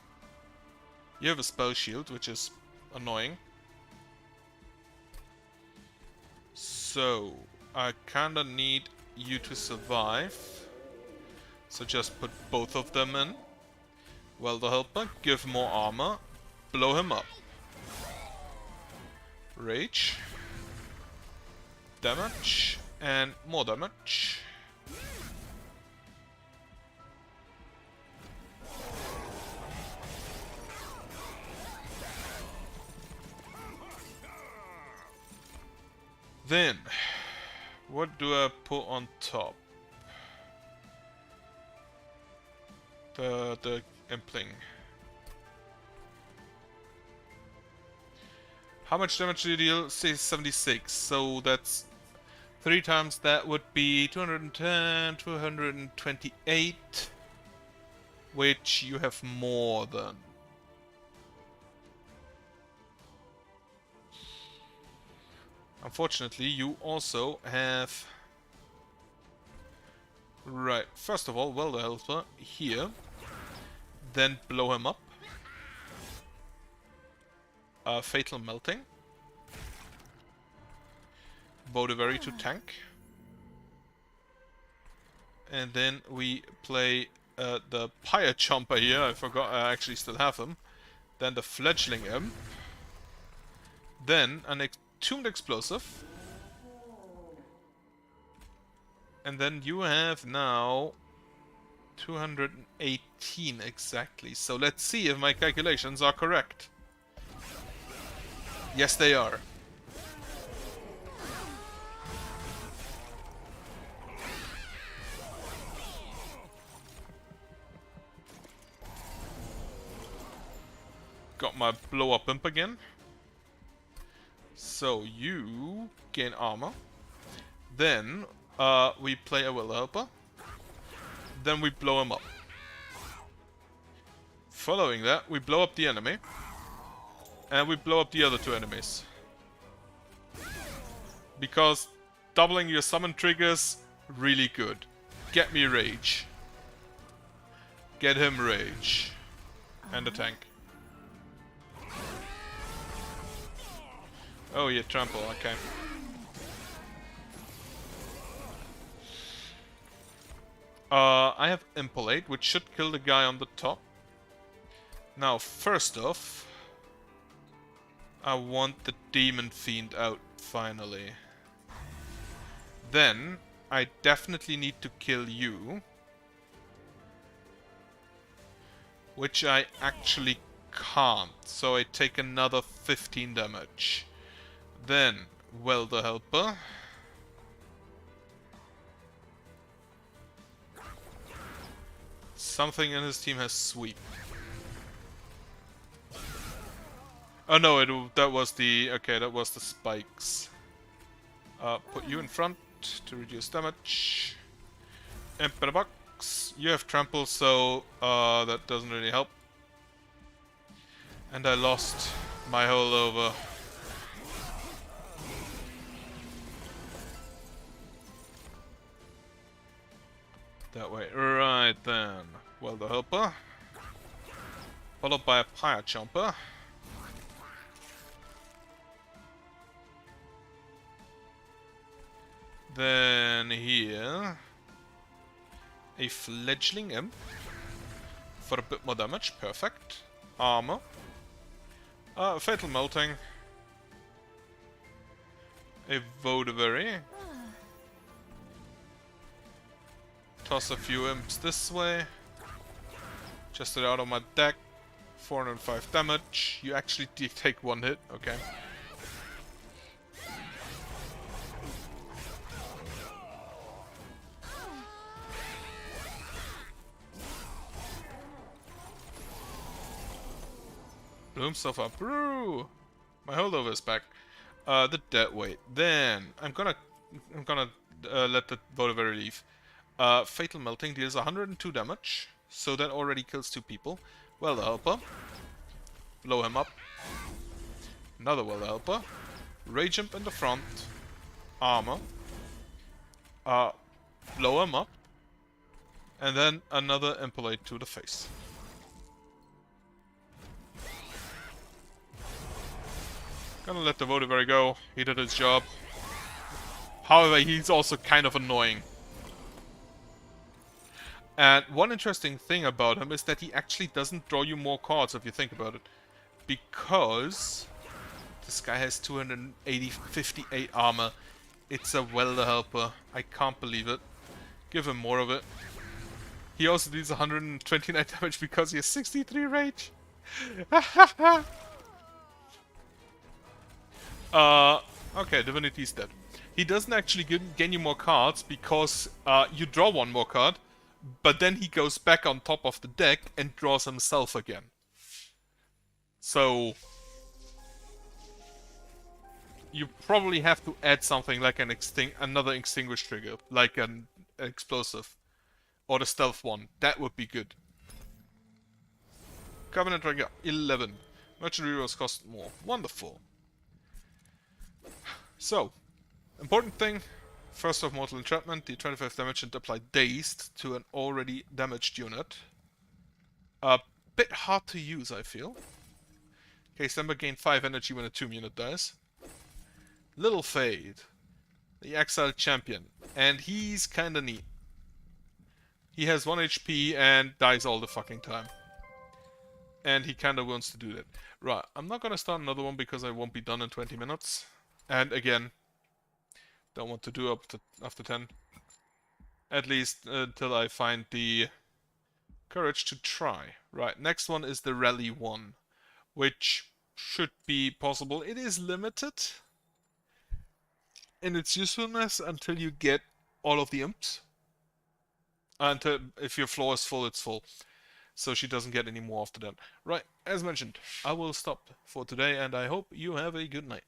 [SPEAKER 1] You have a Spell Shield, which is annoying. So, I kinda need you to survive. So just put both of them in. Welder Helper, give more armor, blow him up. Rage. Damage, and more damage. Then, what do I put on top? The Impling. How much damage do you deal? Say 76. So that's 3 times that would be 210, 228. Which you have more than. Unfortunately, you also have... Right, first of all, Welder Helper here. Then blow him up. Fatal Melting. Bodeberry to tank. And then we play the Pyre Chomper here. I forgot I actually still have him. Then the Fledgling Imp. Then an Tuned Explosive. And then you have now 218 exactly. So let's see if my calculations are correct. Yes, they are. Got my blow up imp again. So you gain armor. Then we play a Will Helper. Then we blow him up. Following that, we blow up the enemy. And we blow up the other 2 enemies. Because doubling your summon triggers, really good. Get me Rage. Get him Rage. And a tank. Oh, yeah, Trample, okay. I have Impolate, which should kill the guy on the top. Now, first off, I want the Demon Fiend out, finally. Then, I definitely need to kill you. Which I actually can't, so I take another 15 damage. Then, Welder Helper. Something in his team has Sweep. Oh no, that was the... Okay, that was the spikes. Put you in front to reduce damage. Imp in a box. You have trample, so that doesn't really help. And I lost my whole over. That way. Right then. Welder Helper. Followed by a Pyre Chomper. Then here, a Fledgling Imp for a bit more damage, perfect. Armor. Fatal Melting. A Bodeberry. Toss a few imps this way. Just it out of my deck. 405 damage. You actually take 1 hit, okay. Bloom stuff up. Brew! My holdover is back. The dead weight. Then I'm gonna let the Bodeberry leave. Fatal Melting deals 102 damage, so that already kills 2 people. Welder Helper. Blow him up. Another Welder Helper. Rage Imp in the front. Armor. Blow him up. And then another Impolate to the face. Gonna let the Bodeberry go. He did his job. However, he's also kind of annoying. And one interesting thing about him is that he actually doesn't draw you more cards if you think about it. Because this guy has 58 armor. It's a Welder Helper. I can't believe it. Give him more of it. He also deals 129 damage because he has 63 rage. Okay, Divinity's dead. He doesn't actually gain you more cards because you draw 1 more card, but then he goes back on top of the deck and draws himself again. So you probably have to add something like another extinguish trigger, like an explosive, or the stealth one. That would be good. Covenant Trigger 11. Merchant Rerolls cost more. Wonderful. So, important thing. First off, Mortal Entrapment. The 25 damage and apply Dazed to an already damaged unit. A bit hard to use, I feel. Case Ember gain 5 energy when a tomb unit dies. Little Fade. The exiled champion. And he's kinda neat. He has 1 HP and dies all the fucking time. And he kinda wants to do that. Right, I'm not gonna start another one because I won't be done in 20 minutes. And again, don't want to do up to after 10. At least until I find the courage to try. Right, next one is the Rally 1, which should be possible. It is limited in its usefulness until you get all of the imps. Until if your floor is full, it's full. So she doesn't get any more after that. Right, as mentioned, I will stop for today and I hope you have a good night.